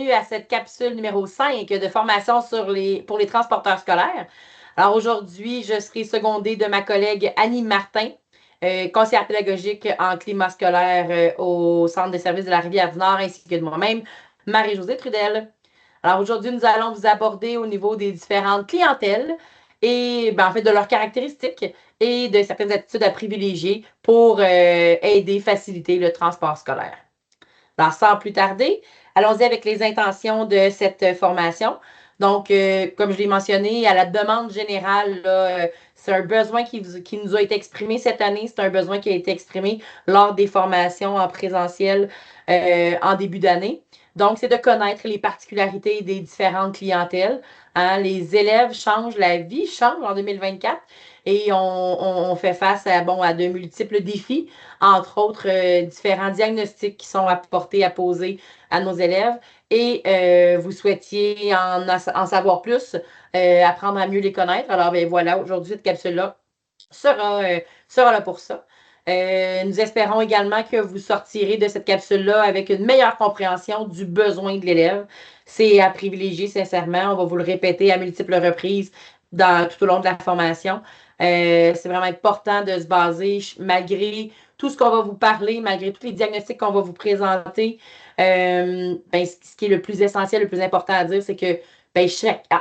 bienvenue à cette capsule numéro 5 de formation pour les transporteurs scolaires. Alors aujourd'hui, je serai secondée de ma collègue Annie Martin, conseillère pédagogique en climat scolaire au Centre de services de la Rivière-du-Nord, ainsi que de moi-même, Marie-Josée Trudel. Alors aujourd'hui, nous allons vous aborder au niveau des différentes clientèles et en fait de leurs caractéristiques et de certaines attitudes à privilégier pour aider, faciliter le transport scolaire. Alors, sans plus tarder, allons-y avec les intentions de cette formation. Donc, comme je l'ai mentionné, à la demande générale, c'est un besoin qui nous a été exprimé cette année. C'est un besoin qui a été exprimé lors des formations en présentiel en début d'année. Donc, c'est de connaître les particularités des différentes clientèles. Hein. Les élèves changent, la vie change en 2024 et on fait face à de multiples défis, entre autres différents diagnostics qui sont apportés, à poser à nos élèves. Et vous souhaitiez en savoir plus, apprendre à mieux les connaître. Alors, voilà, aujourd'hui, cette capsule-là sera là pour ça. Nous espérons également que vous sortirez de cette capsule-là avec une meilleure compréhension du besoin de l'élève. C'est à privilégier, sincèrement. On va vous le répéter à multiples reprises tout au long de la formation. C'est vraiment important de se baser, malgré tout ce qu'on va vous parler, malgré tous les diagnostics qu'on va vous présenter. Ce qui est le plus essentiel, le plus important à dire, c'est que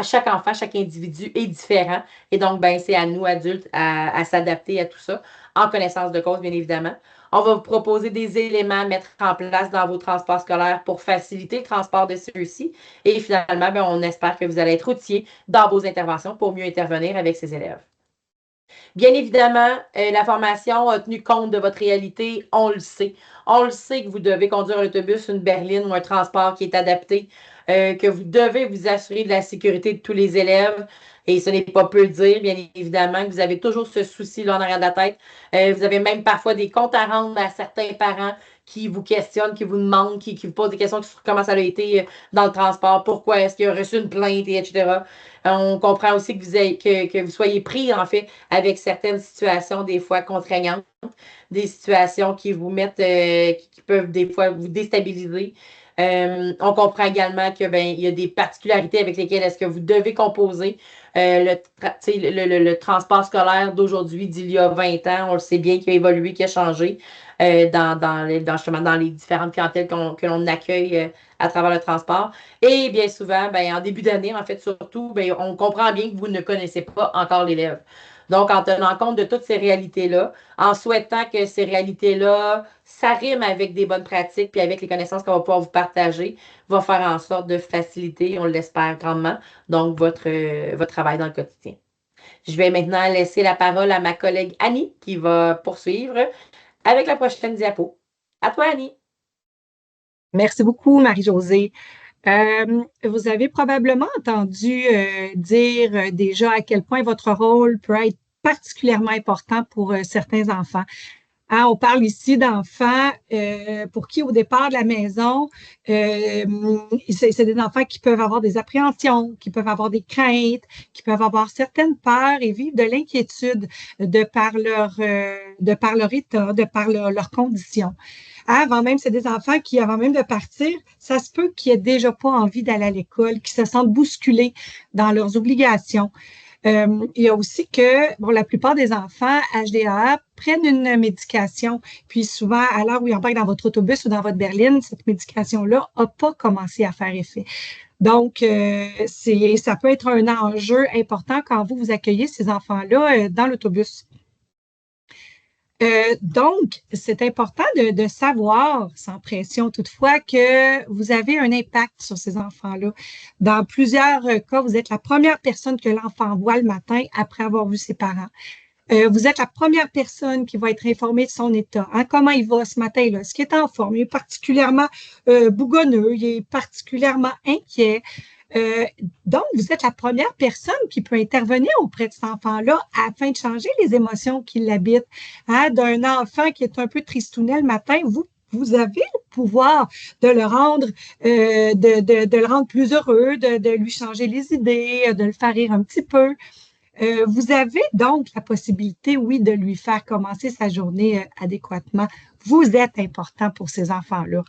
chaque enfant, chaque individu est différent. Et donc, c'est à nous, adultes, à s'adapter à tout ça, en connaissance de cause, bien évidemment. On va vous proposer des éléments à mettre en place dans vos transports scolaires pour faciliter le transport de ceux-ci. Et finalement, on espère que vous allez être outillés dans vos interventions pour mieux intervenir avec ces élèves. Bien évidemment, la formation a tenu compte de votre réalité, on le sait. On le sait que vous devez conduire un autobus, une berline ou un transport qui est adapté, que vous devez vous assurer de la sécurité de tous les élèves. Et ce n'est pas peu le dire, bien évidemment, que vous avez toujours ce souci-là en arrière de la tête. Vous avez même parfois des comptes à rendre à certains parents qui vous questionnent, qui vous demandent, qui vous posent des questions sur comment ça a été dans le transport, pourquoi est-ce qu'il a reçu une plainte, etc. On comprend aussi que vous soyez pris, en fait, avec certaines situations des fois contraignantes, des situations qui vous mettent, qui peuvent des fois vous déstabiliser. On comprend également que il y a des particularités avec lesquelles est-ce que vous devez composer. Le transport scolaire d'aujourd'hui, d'il y a 20 ans, on le sait bien qu'il a évolué, qu'il a changé justement dans les différentes clientèles que l'on accueille à travers le transport. Et bien souvent, en début d'année, en fait, surtout, on comprend bien que vous ne connaissez pas encore l'élève. Donc, en tenant compte de toutes ces réalités-là, en souhaitant que ces réalités-là s'arriment avec des bonnes pratiques puis avec les connaissances qu'on va pouvoir vous partager, va faire en sorte de faciliter, on l'espère grandement, donc votre travail dans le quotidien. Je vais maintenant laisser la parole à ma collègue Annie qui va poursuivre avec la prochaine diapo. À toi, Annie. Merci beaucoup, Marie-Josée. Vous avez probablement entendu dire déjà à quel point votre rôle peut être particulièrement important pour certains enfants. Hein, on parle ici d'enfants pour qui, au départ de la maison, c'est des enfants qui peuvent avoir des appréhensions, qui peuvent avoir des craintes, qui peuvent avoir certaines peurs et vivre de l'inquiétude de par leur état, de par leur condition. Avant même, c'est des enfants qui, avant même de partir, ça se peut qu'ils aient déjà pas envie d'aller à l'école, qu'ils se sentent bousculés dans leurs obligations. Il y a aussi que, la plupart des enfants HDAA prennent une médication, puis souvent, à l'heure où ils embarquent dans votre autobus ou dans votre berline, cette médication-là n'a pas commencé à faire effet. Donc, ça peut être un enjeu important quand vous accueillez ces enfants-là dans l'autobus. Donc, c'est important de savoir, sans pression toutefois, que vous avez un impact sur ces enfants-là. Dans plusieurs cas, vous êtes la première personne que l'enfant voit le matin après avoir vu ses parents. Vous êtes la première personne qui va être informée de son état. Hein, comment il va ce matin-là? Est-ce qu'il est en forme? Il est particulièrement bougonneux, il est particulièrement inquiet. Donc, vous êtes la première personne qui peut intervenir auprès de cet enfant-là afin de changer les émotions qui l'habitent. Hein, d'un enfant qui est un peu tristounet le matin, vous avez le pouvoir de le rendre, de le rendre plus heureux, de lui changer les idées, de le faire rire un petit peu. Vous avez donc la possibilité, oui, de lui faire commencer sa journée adéquatement. Vous êtes important pour ces enfants-là.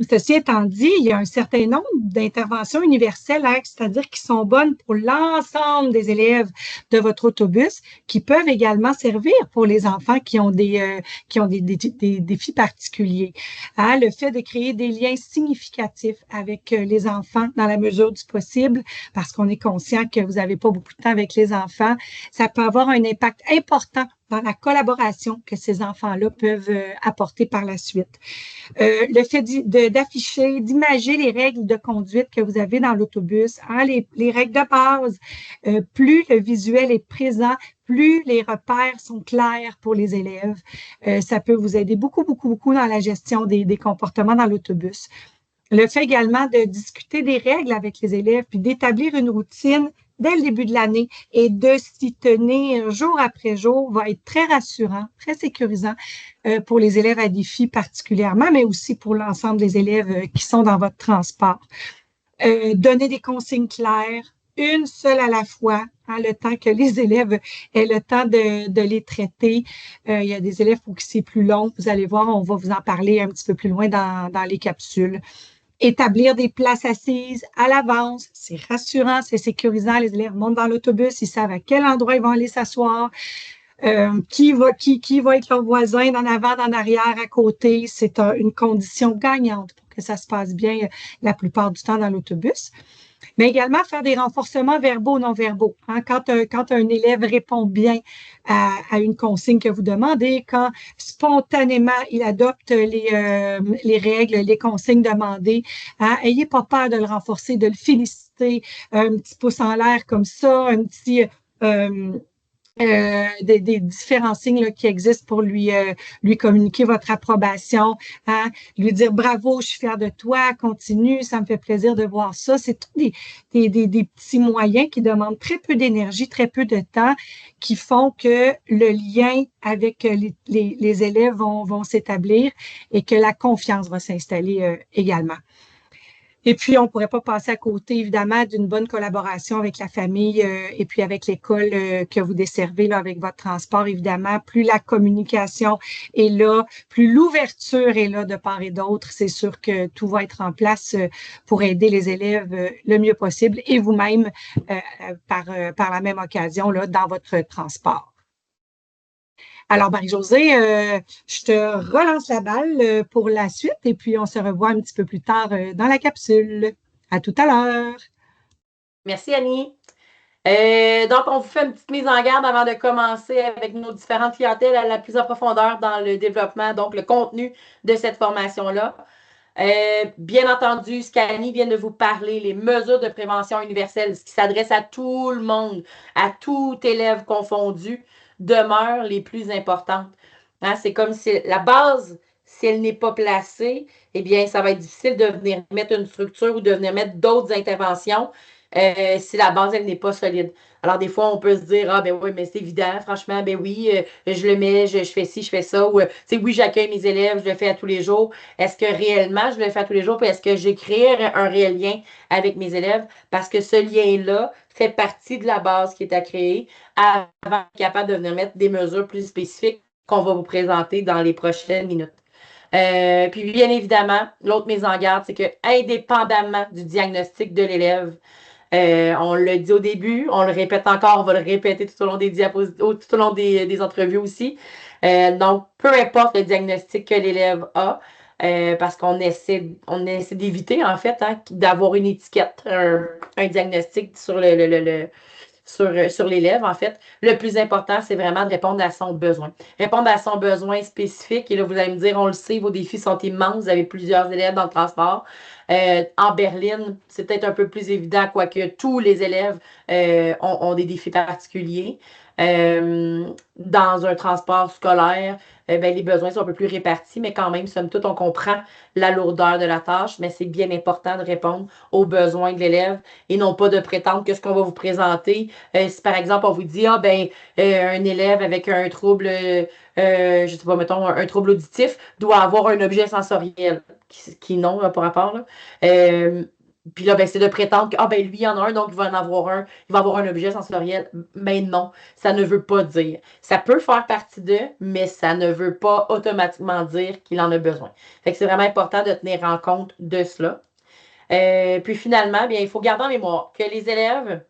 Ceci étant dit, il y a un certain nombre d'interventions universelles, c'est-à-dire qui sont bonnes pour l'ensemble des élèves de votre autobus, qui peuvent également servir pour les enfants qui ont des défis particuliers. Le fait de créer des liens significatifs avec les enfants dans la mesure du possible, parce qu'on est conscient que vous n'avez pas beaucoup de temps avec les enfants, ça peut avoir un impact important dans la collaboration que ces enfants-là peuvent apporter par la suite. Le fait d'afficher, d'imager les règles de conduite que vous avez dans l'autobus, les règles de base, plus le visuel est présent, plus les repères sont clairs pour les élèves. Ça peut vous aider beaucoup, beaucoup, beaucoup dans la gestion des comportements dans l'autobus. Le fait également de discuter des règles avec les élèves, puis d'établir une routine dès le début de l'année et de s'y tenir jour après jour va être très rassurant, très sécurisant pour les élèves à défi particulièrement, mais aussi pour l'ensemble des élèves qui sont dans votre transport. Donner des consignes claires, une seule à la fois, le temps que les élèves aient le temps de les traiter. Il y a des élèves pour qui c'est plus long. Vous allez voir, on va vous en parler un petit peu plus loin dans les capsules. Établir des places assises à l'avance, c'est rassurant, c'est sécurisant. Les élèves montent dans l'autobus, ils savent à quel endroit ils vont aller s'asseoir, qui va être leur voisin d'en avant, d'en arrière, à côté. C'est une condition gagnante pour que ça se passe bien la plupart du temps dans l'autobus. Mais également faire des renforcements verbaux, non verbaux. Quand un élève répond bien à une consigne que vous demandez, quand spontanément il adopte les règles, les consignes demandées, ayez pas peur de le renforcer, de le féliciter, un petit pouce en l'air comme ça, un petit des différents signes là, qui existent pour lui communiquer votre approbation, lui dire bravo, je suis fière de toi, continue, ça me fait plaisir de voir ça. C'est tous des petits moyens qui demandent très peu d'énergie, très peu de temps, qui font que le lien avec les élèves vont s'établir et que la confiance va s'installer également. Et puis, on ne pourrait pas passer à côté, évidemment, d'une bonne collaboration avec la famille et puis avec l'école que vous desservez là, avec votre transport, évidemment. Plus la communication est là, plus l'ouverture est là de part et d'autre, c'est sûr que tout va être en place pour aider les élèves le mieux possible et vous-même par la même occasion là, dans votre transport. Alors, Marie-Josée, je te relance la balle pour la suite et puis on se revoit un petit peu plus tard dans la capsule. À tout à l'heure. Merci, Annie. Donc, on vous fait une petite mise en garde avant de commencer avec nos différentes clientèles à la plus en profondeur dans le développement, donc le contenu de cette formation-là. Bien entendu, ce qu'Annie vient de vous parler, les mesures de prévention universelle, ce qui s'adresse à tout le monde, à tout élève confondu, demeurent les plus importantes. C'est comme si la base, si elle n'est pas placée, eh bien, ça va être difficile de venir mettre une structure ou de venir mettre d'autres interventions si la base, elle n'est pas solide. Alors, des fois, on peut se dire, ah, ben oui, mais c'est évident, franchement, ben oui, je le mets, je fais ci, je fais ça, ou, tu sais, oui, j'accueille mes élèves, je le fais à tous les jours. Est-ce que réellement, je le fais à tous les jours, puis est-ce que j'ai créé un réel lien avec mes élèves? Parce que ce lien-là fait partie de la base qui est à créer avant d'être capable de venir mettre des mesures plus spécifiques qu'on va vous présenter dans les prochaines minutes. Puis bien évidemment, l'autre mise en garde, c'est que indépendamment du diagnostic de l'élève, on l'a dit au début, on le répète encore, on va le répéter tout au long des tout au long des entrevues aussi. Donc, peu importe le diagnostic que l'élève a, parce qu'on essaie d'éviter, en fait, d'avoir une étiquette, un diagnostic sur sur l'élève, en fait. Le plus important, c'est vraiment de répondre à son besoin. Répondre à son besoin spécifique. Et là, vous allez me dire, on le sait, vos défis sont immenses. Vous avez plusieurs élèves dans le transport. En berline, c'est peut-être un peu plus évident, quoique tous les élèves ont des défis particuliers. Dans un transport scolaire, ben, les besoins sont un peu plus répartis, mais quand même, somme toute, on comprend la lourdeur de la tâche, mais c'est bien important de répondre aux besoins de l'élève et non pas de prétendre que ce qu'on va vous présenter, si par exemple on vous dit, ah ben, un élève avec un trouble, je sais pas, mettons, un trouble auditif doit avoir un objet sensoriel, qui non, par rapport, là. Puis là, ben, c'est de prétendre que ah, ben, lui, il y en a un, donc il va en avoir un, il va avoir un objet sensoriel. Mais non, ça ne veut pas dire. Ça peut faire partie d'eux, mais ça ne veut pas automatiquement dire qu'il en a besoin. Fait que c'est vraiment important de tenir en compte de cela. Puis finalement, bien, il faut garder en mémoire que les élèves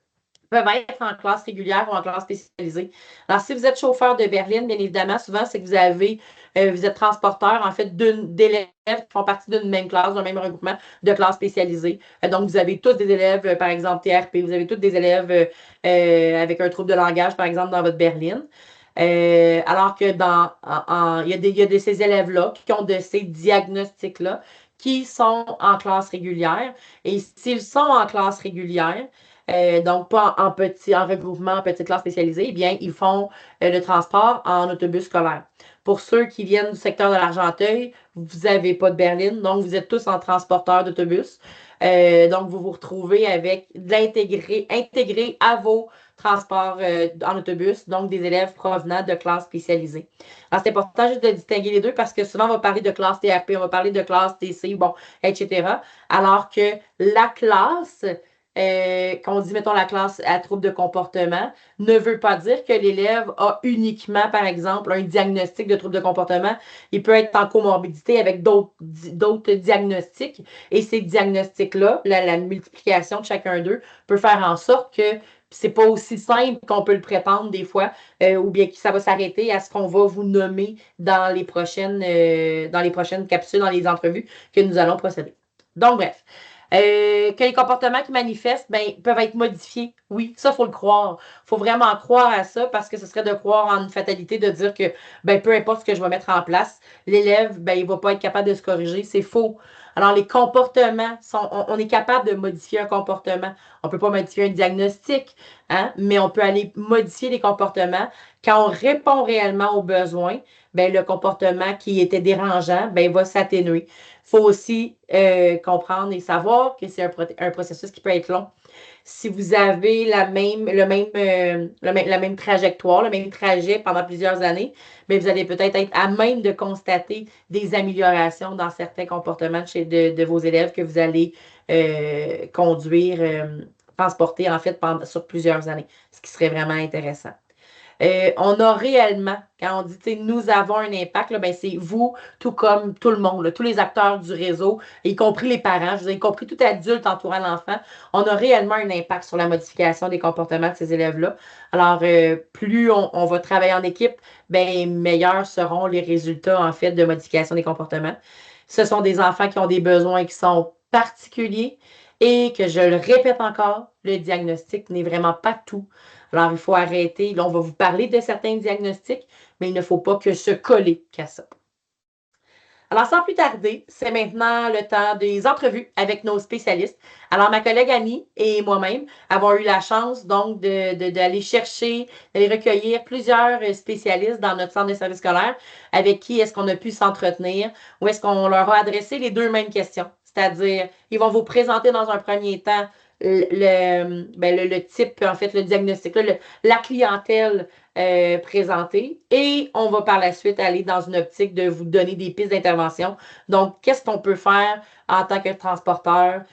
peuvent être en classe régulière ou en classe spécialisée. Alors, si vous êtes chauffeur de berline, bien évidemment, souvent, c'est que vous êtes transporteur, en fait, d'élèves qui font partie d'une même classe, d'un même regroupement de classes spécialisées. Donc, vous avez tous des élèves, par exemple, TRP, vous avez tous des élèves avec un trouble de langage, par exemple, dans votre berline. Alors que il y a de ces élèves-là qui ont de ces diagnostics-là qui sont en classe régulière. Et s'ils sont en classe régulière, donc pas en regroupement, en petite classe spécialisée, eh bien, ils font le transport en autobus scolaire. Pour ceux qui viennent du secteur de l'Argenteuil, vous n'avez pas de berline, donc vous êtes tous en transporteur d'autobus. Donc, vous vous retrouvez avec de intégré à vos transports en autobus, donc des élèves provenant de classes spécialisées. Alors, c'est important juste de distinguer les deux parce que souvent, on va parler de classe TRP, on va parler de classe TC, bon, etc. Alors que la classe, quand on dit, mettons, la classe à trouble de comportement, ne veut pas dire que l'élève a uniquement, par exemple, un diagnostic de trouble de comportement. Il peut être en comorbidité avec d'autres diagnostics. Et ces diagnostics-là, la multiplication de chacun d'eux, peut faire en sorte que c'est pas aussi simple qu'on peut le prétendre des fois, ou bien que ça va s'arrêter à ce qu'on va vous nommer dans les prochaines capsules, dans les entrevues que nous allons procéder. Donc, bref. Que les comportements qui manifestent ben, peuvent être modifiés. Oui, ça, il faut le croire. Il faut vraiment croire à ça parce que ce serait de croire en une fatalité de dire que ben, peu importe ce que je vais mettre en place, l'élève, ben, il ne va pas être capable de se corriger. C'est faux. Alors, les comportements, on est capable de modifier un comportement. On ne peut pas modifier un diagnostic, hein, mais on peut aller modifier les comportements. Quand on répond réellement aux besoins, ben, le comportement qui était dérangeant ben, va s'atténuer. Il faut aussi comprendre et savoir que c'est un processus qui peut être long. Si vous avez la même trajectoire, le même trajet pendant plusieurs années, mais vous allez peut-être être à même de constater des améliorations dans certains comportements de vos élèves que vous allez conduire, transporter en fait sur plusieurs années, ce qui serait vraiment intéressant. On a réellement, quand on dit nous avons un impact, là, ben, c'est vous, tout comme tout le monde, là, tous les acteurs du réseau, y compris les parents, je veux dire, y compris tout adulte entourant l'enfant, on a réellement un impact sur la modification des comportements de ces élèves-là. Alors, plus on va travailler en équipe, ben, meilleurs seront les résultats, en fait, de modification des comportements. Ce sont des enfants qui ont des besoins qui sont particuliers et que, je le répète encore, le diagnostic n'est vraiment pas tout. Alors, il faut arrêter. Là, on va vous parler de certains diagnostics, mais il ne faut pas que se coller qu'à ça. Alors, sans plus tarder, c'est maintenant le temps des entrevues avec nos spécialistes. Alors, ma collègue Annie et moi-même avons eu la chance donc d'aller chercher, d'aller recueillir plusieurs spécialistes dans notre centre de service scolaire avec qui est-ce qu'on a pu s'entretenir ou est-ce qu'on leur a adressé les deux mêmes questions. C'est-à-dire, ils vont vous présenter dans un premier temps le type, en fait, le diagnostic, la clientèle présentée et on va par la suite aller dans une optique de vous donner des pistes d'intervention. Donc, qu'est-ce qu'on peut faire en tant que transporteur,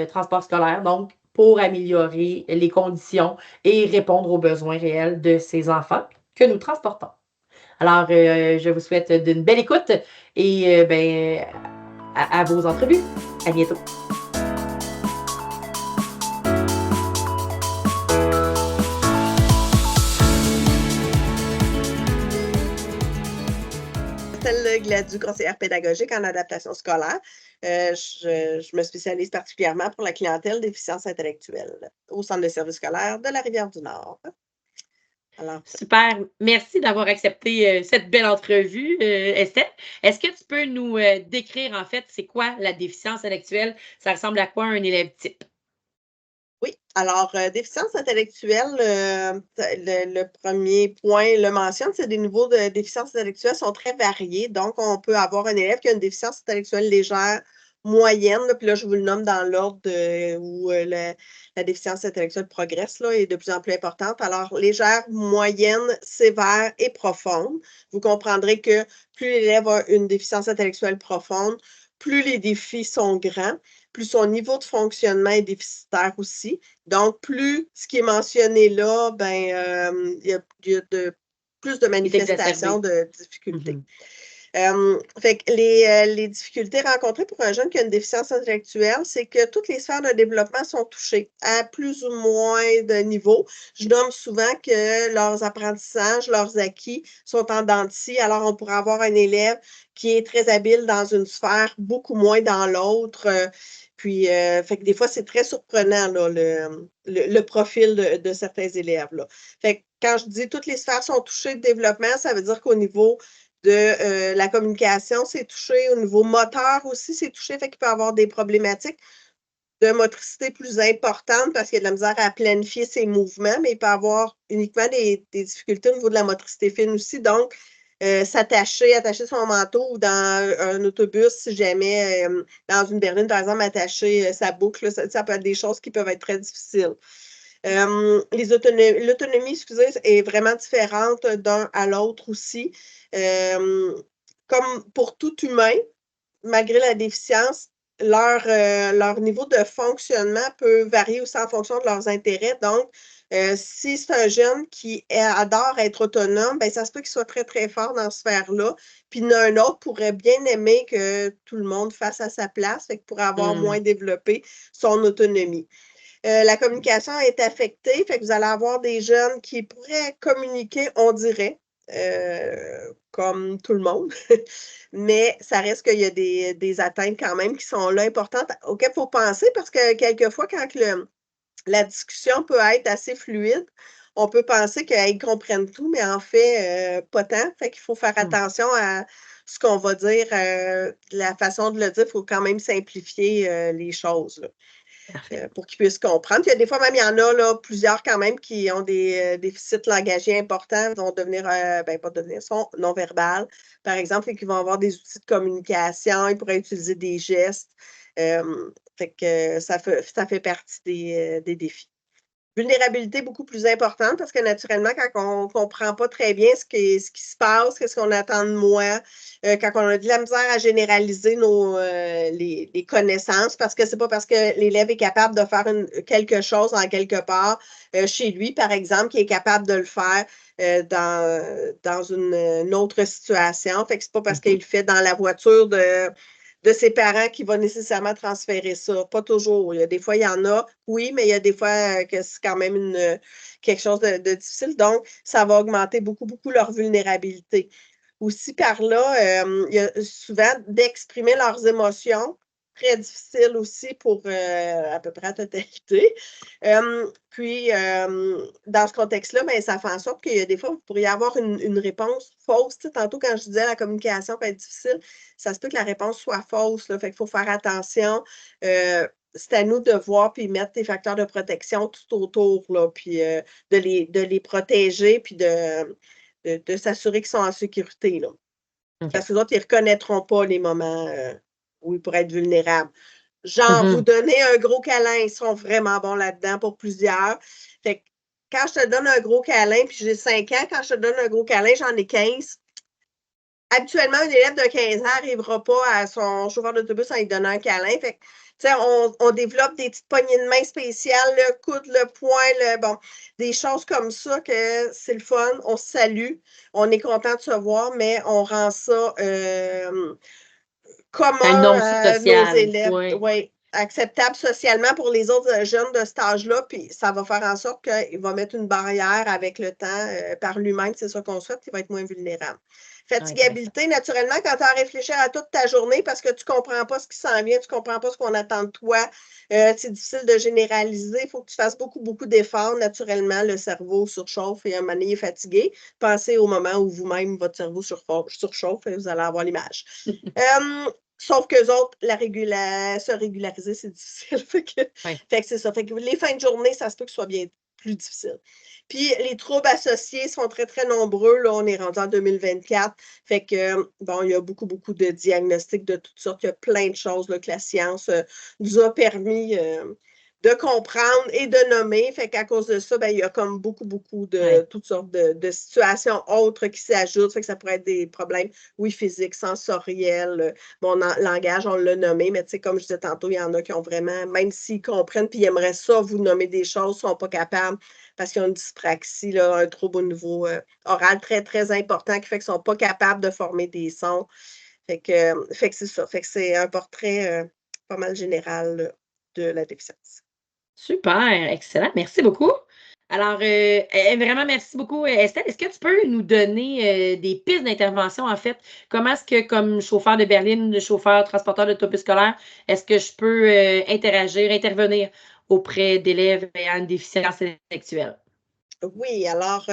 transport scolaire, donc pour améliorer les conditions et répondre aux besoins réels de ces enfants que nous transportons. Alors, je vous souhaite d'une belle écoute et ben, à vos entrevues. À bientôt. Gladue, conseillère pédagogique en adaptation scolaire. Je me spécialise particulièrement pour la clientèle déficience intellectuelle au centre de service scolaire de la Rivière-du-Nord. Alors, super. Merci d'avoir accepté cette belle entrevue, Estelle. Est-ce que tu peux nous décrire, en fait, c'est quoi la déficience intellectuelle? Ça ressemble à quoi un élève type? Oui, alors, déficience intellectuelle, le premier point le mentionne, c'est des niveaux de déficience intellectuelle sont très variés. Donc, on peut avoir un élève qui a une déficience intellectuelle légère, moyenne, là, puis là, je vous le nomme dans l'ordre où la déficience intellectuelle progresse là, est de plus en plus importante. Alors, légère, moyenne, sévère et profonde. Vous comprendrez que plus l'élève a une déficience intellectuelle profonde, plus les défis sont grands, plus son niveau de fonctionnement est déficitaire aussi. Donc, plus ce qui est mentionné là, il y a plus de manifestations de difficultés. Fait que les difficultés rencontrées pour un jeune qui a une déficience intellectuelle, c'est que toutes les sphères de développement sont touchées à plus ou moins de niveaux. Je nomme souvent que leurs apprentissages, leurs acquis sont en dents de scie. Alors, on pourrait avoir un élève qui est très habile dans une sphère, beaucoup moins dans l'autre. Fait que des fois, c'est très surprenant, là, le profil de certains élèves, là. Fait que quand je dis toutes les sphères sont touchées de développement, ça veut dire qu'au niveau de la communication, c'est touché. Au niveau moteur aussi, c'est touché. Fait qu'il peut avoir des problématiques de motricité plus importantes parce qu'il y a de la misère à planifier ses mouvements, mais il peut avoir uniquement des difficultés au niveau de la motricité fine aussi. Donc, attacher son manteau ou dans un autobus, si jamais, dans une berline, par exemple, attacher sa boucle, là, ça peut être des choses qui peuvent être très difficiles. L'autonomie, excusez, est vraiment différente d'un à l'autre aussi. Comme pour tout humain, malgré la déficience, leur niveau de fonctionnement peut varier aussi en fonction de leurs intérêts. Donc, si c'est un jeune qui adore être autonome, ça se peut qu'il soit très, très fort dans ce sphère-là. Puis, un autre pourrait bien aimer que tout le monde fasse à sa place, fait qu'il pourrait avoir moins développé son autonomie. La communication est affectée, fait que vous allez avoir des jeunes qui pourraient communiquer, on dirait, comme tout le monde, mais ça reste qu'il y a des atteintes quand même qui sont là importantes auxquelles il faut penser parce que quelquefois, quand la discussion peut être assez fluide, on peut penser qu'ils comprennent tout, mais en fait, pas tant. Fait qu'il faut faire attention à ce qu'on va dire, la façon de le dire, il faut quand même simplifier les choses, là. Pour qu'ils puissent comprendre. Puis, il y a des fois, même, il y en a là, plusieurs quand même qui ont des déficits langagiers importants, vont devenir, pas devenir, sont non-verbales, par exemple, et qui vont avoir des outils de communication, ils pourraient utiliser des gestes. Fait que ça fait partie des défis. Vulnérabilité beaucoup plus importante parce que naturellement, quand on ne comprend pas très bien ce qui se passe, qu'est-ce qu'on attend de moi, quand on a de la misère à généraliser les connaissances, parce que c'est pas parce que l'élève est capable de faire quelque chose en quelque part chez lui, par exemple, qu'il est capable de le faire dans une autre situation. Fait que c'est pas parce qu'il le fait dans la voiture de ses parents qui va nécessairement transférer ça. Pas toujours. Il y a des fois, il y en a, oui, mais il y a des fois que c'est quand même quelque chose de difficile. Donc, ça va augmenter beaucoup, beaucoup leur vulnérabilité. Aussi, par là, il y a souvent d'exprimer leurs émotions, très difficile aussi pour à peu près la totalité. Dans ce contexte-là, ça fait en sorte qu'il y a des fois, vous pourriez avoir une réponse fausse. Tu sais, tantôt, quand je disais la communication peut être difficile, ça se peut que la réponse soit fausse. Là, fait qu'il faut faire attention. C'est à nous de voir puis mettre des facteurs de protection tout autour, là, puis de les protéger, puis de s'assurer qu'ils sont en sécurité. Là. Parce que les autres, ils ne reconnaîtront pas les moments où ils pourraient être vulnérables. Genre, vous donner un gros câlin, ils seront vraiment bons là-dedans pour plusieurs. Fait que quand je te donne un gros câlin, puis j'ai 5 ans, quand je te donne un gros câlin, j'en ai 15. Habituellement, un élève de 15 ans n'arrivera pas à son chauffeur d'autobus en lui donnant un câlin. Fait que, on développe des petites poignées de main spéciales, le coude, le poing, des choses comme ça que c'est le fun. On se salue, on est content de se voir, mais on rend ça commun à nos élèves. Oui, acceptable socialement pour les autres jeunes de cet âge-là, puis ça va faire en sorte qu'il va mettre une barrière avec le temps par lui-même, c'est ça qu'on souhaite, il va être moins vulnérable. Fatigabilité, naturellement, quand tu as à réfléchir à toute ta journée parce que tu ne comprends pas ce qui s'en vient, tu ne comprends pas ce qu'on attend de toi, c'est difficile de généraliser, il faut que tu fasses beaucoup, beaucoup d'efforts. Naturellement, le cerveau surchauffe et à un moment donné, il est fatigué. Pensez au moment où vous-même, votre cerveau surchauffe et vous allez avoir l'image. Sauf qu'eux autres, se régulariser, c'est difficile. Fait que c'est ça. Fait que les fins de journée, ça se peut que ce soit bien plus difficile. Puis les troubles associés sont très, très nombreux. Là, on est rendu en 2024. Fait que, il y a beaucoup, beaucoup de diagnostics de toutes sortes. Il y a plein de choses là, que la science nous a permis de comprendre et de nommer. Fait qu'à cause de ça, ben, il y a comme beaucoup de toutes sortes de situations autres qui s'ajoutent. Fait que ça pourrait être des problèmes, oui, physiques, sensoriels. Mon langage, on l'a nommé, mais tu sais, comme je disais tantôt, il y en a qui ont vraiment, même s'ils comprennent puis ils aimeraient ça, vous nommer des choses, ne sont pas capables parce qu'ils ont une dyspraxie, là, un trouble au niveau oral très important qui fait qu'ils ne sont pas capables de former des sons. Fait que c'est ça. Fait que c'est un portrait pas mal général là, de la déficience. Super, excellent. Merci beaucoup. Alors, vraiment, merci beaucoup, Estelle. Est-ce que tu peux nous donner des pistes d'intervention, en fait? Comment est-ce que, comme chauffeur de berline, chauffeur, transporteur d'autobus scolaire, est-ce que je peux intervenir auprès d'élèves ayant une déficience intellectuelle? Oui, alors,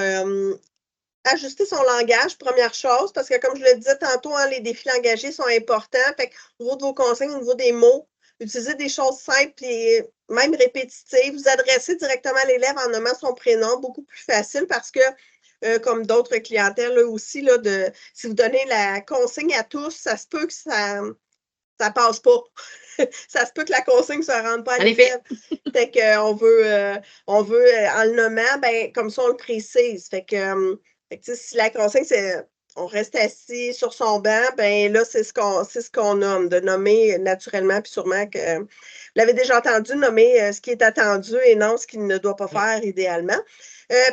ajuster son langage, première chose, parce que comme je le disais tantôt, hein, les défis langagiers sont importants. Fait au niveau de vos consignes, au niveau des mots, utilisez des choses simples et même répétitives. Vous adressez directement à l'élève en nommant son prénom, beaucoup plus facile parce que, comme d'autres clientèles là, aussi, là, si vous donnez la consigne à tous, ça se peut que ça passe pas. Ça se peut que la consigne ne se rende pas à En effet. l'élève. Fait qu'on veut, en le nommant, ben, comme ça, on le précise. Fait que si la consigne, c'est on reste assis sur son banc, ben là, c'est ce qu'on nomme, de nommer naturellement, puis sûrement que vous l'avez déjà entendu, nommer ce qui est attendu et non ce qu'il ne doit pas faire idéalement.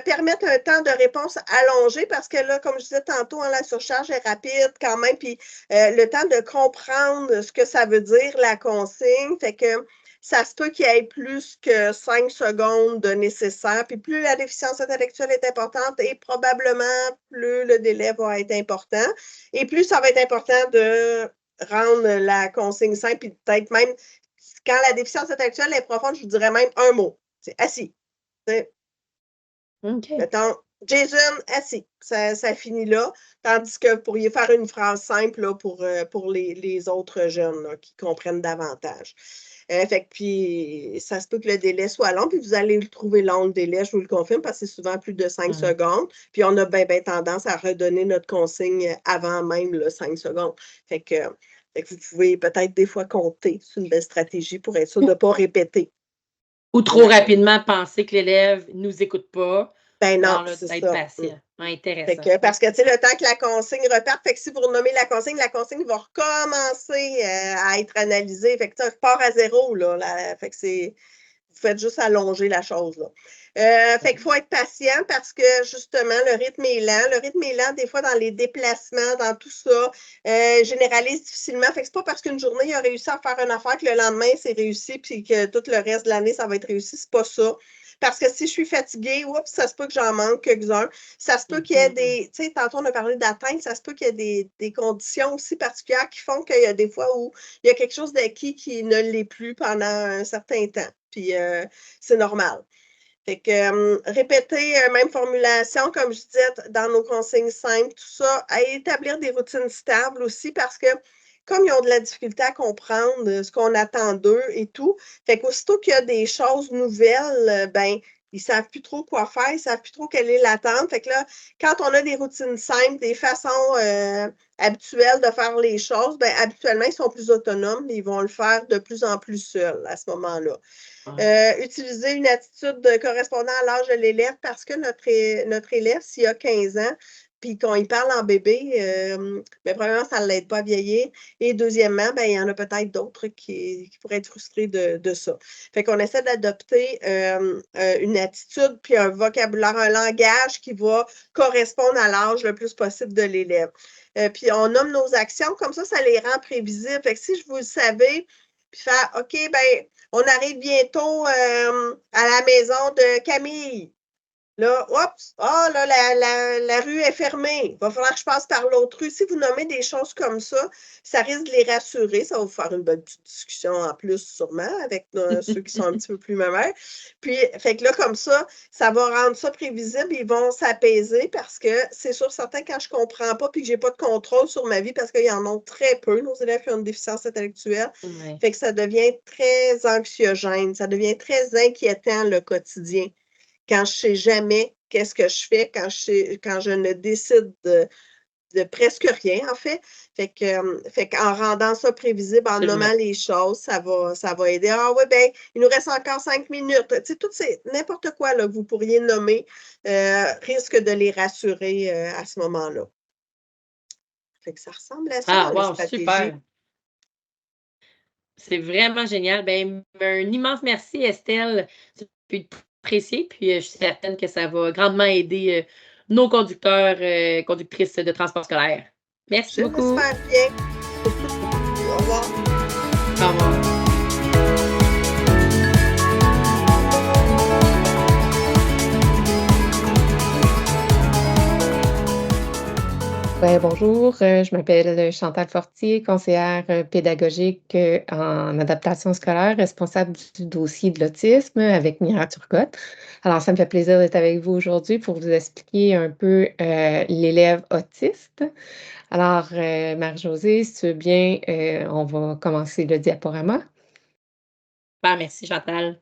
Permettre un temps de réponse allongé parce que là, comme je disais tantôt, hein, la surcharge est rapide quand même, puis le temps de comprendre ce que ça veut dire, la consigne, fait que ça se peut qu'il y ait plus que 5 secondes de nécessaire. Puis plus la déficience intellectuelle est importante et probablement plus le délai va être important. Et plus ça va être important de rendre la consigne simple. Puis peut-être même, quand la déficience intellectuelle est profonde, je vous dirais même un mot. C'est assis. OK. Mettons, Jason, assis. Ça finit là. Tandis que vous pourriez faire une phrase simple là, pour les autres jeunes là, qui comprennent davantage. Fait que puis, ça se peut que le délai soit long, puis vous allez le trouver long, le délai, je vous le confirme, parce que c'est souvent plus de 5 secondes. Puis on a bien tendance à redonner notre consigne avant même le 5 secondes. Fait que vous pouvez peut-être des fois compter. C'est une belle stratégie pour être sûr de ne pas répéter. Ou trop rapidement penser que l'élève ne nous écoute pas. Ben non, Alors là, c'est d'être ça. patient. Intéressant. Fait que, parce que, tu sais, le temps que la consigne reparte, fait que si vous renommez la consigne va recommencer à être analysée. Fait que ça repart à zéro, là. Fait que vous faites juste allonger la chose, là. Fait qu'il faut être patient parce que, justement, le rythme est lent. Le rythme est lent, des fois, dans les déplacements, dans tout ça, généralise difficilement. Fait que c'est pas parce qu'une journée, il a réussi à faire une affaire que le lendemain, c'est réussi, puis que tout le reste de l'année, ça va être réussi. C'est pas ça. Parce que si je suis fatiguée, oups, ça se peut que j'en manque quelques-uns. Ça se peut qu'il y ait des, tu sais, tantôt on a parlé d'atteinte, ça se peut qu'il y ait des conditions aussi particulières qui font qu'il y a des fois où il y a quelque chose d'acquis qui ne l'est plus pendant un certain temps. Puis c'est normal. Fait que répéter même formulation, comme je disais, dans nos consignes simples, tout ça, à établir des routines stables aussi parce que comme ils ont de la difficulté à comprendre ce qu'on attend d'eux et tout, fait qu'aussitôt qu'il y a des choses nouvelles, ben, ils ne savent plus trop quoi faire, ils ne savent plus trop quelle est l'attente. Fait que là, quand on a des routines simples, des façons habituelles de faire les choses, ben, habituellement, ils sont plus autonomes, ils vont le faire de plus en plus seuls à ce moment-là. Utiliser une attitude correspondant à l'âge de l'élève parce que notre élève, s'il a 15 ans, puis qu'on y parle en bébé, bien, premièrement, ça ne l'aide pas à vieillir. Et deuxièmement, bien, il y en a peut-être d'autres qui pourraient être frustrés de ça. Fait qu'on essaie d'adopter une attitude puis un vocabulaire, un langage qui va correspondre à l'âge le plus possible de l'élève. Puis on nomme nos actions, comme ça les rend prévisibles. Fait que si je vous le savais, puis faire OK, bien, on arrive bientôt à la maison de Camille. Là, oups, là, la rue est fermée. Il va falloir que je passe par l'autre rue. Si vous nommez des choses comme ça risque de les rassurer. Ça va vous faire une bonne petite discussion en plus, sûrement, avec ceux qui sont un petit peu plus mamans. Puis, fait que là, comme ça va rendre ça prévisible. Ils vont s'apaiser parce que c'est sûr, certain, quand je ne comprends pas puis que je n'ai pas de contrôle sur ma vie, parce qu'il y en a très peu, nos élèves qui ont une déficience intellectuelle, fait que ça devient très anxiogène. Ça devient très inquiétant le quotidien. Quand je ne sais jamais qu'est-ce que je fais, quand je ne décide presque rien, en fait. Fait qu'en rendant ça prévisible, en Absolument. nommant les choses, ça va aider. Ah oui, ben, il nous reste encore 5 minutes. Tu sais, n'importe quoi là, que vous pourriez nommer risque de les rassurer à ce moment-là. Fait que ça ressemble à ça, Ah, les wow, stratégies. super. C'est vraiment génial. Ben, un immense merci, Estelle. C'est apprécié, puis je suis certaine que ça va grandement aider nos conducteurs, conductrices de transport scolaire. Merci Je beaucoup. l'espère bien. Au revoir. Au revoir. Ouais, bonjour, je m'appelle Chantal Fortier, conseillère pédagogique en adaptation scolaire, responsable du dossier de l'autisme avec Mira Turcotte. Alors, ça me fait plaisir d'être avec vous aujourd'hui pour vous expliquer un peu l'élève autiste. Alors, Marie-Josée, si tu veux bien, on va commencer le diaporama. Super, merci, Chantal.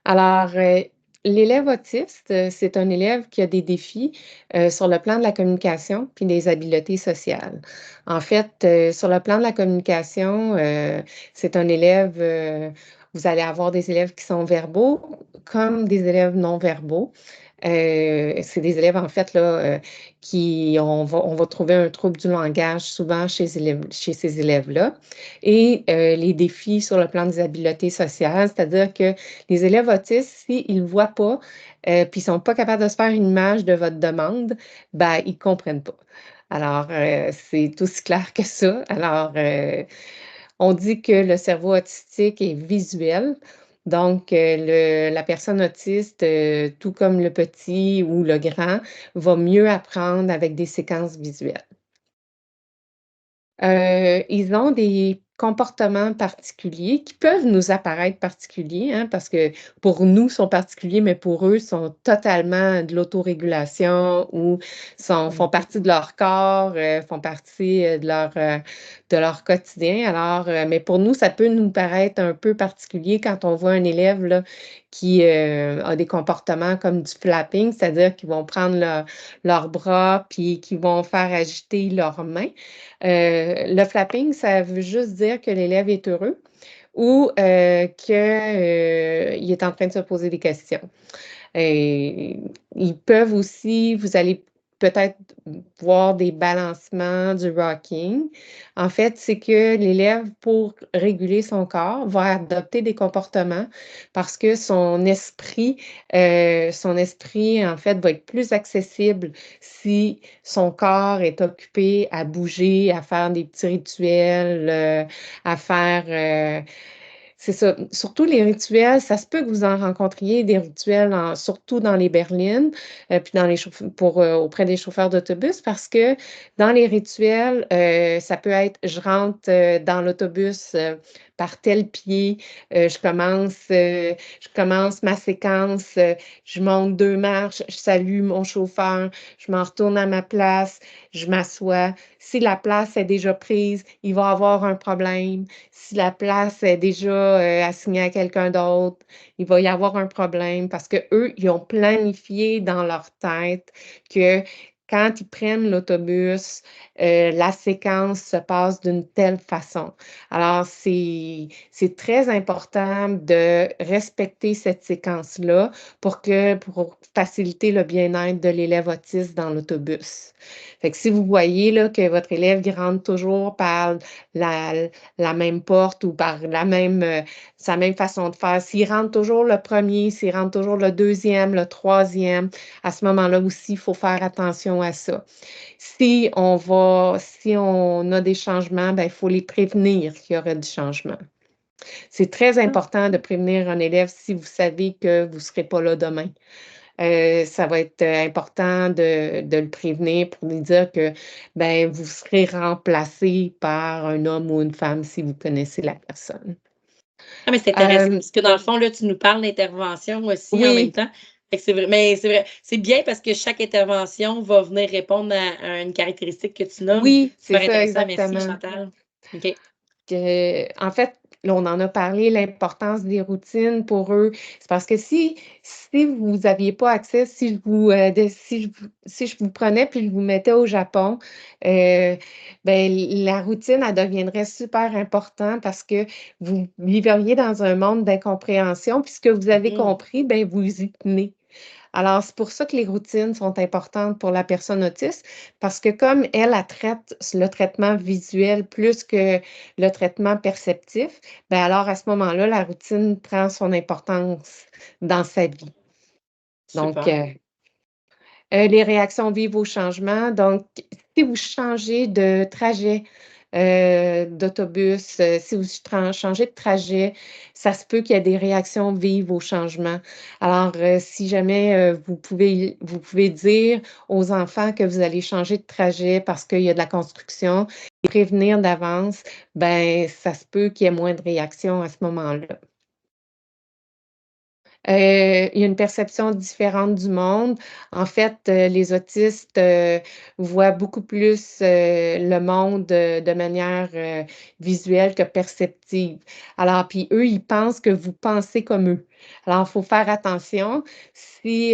Alors, l'élève autiste, c'est un élève qui a des défis sur le plan de la communication puis des habiletés sociales. En fait, sur le plan de la communication, c'est un élève, vous allez avoir des élèves qui sont verbaux comme des élèves non verbaux. C'est des élèves, en fait, là, on va trouver un trouble du langage souvent chez ces élèves-là. Et les défis sur le plan des habiletés sociales, c'est-à-dire que les élèves autistes, s'ils ne voient pas, puis ils ne sont pas capables de se faire une image de votre demande, ben, ils ne comprennent pas. Alors, c'est aussi clair que ça. Alors, on dit que le cerveau autistique est visuel. Donc, la personne autiste, tout comme le petit ou le grand, va mieux apprendre avec des séquences visuelles. Ils ont des comportements particuliers qui peuvent nous apparaître particuliers, hein, parce que pour nous, ils sont particuliers, mais pour eux, sont totalement de l'autorégulation ou font partie de leur corps, font partie de leur quotidien. Alors, mais pour nous, ça peut nous paraître un peu particulier quand on voit un élève là, qui a des comportements comme du flapping, c'est-à-dire qu'ils vont prendre leurs bras puis qu'ils vont faire agiter leurs mains. Le flapping, ça veut juste dire que l'élève est heureux ou qu'il est en train de se poser des questions. Ils peuvent aussi, vous allez peut-être voir des balancements, du rocking. En fait, c'est que l'élève, pour réguler son corps, va adopter des comportements parce que son esprit, en fait, va être plus accessible si son corps est occupé à bouger, à faire des petits rituels, à faire... c'est ça. Surtout les rituels, ça se peut que vous en rencontriez des rituels, surtout dans les berlines, puis auprès des chauffeurs d'autobus, parce que dans les rituels, ça peut être je rentre dans l'autobus par tel pied, je commence ma séquence, je monte 2 marches, je salue mon chauffeur, je m'en retourne à ma place, je m'assois. Si la place est déjà prise, il va avoir un problème. Si la place est déjà assignée à quelqu'un d'autre, il va y avoir un problème parce qu'eux, ils ont planifié dans leur tête que quand ils prennent l'autobus, la séquence se passe d'une telle façon. Alors, c'est très important de respecter cette séquence-là pour faciliter le bien-être de l'élève autiste dans l'autobus. Fait que si vous voyez là, que votre élève il rentre toujours par la même porte ou par sa même façon de faire, s'il rentre toujours le premier, s'il rentre toujours le deuxième, le troisième, à ce moment-là aussi, il faut faire attention à ça. Si on a des changements, ben, il faut les prévenir qu'il y aura du changement. C'est très important de prévenir un élève si vous savez que vous ne serez pas là demain. Ça va être important de le prévenir pour lui dire que ben, vous serez remplacé par un homme ou une femme si vous connaissez la personne. Ah, mais c'est intéressant parce que dans le fond, là, tu nous parles d'intervention aussi en même Oui, temps. Fait que c'est vrai, mais c'est vrai, c'est bien parce que chaque intervention va venir répondre à une caractéristique que tu nommes. oui, c'est Super ça intéressant. Merci, exactement. Chantal. OK. En fait, là, on en a parlé, l'importance des routines pour eux. C'est parce que si vous n'aviez pas accès, si je vous prenais puis je vous mettais au Japon, ben, la routine, elle deviendrait super importante parce que vous vivriez dans un monde d'incompréhension, puis ce que vous avez compris, ben, vous y tenez. Alors, c'est pour ça que les routines sont importantes pour la personne autiste, parce que comme elle traite le traitement visuel plus que le traitement perceptif, ben alors à ce moment-là, la routine prend son importance dans sa vie. Donc, Super. les réactions vives au changement. Donc, si vous changez de trajet d'autobus, si vous changez de trajet, ça se peut qu'il y ait des réactions vives au changement. Alors, si jamais vous pouvez dire aux enfants que vous allez changer de trajet parce qu'il y a de la construction et prévenir d'avance, ben ça se peut qu'il y ait moins de réactions à ce moment-là. Il y a une perception différente du monde. En fait, les autistes voient beaucoup plus le monde de manière visuelle que perceptive. Alors, puis eux, ils pensent que vous pensez comme eux. Alors, il faut faire attention. Si,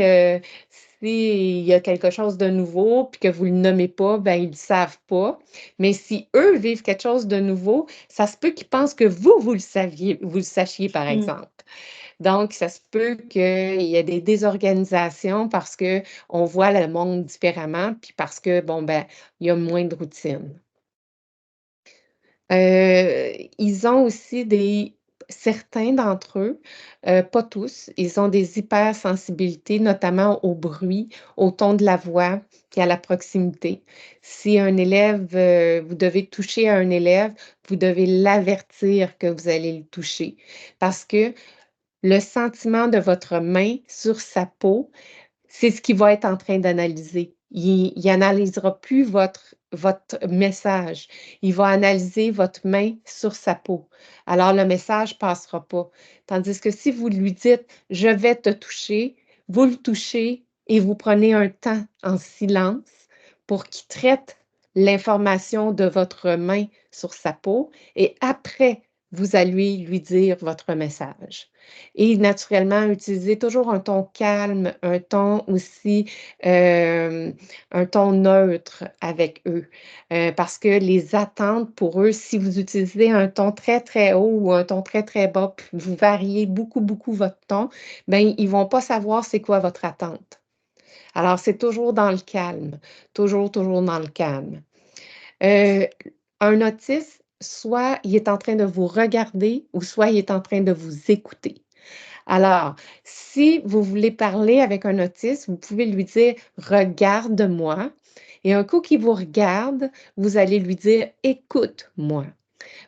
s'il y a quelque chose de nouveau puis que vous ne le nommez pas, ben ils ne le savent pas. Mais si eux vivent quelque chose de nouveau, ça se peut qu'ils pensent que vous le sachiez, par exemple. Donc, ça se peut qu'il y ait des désorganisations parce qu'on voit le monde différemment, puis parce que, bon, ben, il y a moins de routine. Ils ont aussi certains d'entre eux, pas tous, ils ont des hypersensibilités, notamment au bruit, au ton de la voix, puis à la proximité. Si un élève, vous devez toucher un élève, vous devez l'avertir que vous allez le toucher parce que le sentiment de votre main sur sa peau, c'est ce qu'il va être en train d'analyser. Il n'analysera plus votre message. Il va analyser votre main sur sa peau. Alors, le message ne passera pas. Tandis que si vous lui dites « je vais te toucher », vous le touchez et vous prenez un temps en silence pour qu'il traite l'information de votre main sur sa peau et après, vous allez lui dire votre message. Et naturellement, utilisez toujours un ton calme, un ton aussi, un ton neutre avec eux. Parce que les attentes pour eux, si vous utilisez un ton très, très haut ou un ton très, très bas, puis vous variez beaucoup, beaucoup votre ton, bien, ils ne vont pas savoir c'est quoi votre attente. Alors, c'est toujours dans le calme, toujours, toujours dans le calme. Un autiste, soit il est en train de vous regarder ou soit il est en train de vous écouter. Alors, si vous voulez parler avec un autiste, vous pouvez lui dire « regarde-moi » et un coup qu'il vous regarde, vous allez lui dire « écoute-moi »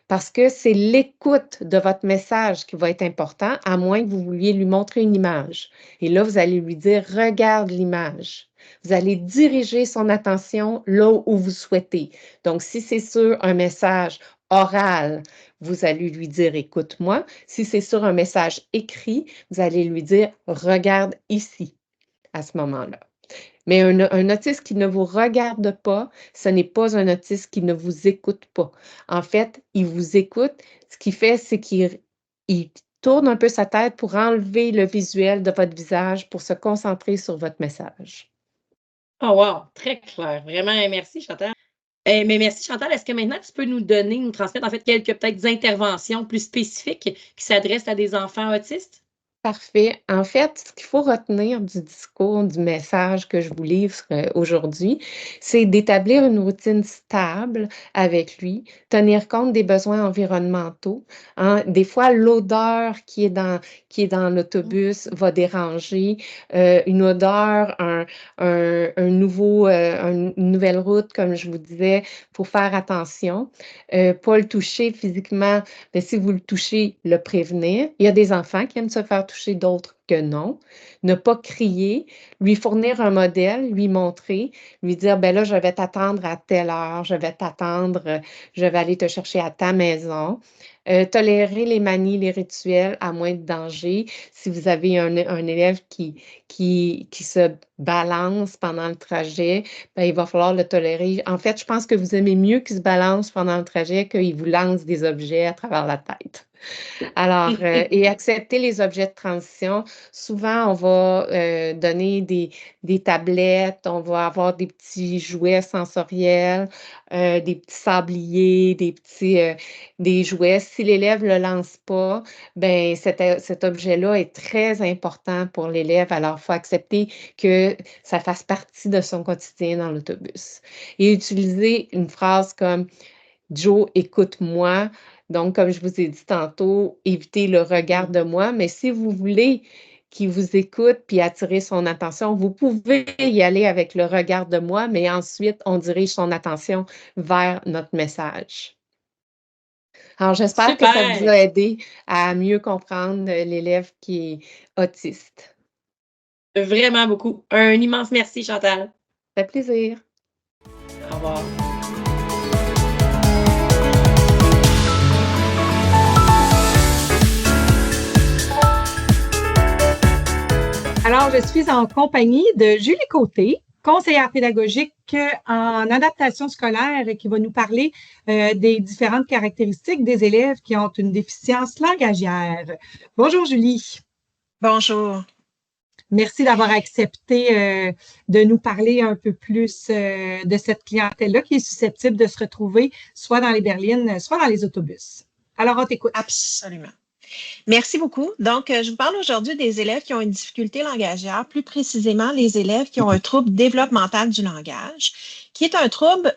parce que c'est l'écoute de votre message qui va être important, à moins que vous vouliez lui montrer une image. Et là, vous allez lui dire « regarde l'image ». Vous allez diriger son attention là où vous souhaitez. Donc, si c'est sur un message oral, vous allez lui dire « écoute-moi ». Si c'est sur un message écrit, vous allez lui dire « regarde ici » à ce moment-là. Mais un autiste qui ne vous regarde pas, ce n'est pas un autiste qui ne vous écoute pas. En fait, il vous écoute. Ce qu'il fait, c'est qu'il tourne un peu sa tête pour enlever le visuel de votre visage pour se concentrer sur votre message. Oh wow, très clair. Vraiment, merci Chantal. Mais merci Chantal. Est-ce que maintenant tu peux nous transmettre en fait quelques peut-être interventions plus spécifiques qui s'adressent à des enfants autistes? Parfait. En fait, ce qu'il faut retenir du discours, du message que je vous livre aujourd'hui, c'est d'établir une routine stable avec lui, tenir compte des besoins environnementaux. Hein. Des fois, l'odeur qui est dans l'autobus va déranger. Une odeur, une nouvelle route, comme je vous disais, il faut faire attention. Pas le toucher physiquement, mais si vous le touchez, le prévenir. Il y a des enfants qui aiment se faire toucher, d'autres que non. Ne pas crier, lui fournir un modèle, lui montrer, lui dire, ben là, je vais t'attendre à telle heure, je vais t'attendre, je vais aller te chercher à ta maison. Tolérer les manies, les rituels à moins de danger. Si vous avez un élève qui se balance pendant le trajet, ben, il va falloir le tolérer. En fait, je pense que vous aimez mieux qu'il se balance pendant le trajet qu'il vous lance des objets à travers la tête. Alors, et accepter les objets de transition. Souvent, on va donner des tablettes, on va avoir des petits jouets sensoriels, des petits sabliers, des jouets. Si l'élève ne le lance pas, ben cet objet-là est très important pour l'élève. Alors, il faut accepter que ça fasse partie de son quotidien dans l'autobus. Et utiliser une phrase comme Joe, écoute-moi. Donc, comme je vous ai dit tantôt, évitez le regard de moi, mais si vous voulez qu'il vous écoute puis attirer son attention, vous pouvez y aller avec le regard de moi, mais ensuite, on dirige son attention vers notre message. Alors, j'espère que ça vous Super! a aidé à mieux comprendre l'élève qui est autiste. Vraiment beaucoup. Un immense merci, Chantal. Ça fait plaisir. Au revoir. Alors, je suis en compagnie de Julie Côté, conseillère pédagogique en adaptation scolaire, qui va nous parler des différentes caractéristiques des élèves qui ont une déficience langagière. Bonjour Julie. Bonjour. Merci d'avoir accepté de nous parler un peu plus de cette clientèle-là qui est susceptible de se retrouver soit dans les berlines, soit dans les autobus. Alors, on t'écoute. Absolument. Merci beaucoup. Donc, je vous parle aujourd'hui des élèves qui ont une difficulté langagière, plus précisément les élèves qui ont un trouble développemental du langage, qui est un trouble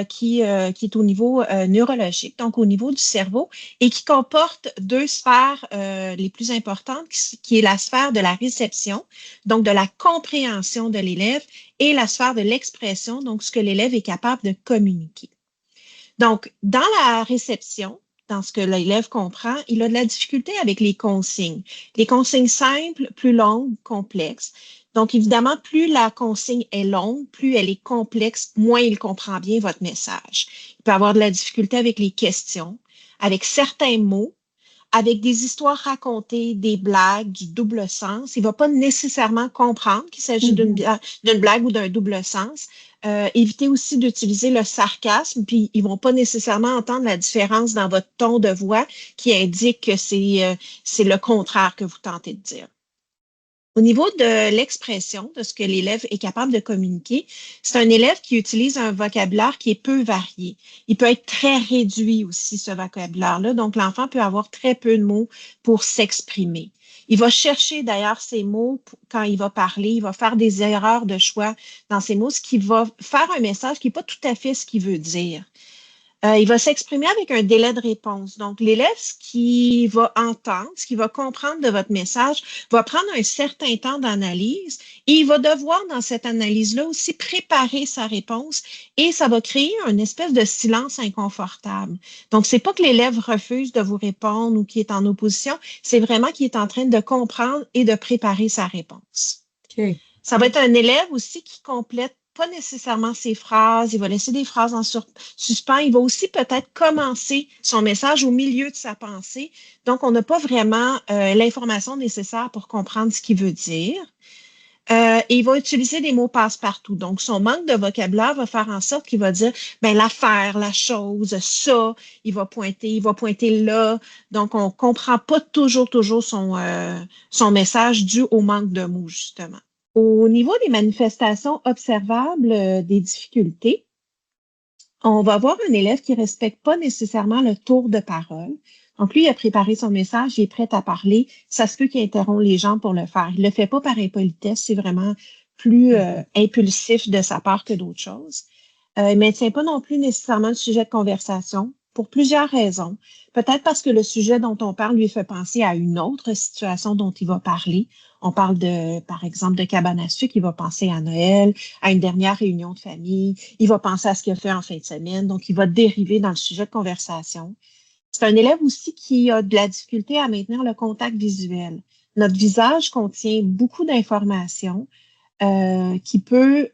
qui est au niveau neurologique, donc au niveau du cerveau, et qui comporte deux sphères les plus importantes, qui est la sphère de la réception, donc de la compréhension de l'élève, et la sphère de l'expression, donc ce que l'élève est capable de communiquer. Donc, dans la réception, dans ce que l'élève comprend, il a de la difficulté avec les consignes. Les consignes simples, plus longues, complexes. Donc, évidemment, plus la consigne est longue, plus elle est complexe, moins il comprend bien votre message. Il peut avoir de la difficulté avec les questions, avec certains mots, avec des histoires racontées, des blagues, du double sens. Il ne va pas nécessairement comprendre qu'il s'agit d'une blague ou d'un double sens. Évitez aussi d'utiliser le sarcasme, puis ils ne vont pas nécessairement entendre la différence dans votre ton de voix qui indique que c'est le contraire que vous tentez de dire. Au niveau de l'expression, de ce que l'élève est capable de communiquer, c'est un élève qui utilise un vocabulaire qui est peu varié. Il peut être très réduit aussi, ce vocabulaire-là. Donc, l'enfant peut avoir très peu de mots pour s'exprimer. Il va chercher d'ailleurs ses mots quand il va parler. Il va faire des erreurs de choix dans ses mots, ce qui va faire un message qui n'est pas tout à fait ce qu'il veut dire. Il va s'exprimer avec un délai de réponse. Donc, l'élève, ce qu'il va entendre, ce qu'il va comprendre de votre message, va prendre un certain temps d'analyse et il va devoir, dans cette analyse-là, aussi préparer sa réponse et ça va créer une espèce de silence inconfortable. Donc, c'est pas que l'élève refuse de vous répondre ou qu'il est en opposition, c'est vraiment qu'il est en train de comprendre et de préparer sa réponse. Okay. Ça va être un élève aussi qui complète pas nécessairement ses phrases, il va laisser des phrases en suspens, il va aussi peut-être commencer son message au milieu de sa pensée. Donc, on n'a pas vraiment l'information nécessaire pour comprendre ce qu'il veut dire. Et il va utiliser des mots passe-partout. Donc, son manque de vocabulaire va faire en sorte qu'il va dire l'affaire, la chose, ça, il va pointer là. Donc, on comprend pas toujours son message dû au manque de mots, justement. Au niveau des manifestations observables des difficultés, on va avoir un élève qui ne respecte pas nécessairement le tour de parole. Donc, lui, il a préparé son message, il est prêt à parler. Ça se peut qu'il interrompt les gens pour le faire. Il ne le fait pas par impolitesse, c'est vraiment plus impulsif de sa part que d'autres choses. Il ne maintient pas non plus nécessairement le sujet de conversation pour plusieurs raisons. Peut-être parce que le sujet dont on parle lui fait penser à une autre situation dont il va parler. On parle par exemple, de cabane à sucre, il va penser à Noël, à une dernière réunion de famille, il va penser à ce qu'il a fait en fin de semaine, donc il va dériver dans le sujet de conversation. C'est un élève aussi qui a de la difficulté à maintenir le contact visuel. Notre visage contient beaucoup d'informations qui peut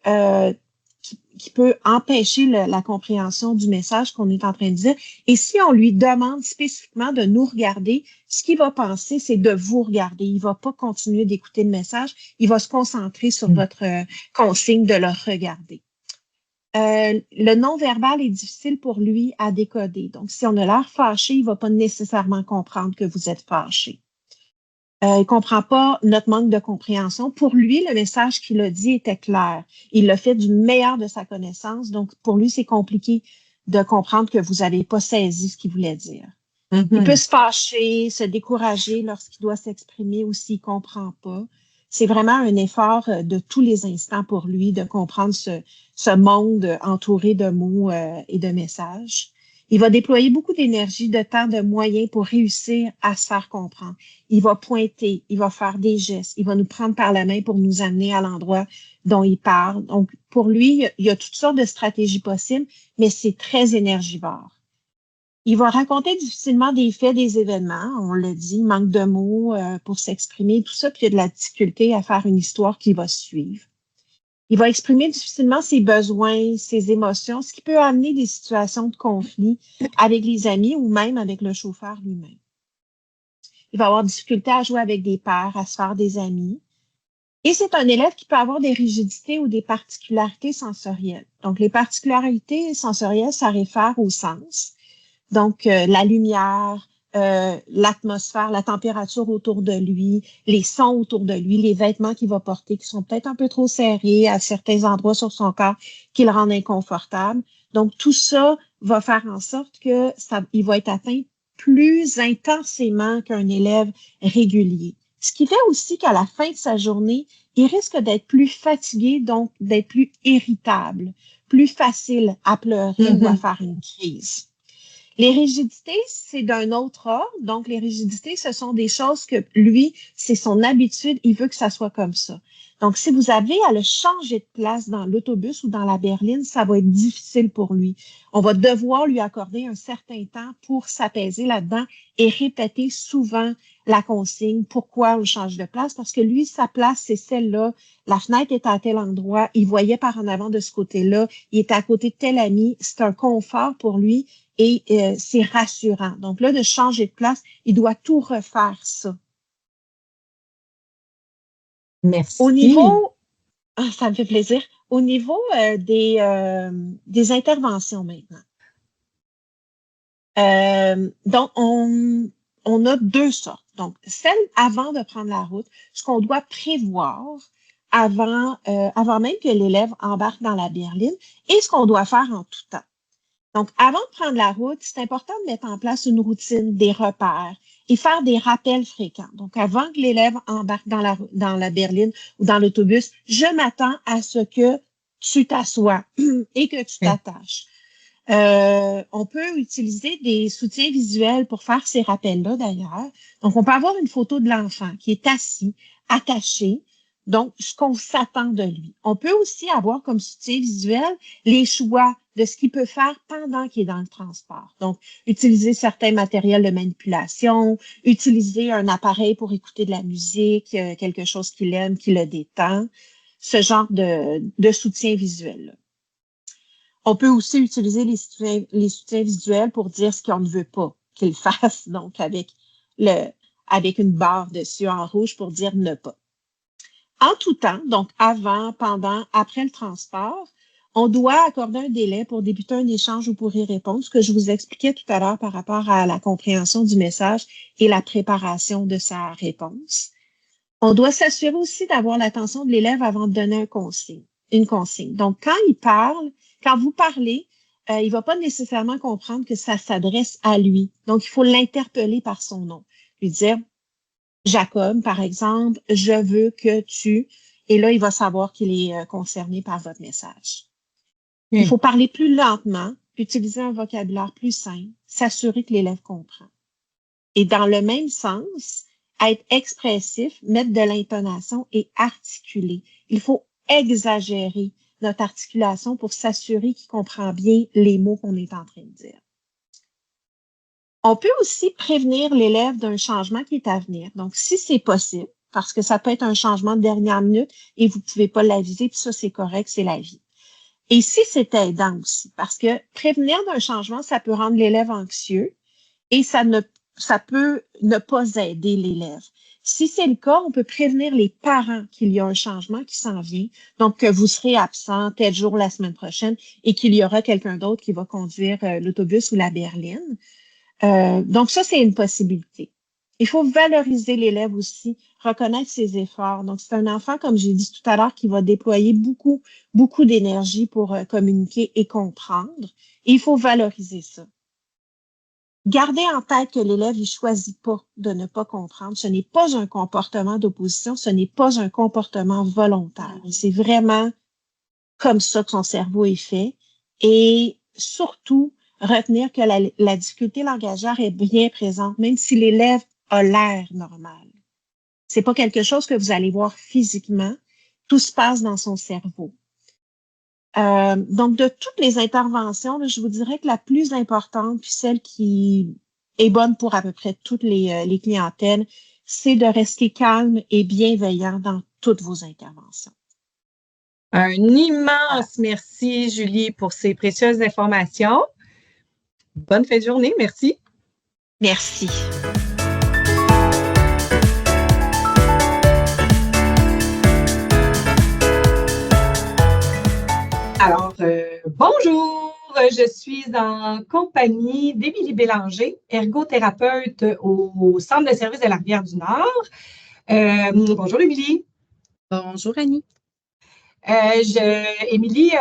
empêcher la compréhension du message qu'on est en train de dire. Et si on lui demande spécifiquement de nous regarder, ce qu'il va penser, c'est de vous regarder. Il ne va pas continuer d'écouter le message. Il va se concentrer sur votre consigne de le regarder. le non-verbal est difficile pour lui à décoder. Donc, si on a l'air fâché, il ne va pas nécessairement comprendre que vous êtes fâché. Il ne comprend pas notre manque de compréhension. Pour lui, le message qu'il a dit était clair. Il l'a fait du meilleur de sa connaissance. Donc, pour lui, c'est compliqué de comprendre que vous n'avez pas saisi ce qu'il voulait dire. Il peut se fâcher, se décourager lorsqu'il doit s'exprimer ou s'il ne comprend pas. C'est vraiment un effort de tous les instants pour lui de comprendre ce monde entouré de mots et de messages. Il va déployer beaucoup d'énergie, de temps, de moyens pour réussir à se faire comprendre. Il va pointer, il va faire des gestes, il va nous prendre par la main pour nous amener à l'endroit dont il parle. Donc, pour lui, il y a toutes sortes de stratégies possibles, mais c'est très énergivore. Il va raconter difficilement des faits, des événements. On l'a dit, il manque de mots pour s'exprimer, tout ça, puis il y a de la difficulté à faire une histoire qui va suivre. Il va exprimer difficilement ses besoins, ses émotions, ce qui peut amener des situations de conflit avec les amis ou même avec le chauffeur lui-même. Il va avoir difficulté à jouer avec des pairs, à se faire des amis. Et c'est un élève qui peut avoir des rigidités ou des particularités sensorielles. Donc, les particularités sensorielles, ça réfère au sens. Donc, la lumière, l'atmosphère, la température autour de lui, les sons autour de lui, les vêtements qu'il va porter qui sont peut-être un peu trop serrés à certains endroits sur son corps qui le rendent inconfortable. Donc, tout ça va faire en sorte que il va être atteint plus intensément qu'un élève régulier. Ce qui fait aussi qu'à la fin de sa journée, il risque d'être plus fatigué, donc d'être plus irritable, plus facile à pleurer ou à faire une crise. Les rigidités, c'est d'un autre ordre. Donc, les rigidités, ce sont des choses que lui, c'est son habitude, il veut que ça soit comme ça. Donc, si vous avez à le changer de place dans l'autobus ou dans la berline, ça va être difficile pour lui. On va devoir lui accorder un certain temps pour s'apaiser là-dedans et répéter souvent la consigne. Pourquoi on change de place? Parce que lui, sa place, c'est celle-là. La fenêtre est à tel endroit. Il voyait par en avant de ce côté-là. Il était à côté de tel ami. C'est un confort pour lui. Et c'est rassurant. Donc là, de changer de place, il doit tout refaire ça. Merci. Au niveau, ça me fait plaisir. Au niveau des interventions maintenant. Donc, on a deux sortes. Donc, celle avant de prendre la route, ce qu'on doit prévoir avant même que l'élève embarque dans la berline et ce qu'on doit faire en tout temps. Donc, avant de prendre la route, c'est important de mettre en place une routine, des repères et faire des rappels fréquents. Donc, avant que l'élève embarque dans la berline ou dans l'autobus, je m'attends à ce que tu t'assoies et que tu t'attaches. On peut utiliser des soutiens visuels pour faire ces rappels-là, d'ailleurs. Donc, on peut avoir une photo de l'enfant qui est assis, attaché. Donc, ce qu'on s'attend de lui. On peut aussi avoir comme soutien visuel les choix de ce qu'il peut faire pendant qu'il est dans le transport. Donc, utiliser certains matériels de manipulation, utiliser un appareil pour écouter de la musique, quelque chose qu'il aime, qui le détend, ce genre de soutien visuel-là. On peut aussi utiliser les soutiens visuels pour dire ce qu'on ne veut pas qu'il fasse, donc avec une barre dessus en rouge pour dire ne pas. En tout temps, donc avant, pendant, après le transport, on doit accorder un délai pour débuter un échange ou pour y répondre, ce que je vous expliquais tout à l'heure par rapport à la compréhension du message et la préparation de sa réponse. On doit s'assurer aussi d'avoir l'attention de l'élève avant de donner une consigne. Donc, quand vous parlez, il ne va pas nécessairement comprendre que ça s'adresse à lui. Donc, il faut l'interpeller par son nom, lui dire Jacob, par exemple, je veux que tu... Et là, il va savoir qu'il est concerné par votre message. Il faut parler plus lentement, utiliser un vocabulaire plus simple, s'assurer que l'élève comprend. Et dans le même sens, être expressif, mettre de l'intonation et articuler. Il faut exagérer notre articulation pour s'assurer qu'il comprend bien les mots qu'on est en train de dire. On peut aussi prévenir l'élève d'un changement qui est à venir. Donc, si c'est possible, parce que ça peut être un changement de dernière minute et vous ne pouvez pas l'aviser, puis ça, c'est correct, c'est la vie. Et si c'est aidant aussi, parce que prévenir d'un changement, ça peut rendre l'élève anxieux et ça ça peut ne pas aider l'élève. Si c'est le cas, on peut prévenir les parents qu'il y a un changement qui s'en vient, donc que vous serez absent tel jour la semaine prochaine et qu'il y aura quelqu'un d'autre qui va conduire l'autobus ou la berline. Donc ça, c'est une possibilité. Il faut valoriser l'élève aussi, reconnaître ses efforts. Donc, c'est un enfant, comme j'ai dit tout à l'heure, qui va déployer beaucoup d'énergie pour communiquer et comprendre. Et il faut valoriser ça. Gardez en tête que l'élève, il choisit pas de ne pas comprendre. Ce n'est pas un comportement d'opposition, ce n'est pas un comportement volontaire. C'est vraiment comme ça que son cerveau est fait. Et surtout, retenir que la difficulté langagière est bien présente, même si l'élève a l'air normal. C'est pas quelque chose que vous allez voir physiquement. Tout se passe dans son cerveau. Donc, de toutes les interventions, là, je vous dirais que la plus importante, puis celle qui est bonne pour à peu près toutes les clientèles, c'est de rester calme et bienveillant dans toutes vos interventions. Un immense merci, Julie, pour ces précieuses informations. Bonne fin de journée. Merci. Merci. Alors, bonjour, je suis en compagnie d'Émilie Bélanger, ergothérapeute au Centre de services de la Rivière-du-Nord. Bonjour, Émilie. Bonjour, Annie. Émilie,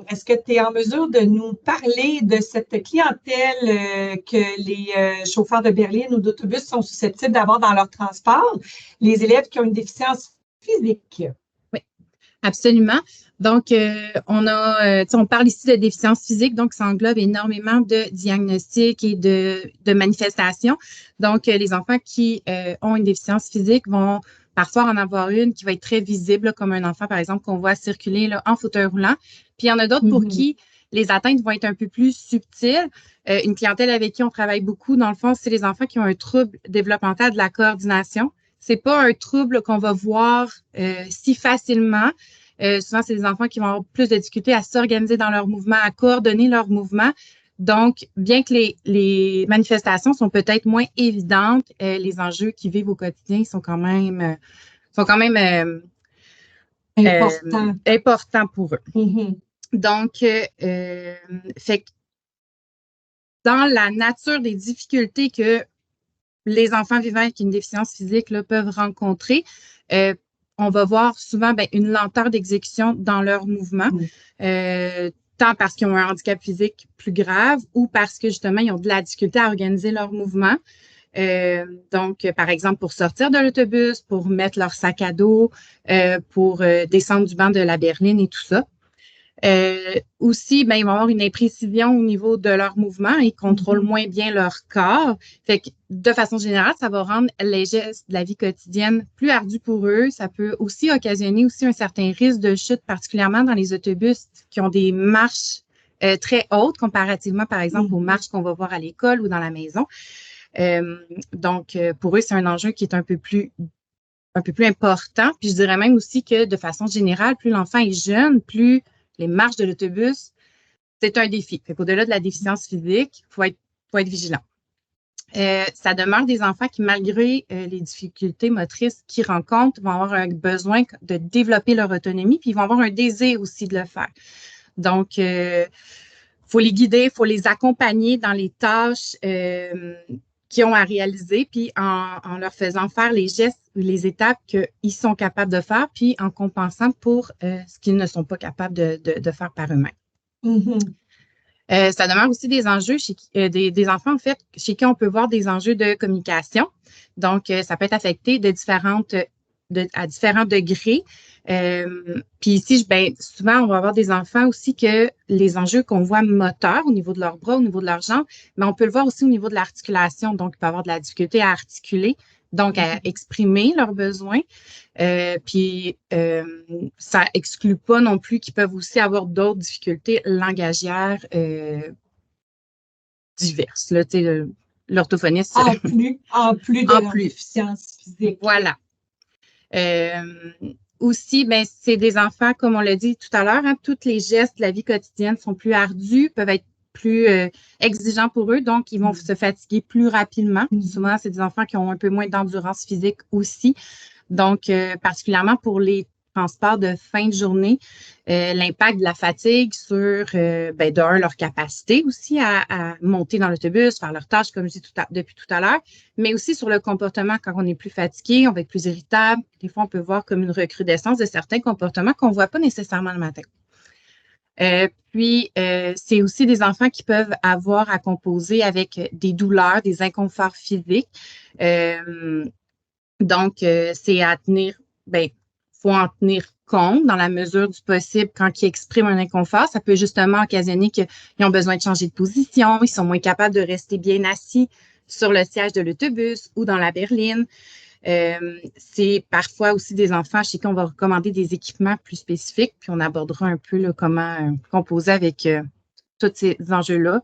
est-ce que tu es en mesure de nous parler de cette clientèle que les chauffeurs de berline ou d'autobus sont susceptibles d'avoir dans leur transport, les élèves qui ont une déficience physique? Oui, absolument. Donc, on parle ici de déficience physique, donc ça englobe énormément de diagnostics et de manifestations. Donc, les enfants qui ont une déficience physique vont parfois en avoir une qui va être très visible, là, comme un enfant, par exemple, qu'on voit circuler là, en fauteuil roulant. Puis, il y en a d'autres pour qui les atteintes vont être un peu plus subtiles. Une clientèle avec qui on travaille beaucoup, dans le fond, c'est les enfants qui ont un trouble développemental de la coordination. C'est pas un trouble qu'on va voir si facilement. Souvent, c'est des enfants qui vont avoir plus de difficultés à s'organiser dans leurs mouvements, à coordonner leurs mouvements. Donc, bien que les manifestations sont peut-être moins évidentes, les enjeux qu'ils vivent au quotidien sont quand même importants pour eux. Donc, fait que dans la nature des difficultés que les enfants vivant avec une déficience physique là, peuvent rencontrer, on va voir souvent une lenteur d'exécution dans leurs mouvements. Tant parce qu'ils ont un handicap physique plus grave ou parce que, justement, ils ont de la difficulté à organiser leurs mouvements. Donc, par exemple, pour sortir de l'autobus, pour mettre leur sac à dos, pour descendre du banc de la berline et tout ça. Aussi, ils vont avoir une imprécision au niveau de leurs mouvements. Ils contrôlent moins bien leur corps. Fait que, de façon générale, ça va rendre les gestes de la vie quotidienne plus ardus pour eux. Ça peut aussi occasionner aussi un certain risque de chute, particulièrement dans les autobus qui ont des marches très hautes comparativement, par exemple, aux marches qu'on va voir à l'école ou dans la maison. Donc, pour eux, c'est un enjeu qui est un peu plus important. Puis, je dirais même aussi que, de façon générale, plus l'enfant est jeune, plus les marches de l'autobus, c'est un défi. Fait qu'au-delà de la déficience physique, il faut être vigilant. Ça demeure des enfants qui, malgré les difficultés motrices qu'ils rencontrent, vont avoir un besoin de développer leur autonomie, puis ils vont avoir un désir aussi de le faire. Donc, il faut les guider, il faut les accompagner dans les tâches qu'ils ont à réaliser, puis en leur faisant faire les gestes ou les étapes qu'ils sont capables de faire, puis en compensant pour ce qu'ils ne sont pas capables de faire par eux-mêmes. Ça demeure aussi des enjeux des enfants, en fait, chez qui on peut voir des enjeux de communication. Donc, ça peut être affecté à différents degrés. Puis ici, souvent, on va avoir des enfants aussi que les enjeux qu'on voit moteurs au niveau de leurs bras, au niveau de leurs jambes, mais on peut le voir aussi au niveau de l'articulation. Donc, il peut y avoir de la difficulté à articuler, donc à exprimer leurs besoins. Puis, ça exclut pas non plus qu'ils peuvent aussi avoir d'autres difficultés langagières diverses. Là, l'orthophoniste. En plus de la déficience physique. Voilà. Aussi, c'est des enfants, comme on l'a dit tout à l'heure, tous les gestes de la vie quotidienne sont plus ardus, peuvent être plus exigeant pour eux, donc ils vont se fatiguer plus rapidement. Souvent, c'est des enfants qui ont un peu moins d'endurance physique aussi. Donc, particulièrement pour les transports de fin de journée, l'impact de la fatigue sur, d'un, leur capacité aussi à monter dans l'autobus, faire leurs tâches, comme je dis depuis tout à l'heure, mais aussi sur le comportement quand on est plus fatigué, on va être plus irritable. Des fois, on peut voir comme une recrudescence de certains comportements qu'on ne voit pas nécessairement le matin. C'est aussi des enfants qui peuvent avoir à composer avec des douleurs, des inconforts physiques. Donc, c'est à tenir, faut en tenir compte dans la mesure du possible quand ils expriment un inconfort. Ça peut justement occasionner qu'ils ont besoin de changer de position, ils sont moins capables de rester bien assis sur le siège de l'autobus ou dans la berline. C'est parfois aussi des enfants chez qui on va recommander des équipements plus spécifiques, puis on abordera un peu là, comment composer avec tous ces enjeux-là.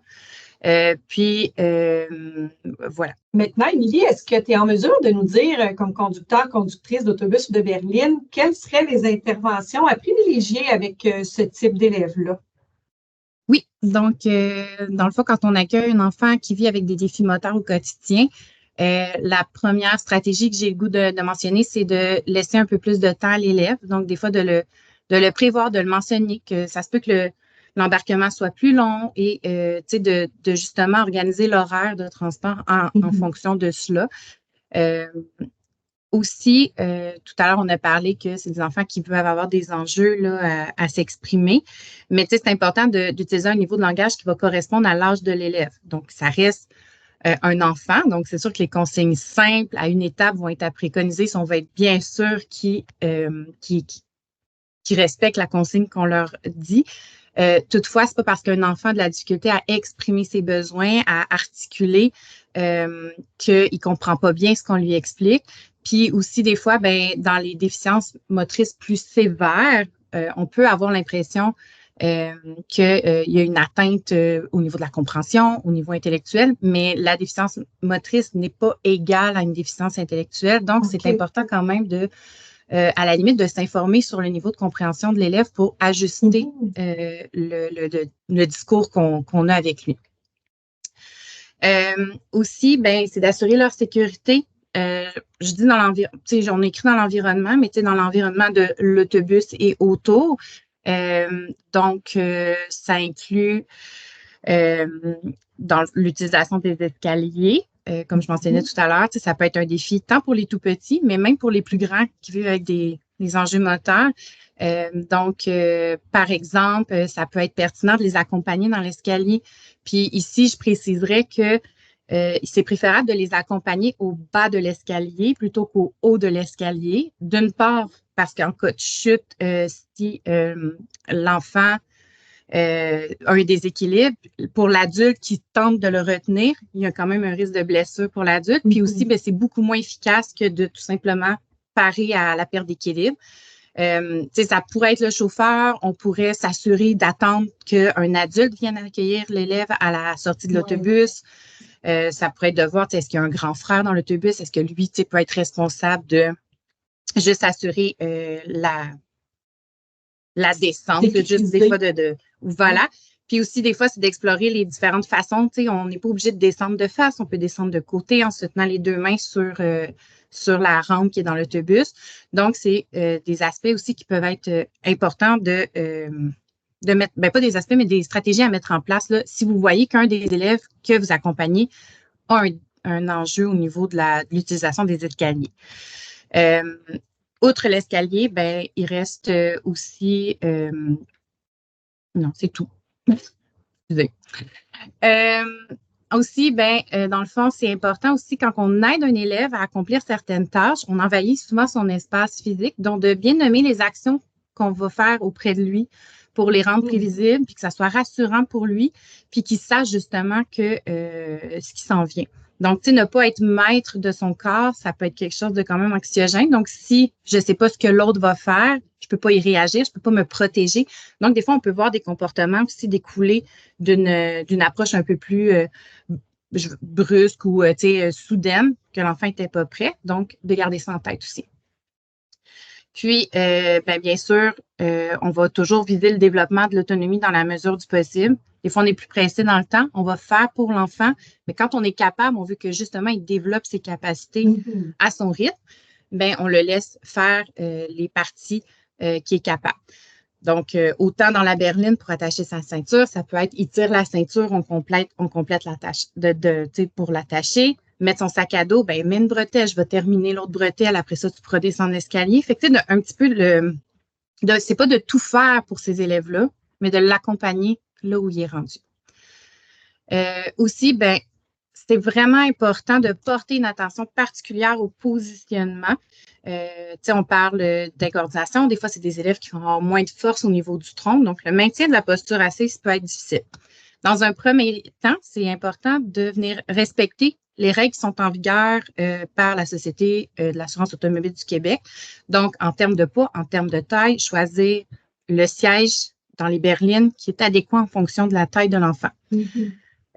Voilà. Maintenant, Émilie, est-ce que tu es en mesure de nous dire, comme conducteur, conductrice d'autobus ou de berline, quelles seraient les interventions à privilégier avec ce type d'élèves-là? Oui, donc, dans le fond, quand on accueille un enfant qui vit avec des défis moteurs au quotidien, la première stratégie que j'ai le goût de mentionner, c'est de laisser un peu plus de temps à l'élève. Donc, des fois, de le prévoir, de le mentionner, que ça se peut que l'embarquement soit plus long et de justement organiser l'horaire de transport en fonction de cela. Aussi, tout à l'heure, on a parlé que c'est des enfants qui peuvent avoir des enjeux là, à s'exprimer, mais c'est important d'utiliser un niveau de langage qui va correspondre à l'âge de l'élève. Donc, ça reste un enfant, donc c'est sûr que les consignes simples à une étape vont être à préconiser si on va être bien sûr qu'ils respectent la consigne qu'on leur dit. Toutefois, c'est pas parce qu'un enfant a de la difficulté à exprimer ses besoins, à articuler, qu'il comprend pas bien ce qu'on lui explique. Puis aussi, des fois, dans les déficiences motrices plus sévères, on peut avoir l'impression qu'il y a une atteinte au niveau de la compréhension, au niveau intellectuel, mais la déficience motrice n'est pas égale à une déficience intellectuelle. Donc, c'est important quand même à la limite, de s'informer sur le niveau de compréhension de l'élève pour ajuster le discours qu'on a avec lui. Aussi, c'est d'assurer leur sécurité. Je dis dans l'environnement, on écrit dans l'environnement, mais dans l'environnement de l'autobus et autour. Donc, ça inclut dans l'utilisation des escaliers. Comme je mentionnais tout à l'heure, ça peut être un défi tant pour les tout petits, mais même pour les plus grands qui vivent avec des enjeux moteurs. Donc, par exemple, ça peut être pertinent de les accompagner dans l'escalier. Puis ici, je préciserais que c'est préférable de les accompagner au bas de l'escalier plutôt qu'au haut de l'escalier. D'une part, parce qu'en cas de chute, si l'enfant un déséquilibre. Pour l'adulte qui tente de le retenir, il y a quand même un risque de blessure pour l'adulte. Puis aussi, c'est beaucoup moins efficace que de tout simplement parer à la perte d'équilibre. Ça pourrait être le chauffeur, on pourrait s'assurer d'attendre qu'un adulte vienne accueillir l'élève à la sortie de l'autobus. Ça pourrait être de voir, est-ce qu'il y a un grand frère dans l'autobus? Est-ce que lui, peut être responsable de juste assurer la descente, juste des fois voilà. Puis aussi, des fois, c'est d'explorer les différentes façons. On n'est pas obligé de descendre de face, on peut descendre de côté en se tenant les deux mains sur la rampe qui est dans l'autobus. Donc, c'est des aspects aussi qui peuvent être importants de mettre, pas des aspects, mais des stratégies à mettre en place. Là, si vous voyez qu'un des élèves que vous accompagnez a un enjeu au niveau de l'utilisation des escaliers. Outre l'escalier, il reste aussi... non, c'est tout. Excusez. Aussi, dans le fond, c'est important aussi quand on aide un élève à accomplir certaines tâches, on envahit souvent son espace physique, donc de bien nommer les actions qu'on va faire auprès de lui pour les rendre prévisibles, puis que ça soit rassurant pour lui, puis qu'il sache justement que ce qui s'en vient. Donc, ne pas être maître de son corps, ça peut être quelque chose de quand même anxiogène. Donc, si je ne sais pas ce que l'autre va faire, je ne peux pas y réagir, je ne peux pas me protéger. Donc, des fois, on peut voir des comportements aussi découler d'une approche un peu plus brusque ou soudaine, que l'enfant n'était pas prêt. Donc, de garder ça en tête aussi. Puis, bien sûr, on va toujours viser le développement de l'autonomie dans la mesure du possible. Des fois, on est plus pressé dans le temps, on va faire pour l'enfant, mais quand on est capable, on veut que justement, il développe ses capacités à son rythme, bien, on le laisse faire les parties qu'il est capable. Donc, autant dans la berline pour attacher sa ceinture, ça peut être, il tire la ceinture, on complète la tâche pour l'attacher. Mettre son sac à dos, ben mets une bretelle, je vais terminer l'autre bretelle, après ça, tu pourras descendre l'escalier. Fait que, tu sais, un petit peu c'est pas de tout faire pour ces élèves-là, mais de l'accompagner là où il est rendu. Aussi, ben, c'est vraiment important de porter une attention particulière au positionnement. On parle d'incoordination. Des fois, c'est des élèves qui vont avoir moins de force au niveau du tronc. Donc, le maintien de la posture assise peut être difficile. Dans un premier temps, c'est important de venir respecter les règles qui sont en vigueur par la Société de l'assurance automobile du Québec. Donc, en termes de poids, en termes de taille, choisir le siège dans les berlines qui est adéquat en fonction de la taille de l'enfant.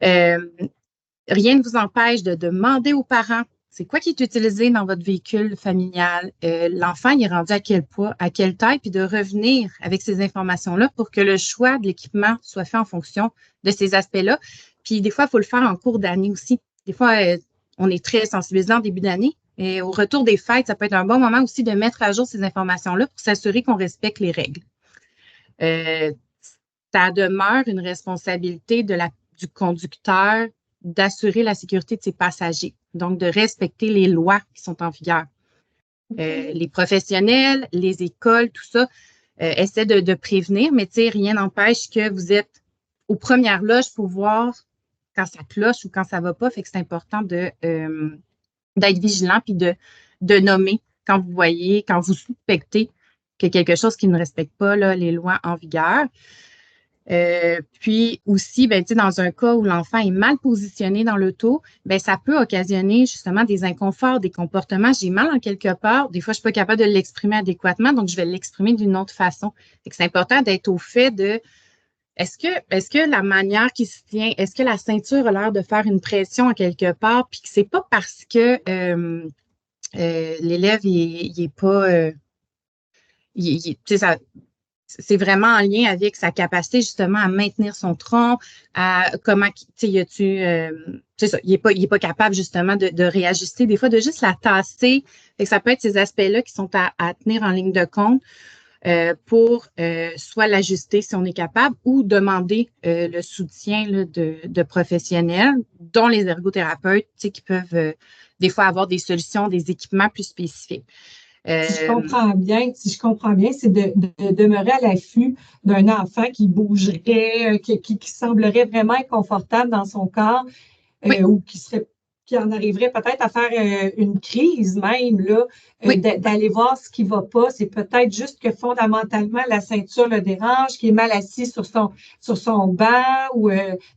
Rien ne vous empêche de demander aux parents c'est quoi qui est utilisé dans votre véhicule familial, l'enfant il est rendu à quel poids, à quelle taille, puis de revenir avec ces informations-là pour que le choix de l'équipement soit fait en fonction de ces aspects-là. Puis des fois, il faut le faire en cours d'année aussi. Des fois, on est très sensibilisant en début d'année. Et au retour des fêtes, ça peut être un bon moment aussi de mettre à jour ces informations-là pour s'assurer qu'on respecte les règles. Ça demeure une responsabilité du conducteur d'assurer la sécurité de ses passagers, donc de respecter les lois qui sont en vigueur. Les professionnels, les écoles, tout ça, essaient de prévenir, mais rien n'empêche que vous êtes aux premières loges pour voir quand ça cloche ou quand ça ne va pas. Fait que c'est important d'être vigilant puis de nommer quand vous voyez, quand vous suspectez qu'il y a quelque chose qui ne respecte pas là, les lois en vigueur. Puis aussi, ben, dans un cas où l'enfant est mal positionné dans l'auto, ben, ça peut occasionner justement des inconforts, des comportements. J'ai mal en quelque part. Des fois, je ne suis pas capable de l'exprimer adéquatement, donc je vais l'exprimer d'une autre façon. C'est important d'être au fait de est-ce que la manière qui se tient, est-ce que la ceinture a l'air de faire une pression en quelque part, puis que c'est pas parce que l'élève il est pas c'est vraiment en lien avec sa capacité justement à maintenir son tronc, à comment, il est pas capable justement de réajuster, des fois de juste la tasser. Fait que ça peut être ces aspects-là qui sont à tenir en ligne de compte pour soit l'ajuster si on est capable ou demander le soutien là, de professionnels, dont les ergothérapeutes, qui peuvent des fois avoir des solutions, des équipements plus spécifiques. Si je comprends bien, c'est de demeurer à l'affût d'un enfant qui bougerait, qui semblerait vraiment inconfortable dans son corps, oui. Ou qui en arriverait peut-être à faire une crise même, là, oui. d'aller voir ce qui ne va pas. C'est peut-être juste que fondamentalement, la ceinture le dérange, qu'il est mal assis sur son banc ou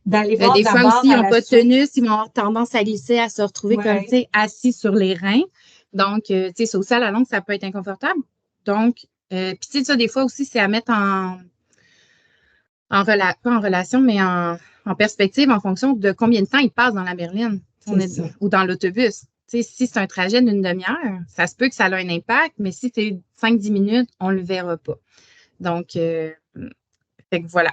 d'aller voir des fois aussi, ils n'ont pas de tenue, ils vont avoir tendance à glisser, à se retrouver comme assis sur les reins. Donc, ça aussi, à la longue, ça peut être inconfortable. Donc, puis ça, des fois aussi, c'est à mettre pas en relation, mais en perspective en fonction de combien de temps il passe dans la berline ou dans l'autobus. Si c'est un trajet d'une demi-heure, ça se peut que ça ait un impact, mais si c'est 5-10 minutes, on ne le verra pas. Donc, fait que voilà.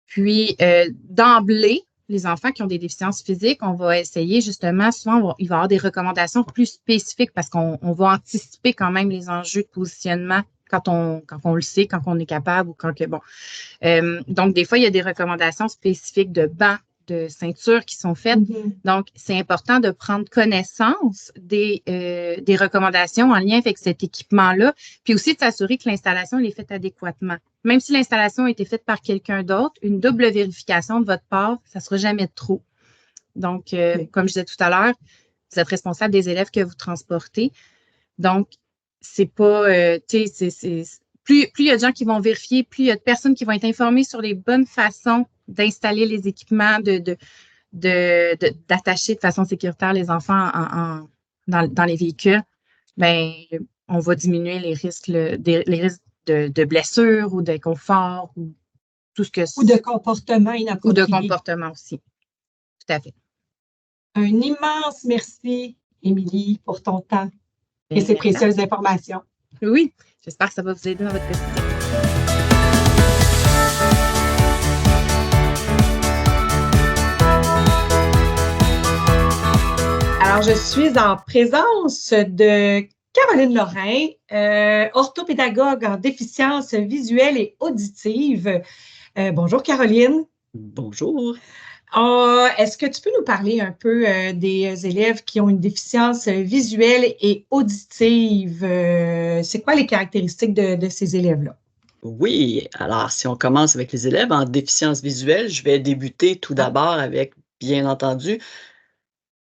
Puis, d'emblée, les enfants qui ont des déficiences physiques, on va essayer justement, souvent, il va y avoir des recommandations plus spécifiques parce qu'on va anticiper quand même les enjeux de positionnement quand on le sait, quand on est capable ou quand que, bon. Donc, des fois, il y a des recommandations spécifiques de bancs, de ceintures qui sont faites. Donc, c'est important de prendre connaissance des recommandations en lien avec cet équipement-là, puis aussi de s'assurer que l'installation est faite adéquatement. Même si l'installation a été faite par quelqu'un d'autre, une double vérification de votre part, ça ne sera jamais trop. Donc, comme je disais tout à l'heure, vous êtes responsable des élèves que vous transportez. Donc, c'est pas, plus il y a de gens qui vont vérifier, plus il y a de personnes qui vont être informées sur les bonnes façons d'installer les équipements, d'attacher de façon sécuritaire les enfants dans les véhicules, bien, on va diminuer les risques, les risques de blessures ou d'inconfort ou tout ce que c'est. Ou de comportement inapproprié. Ou de comportement aussi. Tout à fait. Un immense merci, Émilie, pour ton temps et ces précieuses informations. Oui, j'espère que ça va vous aider dans votre quotidien. Alors, je suis en présence de Caroline Lorrain, orthopédagogue en déficience visuelle et auditive. Bonjour Caroline. Bonjour. Est-ce que tu peux nous parler un peu des élèves qui ont une déficience visuelle et auditive? C'est quoi les caractéristiques de ces élèves-là? Oui, alors si on commence avec les élèves en déficience visuelle, je vais débuter tout d'abord avec, bien entendu,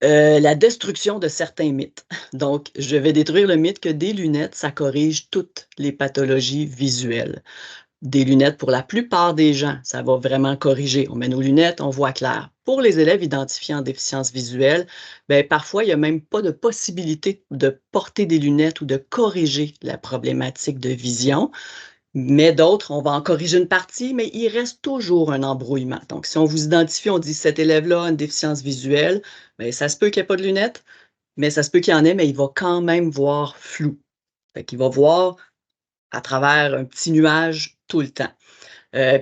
la destruction de certains mythes. Donc, je vais détruire le mythe que des lunettes, ça corrige toutes les pathologies visuelles. Des lunettes, pour la plupart des gens, ça va vraiment corriger. On met nos lunettes, on voit clair. Pour les élèves identifiés en déficience visuelle, bien, parfois, il n'y a même pas de possibilité de porter des lunettes ou de corriger la problématique de vision. Mais d'autres, on va en corriger une partie, mais il reste toujours un embrouillement. Donc, si on vous identifie, on dit cet élève-là a une déficience visuelle, bien, ça se peut qu'il n'y ait pas de lunettes, mais ça se peut qu'il y en ait, mais il va quand même voir flou. Fait qu'il va voir à travers un petit nuage tout le temps.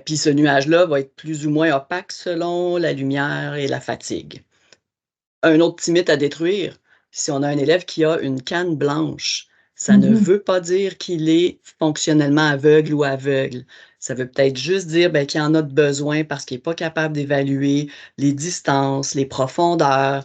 Puis ce nuage-là va être plus ou moins opaque selon la lumière et la fatigue. Un autre petit mythe à détruire, si on a un élève qui a une canne blanche, ça ne veut pas dire qu'il est fonctionnellement aveugle ou aveugle. Ça veut peut-être juste dire ben, qu'il en a besoin parce qu'il n'est pas capable d'évaluer les distances, les profondeurs,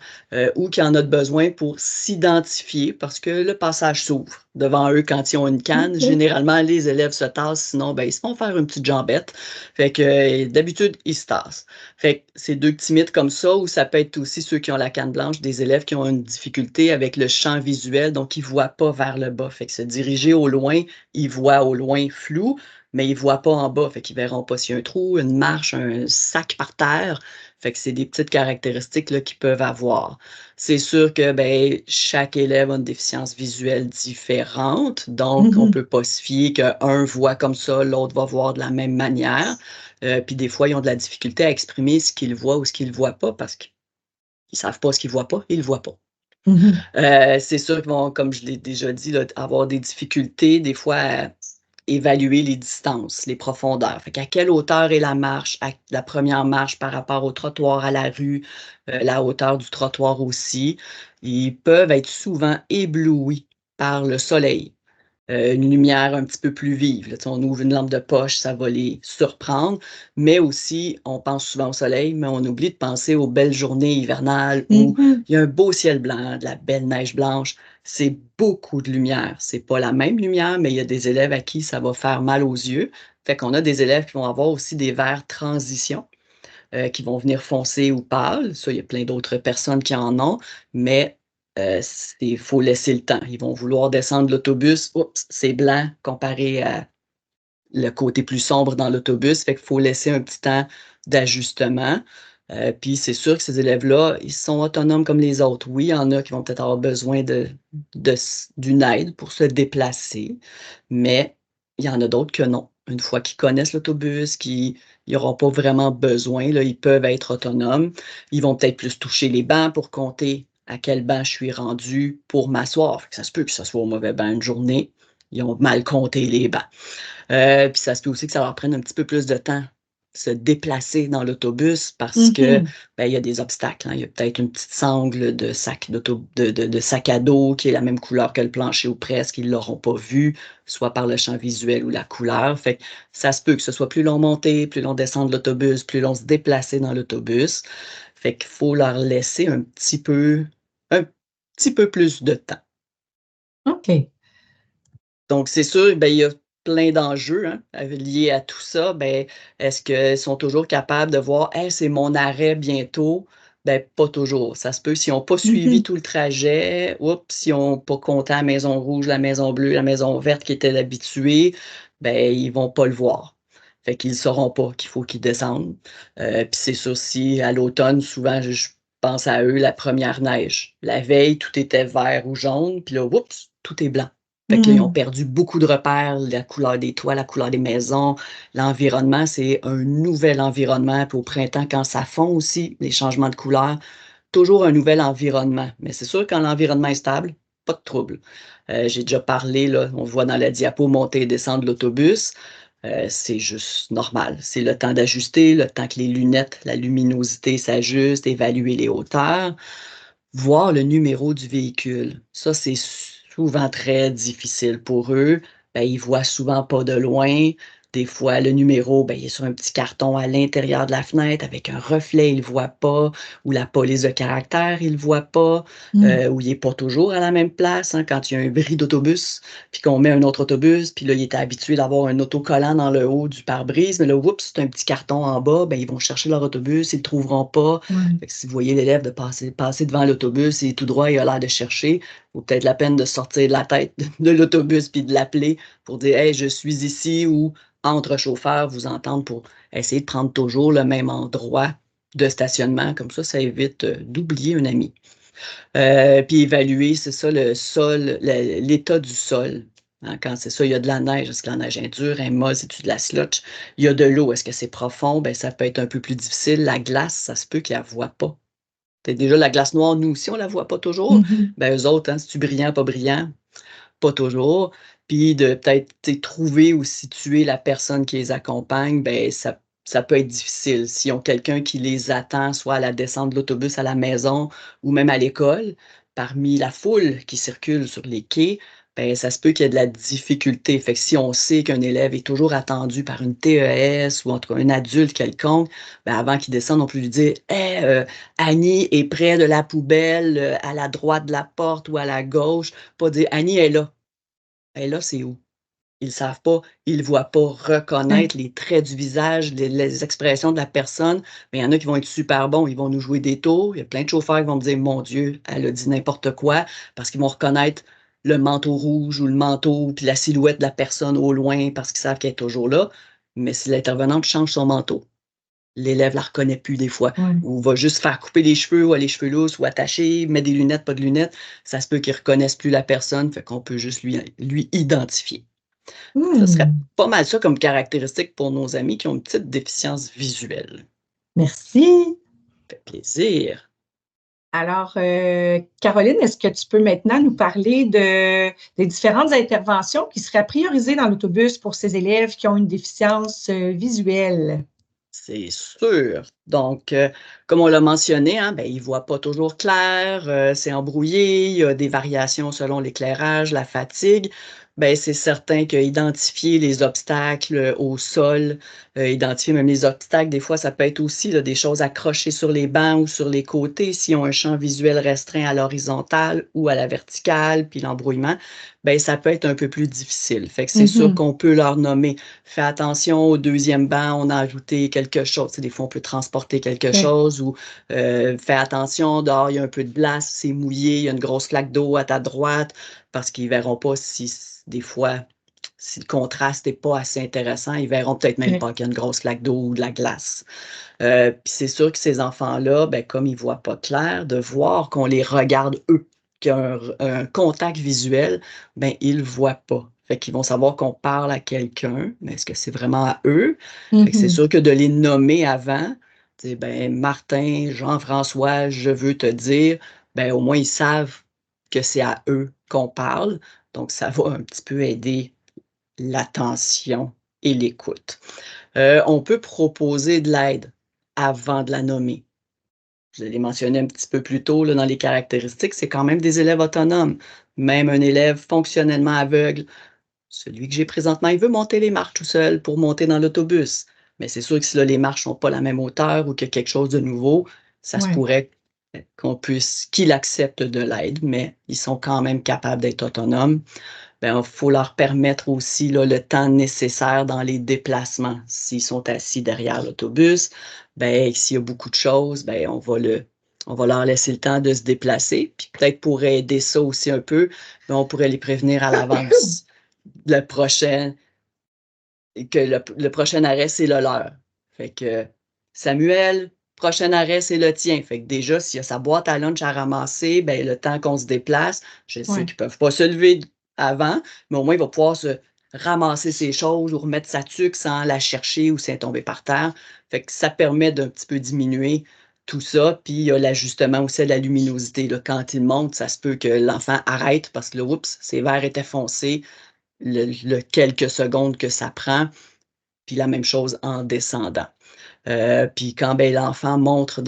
ou qu'il en a besoin pour s'identifier parce que le passage s'ouvre devant eux quand ils ont une canne. Généralement, les élèves se tassent, sinon ben, ils se font faire une petite jambette. Fait que d'habitude, ils se tassent. Fait que c'est deux petits mythes comme ça, ou ça peut être aussi ceux qui ont la canne blanche, des élèves qui ont une difficulté avec le champ visuel, donc ils ne voient pas vers le bas. Fait que se diriger au loin, ils voient au loin flou, mais ils ne voient pas en bas. Fait qu'ils ne verront pas s'il y a un trou, une marche, un sac par terre. Fait que c'est des petites caractéristiques là, qu'ils peuvent avoir. C'est sûr que ben, chaque élève a une déficience visuelle différente, donc on ne peut pas se fier qu'un voit comme ça, l'autre va voir de la même manière. Puis des fois, ils ont de la difficulté à exprimer ce qu'ils voient ou ce qu'ils ne voient pas parce qu'ils ne savent pas ce qu'ils ne voient pas, ils ne le voient pas. C'est sûr qu'ils vont, comme je l'ai déjà dit, là, avoir des difficultés des fois à évaluer les distances, les profondeurs. Fait qu'à quelle hauteur est la marche, la première marche par rapport au trottoir, à la rue, la hauteur du trottoir aussi. Ils peuvent être souvent éblouis par le soleil. Une lumière un petit peu plus vive. Là, on ouvre une lampe de poche, ça va les surprendre. Mais aussi, on pense souvent au soleil, mais on oublie de penser aux belles journées hivernales où il y a un beau ciel blanc, de la belle neige blanche. C'est beaucoup de lumière. C'est pas la même lumière, mais il y a des élèves à qui ça va faire mal aux yeux. Fait qu'on a des élèves qui vont avoir aussi des verres transition, qui vont venir foncés ou pâles. Ça, il y a plein d'autres personnes qui en ont, mais il faut laisser le temps. Ils vont vouloir descendre l'autobus. Oups, c'est blanc comparé à le côté plus sombre dans l'autobus. Fait qu'il faut laisser un petit temps d'ajustement. Puis c'est sûr que ces élèves-là, ils sont autonomes comme les autres. Oui, il y en a qui vont peut-être avoir besoin d'une aide pour se déplacer, mais il y en a d'autres que non. Une fois qu'ils connaissent l'autobus, qu'ils n'auront pas vraiment besoin, là, ils peuvent être autonomes. Ils vont peut-être plus toucher les bancs pour compter à quel banc je suis rendu pour m'asseoir. Ça se peut que ce soit au mauvais banc une journée. Ils ont mal compté les bancs. Puis ça se peut aussi que ça leur prenne un petit peu plus de temps se déplacer dans l'autobus parce que ben, il y a des obstacles. Hein. Il y a peut-être une petite sangle de sac, de sac à dos qui est la même couleur que le plancher ou presque. Ils ne l'auront pas vu, soit par le champ visuel ou la couleur. Fait que ça se peut que ce soit plus long monter, plus long descendre l'autobus, plus long se déplacer dans l'autobus. Fait qu'il faut leur laisser un petit peu plus de temps. OK. Donc, c'est sûr, ben, il y a plein d'enjeux hein, liés à tout ça. Ben, est-ce qu'ils sont toujours capables de voir hey, c'est mon arrêt bientôt? Ben, pas toujours. Ça se peut s'ils n'ont pas suivi tout le trajet, s'ils n'ont pas compté la maison rouge, la maison bleue, la maison verte qui étaient habitués, ben, ils ne vont pas le voir. Fait qu'ils ne sauront pas qu'il faut qu'ils descendent. Puis c'est sûr, si à l'automne, souvent, je pense à eux, la première neige. La veille, tout était vert ou jaune, puis là, tout est blanc. Fait que là, ils ont perdu beaucoup de repères, la couleur des toits, la couleur des maisons, l'environnement, c'est un nouvel environnement. Puis au printemps, quand ça fond aussi, les changements de couleur, toujours un nouvel environnement. Mais c'est sûr, quand l'environnement est stable, pas de trouble. J'ai déjà parlé, là, on voit dans la diapo monter et descendre l'autobus. C'est juste normal. C'est le temps d'ajuster, le temps que les lunettes, la luminosité s'ajuste, évaluer les hauteurs. voir le numéro du véhicule. Ça, c'est souvent très difficile pour eux. Ben, ils voient souvent pas de loin. Des fois, le numéro, ben, il est sur un petit carton à l'intérieur de la fenêtre avec un reflet, ils ne le voient pas. Ou la police de caractère, ils ne le voient pas. Ou il n'est pas toujours à la même place. Hein, quand il y a un bris d'autobus, puis qu'on met un autre autobus, puis là, il était habitué d'avoir un autocollant dans le haut du pare-brise, mais là, oups, c'est un petit carton en bas, ben, ils vont chercher leur autobus, ils ne le trouveront pas. Fait que si vous voyez l'élève de passer devant l'autobus et tout droit, il a l'air de chercher, vaut peut-être la peine de sortir de la tête de l'autobus puis de l'appeler pour dire Hey, je suis ici ou entre chauffeurs, vous entendre pour essayer de prendre toujours le même endroit de stationnement. Comme ça évite d'oublier un ami. Puis évaluer, c'est ça, le sol, l'état du sol. Hein, quand c'est ça, il y a de la neige, est-ce que la neige est dure, est molle, c'est-tu de la slotch? Il y a de l'eau, est-ce que c'est profond? Ben, ça peut être un peu plus difficile. La glace, ça se peut qu'ils ne la voient pas. Déjà, la glace noire, nous aussi, on ne la voit pas toujours. Ben, eux autres, hein, c'est-tu brillant, pas brillant? Pas toujours. Puis de peut-être trouver ou situer la personne qui les accompagne, ben, ça peut être difficile. S'ils ont quelqu'un qui les attend, soit à la descente de l'autobus à la maison ou même à l'école, parmi la foule qui circule sur les quais, ben, ça se peut qu'il y ait de la difficulté. Fait que si on sait qu'un élève est toujours attendu par une TES ou en tout cas un adulte quelconque, ben, avant qu'il descende, on peut lui dire Hey, Annie est près de la poubelle, à la droite de la porte ou à la gauche. Pas dire Annie est là. Elle est là, c'est où? Ils ne savent pas, ils ne voient pas reconnaître les traits du visage, les expressions de la personne. Mais il y en a qui vont être super bons, ils vont nous jouer des tours. Il y a plein de chauffeurs qui vont me dire Mon Dieu, elle a dit n'importe quoi, parce qu'ils vont reconnaître le manteau rouge ou le manteau, puis la silhouette de la personne au loin, parce qu'ils savent qu'elle est toujours là. Mais si l'intervenante change son manteau, l'élève ne la reconnaît plus des fois, ou va juste faire couper les cheveux, ou les cheveux lousses, ou attacher, mettre des lunettes, pas de lunettes, ça se peut qu'il ne reconnaisse plus la personne, fait qu'on peut juste lui identifier. Ça serait pas mal ça comme caractéristique pour nos amis qui ont une petite déficience visuelle. Merci. Ça fait plaisir. Alors, Caroline, est-ce que tu peux maintenant nous parler des différentes interventions qui seraient priorisées dans l'autobus pour ces élèves qui ont une déficience visuelle? C'est sûr. Donc, comme on l'a mentionné, hein, ben, ils ne voient pas toujours clair, c'est embrouillé, il y a des variations selon l'éclairage, la fatigue. Ben, c'est certain qu'identifier les obstacles au sol, identifier même les obstacles, des fois, ça peut être aussi là, des choses accrochées sur les bancs ou sur les côtés, s'ils ont un champ visuel restreint à l'horizontale ou à la verticale, puis l'embrouillement, ben, ça peut être un peu plus difficile. Fait que c'est sûr qu'on peut leur nommer. Fais attention, au deuxième banc, on a ajouté quelque chose. Tu sais, des fois, on peut transporter quelque chose ou fais attention, dehors, il y a un peu de glace, c'est mouillé, il y a une grosse flaque d'eau à ta droite, parce qu'ils ne verront pas si des fois, si le contraste n'est pas assez intéressant, ils verront peut-être même pas qu'il y a une grosse flaque d'eau ou de la glace. Puis c'est sûr que ces enfants-là, ben, comme ils ne voient pas clair, de voir qu'on les regarde eux, qu'il y a un contact visuel, ben, ils ne voient pas. Fait qu'ils vont savoir qu'on parle à quelqu'un, mais est-ce que c'est vraiment à eux? Fait que c'est sûr que de les nommer avant, ben, Martin, Jean-François, je veux te dire, ben, au moins ils savent que c'est à eux qu'on parle. Donc, ça va un petit peu aider l'attention et l'écoute. On peut proposer de l'aide avant de la nommer. Je l'ai mentionné un petit peu plus tôt là, dans les caractéristiques, c'est quand même des élèves autonomes. Même un élève fonctionnellement aveugle, celui que j'ai présentement, il veut monter les marches tout seul pour monter dans l'autobus. Mais c'est sûr que si là, les marches ne sont pas à la même hauteur ou qu'il y a quelque chose de nouveau, ça se pourrait qu'il accepte de l'aide, mais ils sont quand même capables d'être autonomes. Ben, il faut leur permettre aussi là, le temps nécessaire dans les déplacements. S'ils sont assis derrière l'autobus, ben, s'il y a beaucoup de choses, ben, on va leur laisser le temps de se déplacer. Puis peut-être pour aider ça aussi un peu, ben, on pourrait les prévenir à l'avance. Que le prochain arrêt, c'est le leur. Fait que Samuel, prochain arrêt, c'est le tien. Fait que déjà, s'il y a sa boîte à lunch à ramasser, ben, le temps qu'on se déplace, je sais qu'ils ne peuvent pas se lever avant, mais au moins, il va pouvoir se ramasser ses choses ou remettre sa tuque sans la chercher ou sans tomber par terre. Fait que ça permet d'un petit peu diminuer tout ça. Puis il y a l'ajustement aussi de la luminosité. Là. Quand il monte, ça se peut que l'enfant arrête parce que là, oups, ses verres étaient foncés. Le quelques secondes que ça prend, puis la même chose en descendant. Puis quand ben, l'enfant monte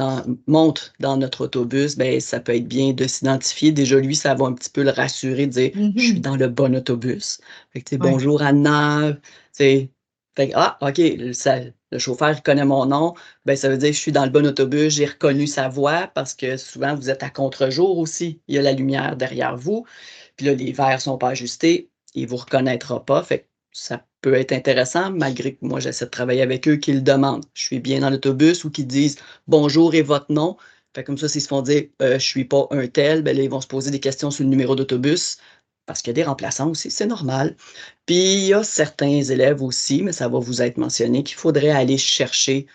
dans notre autobus, ben, ça peut être bien de s'identifier. Déjà, lui, ça va un petit peu le rassurer, de dire je suis dans le bon autobus. Fait que, Ouais. bonjour Anna. Fait que, OK, le chauffeur il connaît mon nom. Ben, ça veut dire que je suis dans le bon autobus, j'ai reconnu sa voix parce que souvent vous êtes à contre-jour aussi. Il y a la lumière derrière vous. Puis là, les verres ne sont pas ajustés. Il ne vous reconnaîtra pas. Fait que ça peut être intéressant, malgré que moi, j'essaie de travailler avec eux, qu'ils le demandent. Je suis bien dans l'autobus ou qu'ils disent bonjour et votre nom. Fait comme ça, s'ils se font dire je ne suis pas un tel, ben là, ils vont se poser des questions sur le numéro d'autobus parce qu'il y a des remplaçants aussi, c'est normal. Puis il y a certains élèves aussi, mais ça va vous être mentionné, qu'il faudrait aller chercher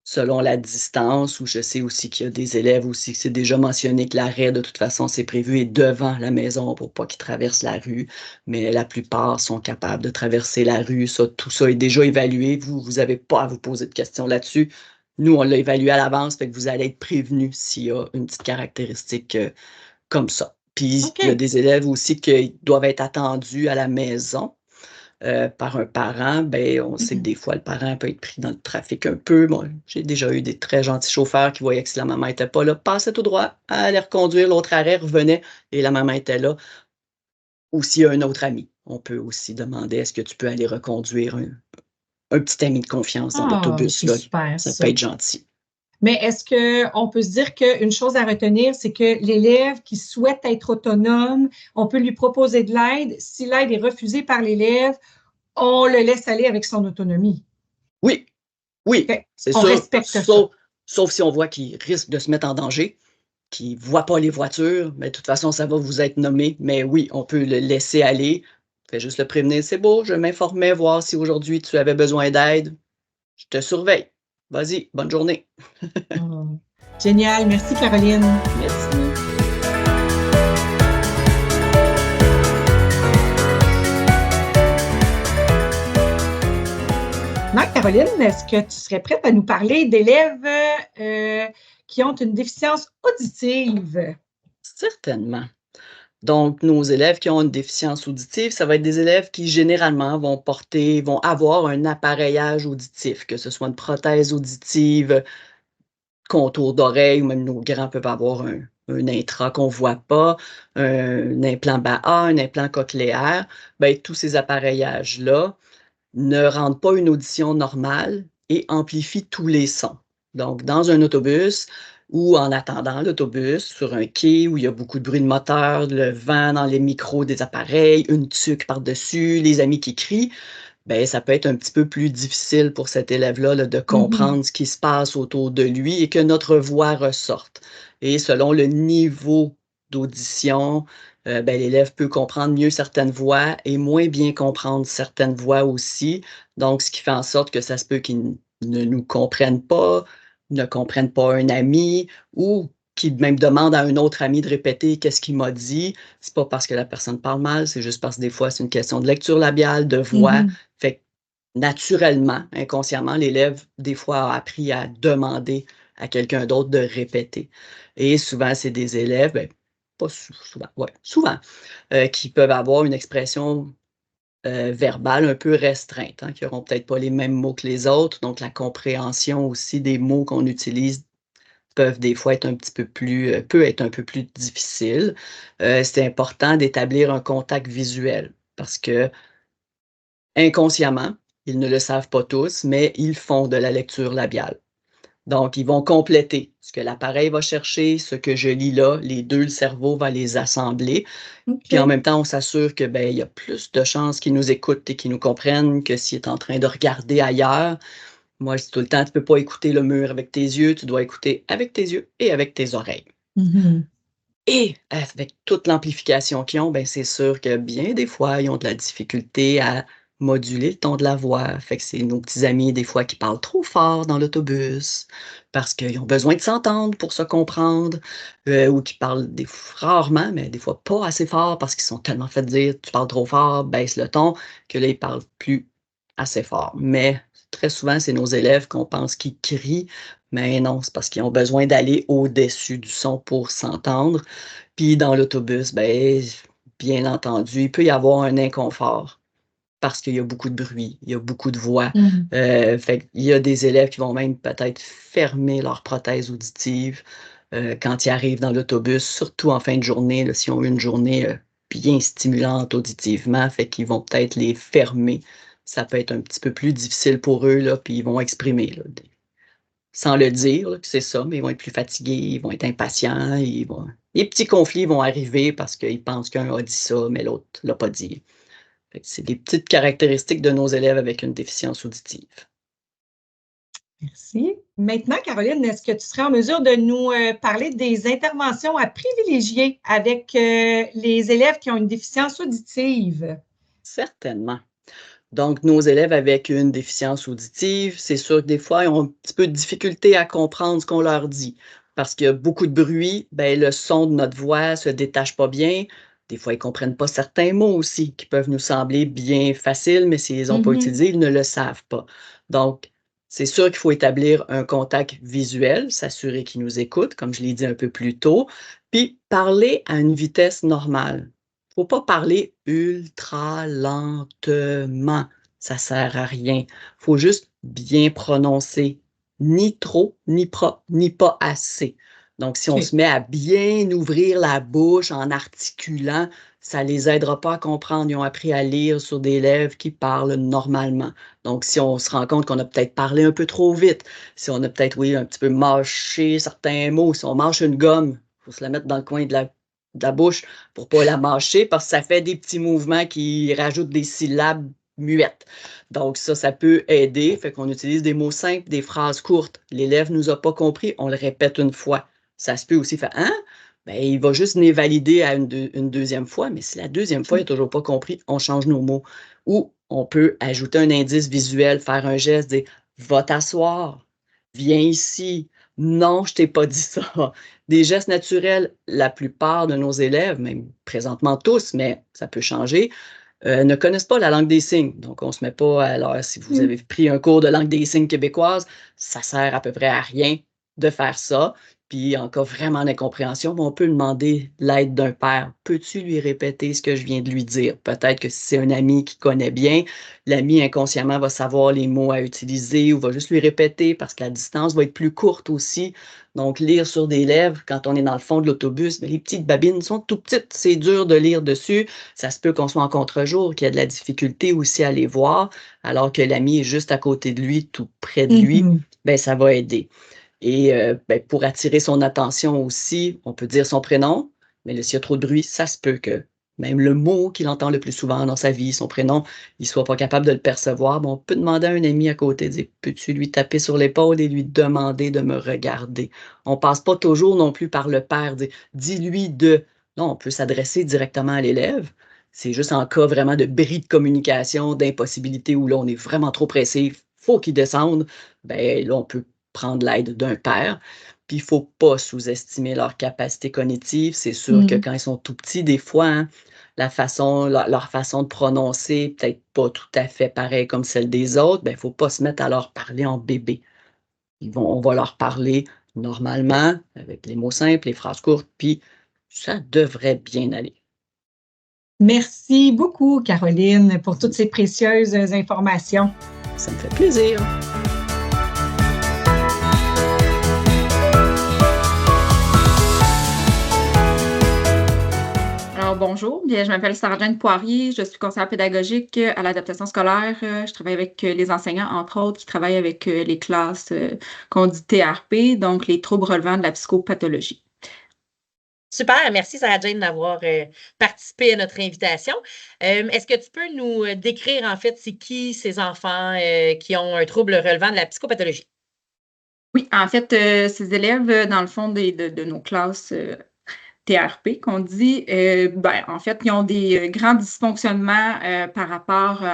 selon la distance, ou je sais aussi qu'il y a des élèves aussi que c'est déjà mentionné que l'arrêt, de toute façon, c'est prévu est devant la maison pour pas qu'ils traversent la rue, mais la plupart sont capables de traverser la rue. Ça, tout ça est déjà évalué. Vous n'avez pas à vous poser de questions là-dessus. Nous, on l'a évalué à l'avance, fait que vous allez être prévenus s'il y a une petite caractéristique comme ça. Puis, il y a OK. des élèves aussi qui doivent être attendus à la maison par un parent. Ben, on sait que des fois, le parent peut être pris dans le trafic un peu. Moi, j'ai déjà eu des très gentils chauffeurs qui voyaient que si la maman n'était pas là, passaient tout droit, allaient reconduire, l'autre arrêt revenait et la maman était là. Ou s'il y a un autre ami, on peut aussi demander est-ce que tu peux aller reconduire un petit ami de confiance dans l'autobus. C'est Là. super, Ça ça. peut être gentil. Mais est-ce qu'on peut se dire qu'une chose à retenir, c'est que l'élève qui souhaite être autonome, on peut lui proposer de l'aide. Si l'aide est refusée par l'élève, on le laisse aller avec son autonomie. Oui, oui, OK. c'est On sûr. respecte ça. Sauf si on voit qu'il risque de se mettre en danger, qu'il ne voit pas les voitures, mais de toute façon, ça va vous être nommé. Mais oui, on peut le laisser aller. Fais juste le prévenir. C'est beau, je m'informais, voir si aujourd'hui tu avais besoin d'aide. Je te surveille. Vas-y, bonne journée. Oh. Génial. Merci, Caroline. Merci. Donc, Caroline, est-ce que tu serais prête à nous parler d'élèves qui ont une déficience auditive? Certainement. Donc, nos élèves qui ont une déficience auditive, ça va être des élèves qui généralement vont avoir un appareillage auditif, que ce soit une prothèse auditive, contour d'oreille, ou même nos grands peuvent avoir un intra qu'on ne voit pas, un implant BAA, un implant cochléaire. Bien, tous ces appareillages-là ne rendent pas une audition normale et amplifient tous les sons. Donc, dans un autobus ou en attendant l'autobus, sur un quai où il y a beaucoup de bruit de moteur, le vent dans les micros des appareils, une tuque par-dessus, les amis qui crient, ben, ça peut être un petit peu plus difficile pour cet élève-là là, de comprendre ce qui se passe autour de lui et que notre voix ressorte. Et selon le niveau d'audition, ben, l'élève peut comprendre mieux certaines voix et moins bien comprendre certaines voix aussi. Donc, ce qui fait en sorte que ça se peut qu'il ne nous comprenne pas, ne comprenne pas un ami ou qu'il même demande à un autre ami de répéter qu'est-ce qu'il m'a dit. C'est pas parce que la personne parle mal, c'est juste parce que des fois, c'est une question de lecture labiale, de voix. Fait que naturellement, inconsciemment, l'élève, des fois, a appris à demander à quelqu'un d'autre de répéter. Et souvent, c'est des élèves, ben, pas souvent, ouais, souvent, qui peuvent avoir une expression verbale un peu restreinte, hein, qui n'auront peut-être pas les mêmes mots que les autres. Donc, la compréhension aussi des mots qu'on utilise peuvent des fois être un petit peu plus, peut être un peu plus difficile. C'est important d'établir un contact visuel parce que inconsciemment, ils ne le savent pas tous, mais ils font de la lecture labiale. Donc, ils vont compléter ce que l'appareil va chercher, ce que je lis là, les deux, le cerveau va les assembler. Puis en OK. même temps, on s'assure que ben, il y a plus de chances qu'ils nous écoutent et qu'ils nous comprennent que s'il est en train de regarder ailleurs. Moi, je dis tout le temps, tu ne peux pas écouter le mur avec tes yeux, tu dois écouter avec tes yeux et avec tes oreilles. Et avec toute l'amplification qu'ils ont, ben, c'est sûr que bien des fois, ils ont de la difficulté à moduler le ton de la voix. Fait que c'est nos petits amis, des fois, qui parlent trop fort dans l'autobus parce qu'ils ont besoin de s'entendre pour se comprendre, ou qui parlent rarement, mais des fois pas assez fort parce qu'ils sont tellement fait dire tu parles trop fort, baisse le ton, que là, ils parlent plus assez fort. Mais très souvent, c'est nos élèves qu'on pense qu'ils crient, mais non, c'est parce qu'ils ont besoin d'aller au-dessus du son pour s'entendre. Puis dans l'autobus, ben, bien entendu, il peut y avoir un inconfort parce qu'il y a beaucoup de bruit, il y a beaucoup de voix. Mhm. Fait qu'il y a des élèves qui vont même peut-être fermer leur prothèse auditive quand ils arrivent dans l'autobus, surtout en fin de journée, là, s'ils ont eu une journée bien stimulante auditivement, fait qu'ils vont peut-être les fermer. Ça peut être un petit peu plus difficile pour eux, là, puis ils vont exprimer, là, sans le dire là, que c'est ça, mais ils vont être plus fatigués, ils vont être impatients, les petits conflits vont arriver parce qu'ils pensent qu'un a dit ça, mais l'autre l'a pas dit. Fait que c'est des petites caractéristiques de nos élèves avec une déficience auditive. Merci. Maintenant, Caroline, est-ce que tu serais en mesure de nous parler des interventions à privilégier avec les élèves qui ont une déficience auditive? Certainement. Donc, nos élèves avec une déficience auditive, c'est sûr que des fois, ils ont un petit peu de difficulté à comprendre ce qu'on leur dit. Parce qu'il y a beaucoup de bruit, ben, le son de notre voix ne se détache pas bien. Des fois, ils ne comprennent pas certains mots aussi qui peuvent nous sembler bien faciles, mais s'ils ne les ont pas utilisés, ils ne le savent pas. Donc, c'est sûr qu'il faut établir un contact visuel, s'assurer qu'ils nous écoutent, comme je l'ai dit un peu plus tôt, puis parler à une vitesse normale. Faut pas parler ultra lentement, ça sert à rien. Faut juste bien prononcer, ni trop, ni pas assez. Donc, si on OK. se met à bien ouvrir la bouche en articulant, ça les aidera pas à comprendre. Ils ont appris à lire sur des lèvres qui parlent normalement. Donc, si on se rend compte qu'on a peut-être parlé un peu trop vite, si on a peut-être, oui, un petit peu mâché certains mots, si on mâche une gomme, il faut se la mettre dans le coin de la bouche pour pas la mâcher parce que ça fait des petits mouvements qui rajoutent des syllabes muettes. Donc ça peut aider. Fait qu'on utilise des mots simples, des phrases courtes. L'élève nous a pas compris, on le répète une fois. Ça se peut aussi faire « Hein? » Ben, il va juste les valider à une deuxième fois, mais si la deuxième fois, il n'a toujours pas compris, on change nos mots. Ou on peut ajouter un indice visuel, faire un geste, dire « Va t'asseoir, viens ici, non, je t'ai pas dit ça. » Des gestes naturels, la plupart de nos élèves, même présentement tous, mais ça peut changer, ne connaissent pas la langue des signes. Donc, on ne se met pas alors, si vous avez pris un cours de langue des signes québécoise, ça sert à peu près à rien de faire ça. Puis, en cas vraiment d'incompréhension, on peut demander l'aide d'un père. Peux-tu lui répéter ce que je viens de lui dire? Peut-être que si c'est un ami qui connaît bien, l'ami inconsciemment va savoir les mots à utiliser ou va juste lui répéter parce que la distance va être plus courte aussi. Donc, lire sur des lèvres, quand on est dans le fond de l'autobus, les petites babines sont tout petites, c'est dur de lire dessus. Ça se peut qu'on soit en contre-jour, qu'il y a de la difficulté aussi à les voir, alors que l'ami est juste à côté de lui, tout près de lui, ben, ça va aider. Et ben, pour attirer son attention aussi, on peut dire son prénom, mais là, s'il y a trop de bruit, ça se peut que même le mot qu'il entend le plus souvent dans sa vie, son prénom, il ne soit pas capable de le percevoir. Bon, on peut demander à un ami à côté, dire « Peux-tu lui taper sur l'épaule et lui demander de me regarder? » On ne passe pas toujours non plus par le père, dire « Dis-lui de… » Non, on peut s'adresser directement à l'élève. C'est juste en cas vraiment de bris de communication, d'impossibilité où là, on est vraiment trop pressé, il faut qu'il descende. Ben là, on peut prendre l'aide d'un père. Puis, il ne faut pas sous-estimer leur capacité cognitive. C'est sûr que quand ils sont tout petits, des fois, hein, leur façon de prononcer, peut-être pas tout à fait pareil comme celle des autres, ben, il ne faut pas se mettre à leur parler en bébé. On va leur parler normalement, avec les mots simples, les phrases courtes, puis ça devrait bien aller. Merci beaucoup, Caroline, pour toutes ces précieuses informations. Ça me fait plaisir. Alors, bonjour, bien, je m'appelle Sarah-Jeanne Poirier, je suis conseillère pédagogique à l'adaptation scolaire. Je travaille avec les enseignants, entre autres, qui travaillent avec les classes qu'on dit TRP, donc les troubles relevant de la psychopathologie. Super, merci Sarah-Jane d'avoir participé à notre invitation. Est-ce que tu peux nous décrire en fait c'est qui ces enfants qui ont un trouble relevant de la psychopathologie? Oui, en fait, ces élèves, dans le fond de nos classes TRP qu'on dit, en fait, ils ont des grands dysfonctionnements par rapport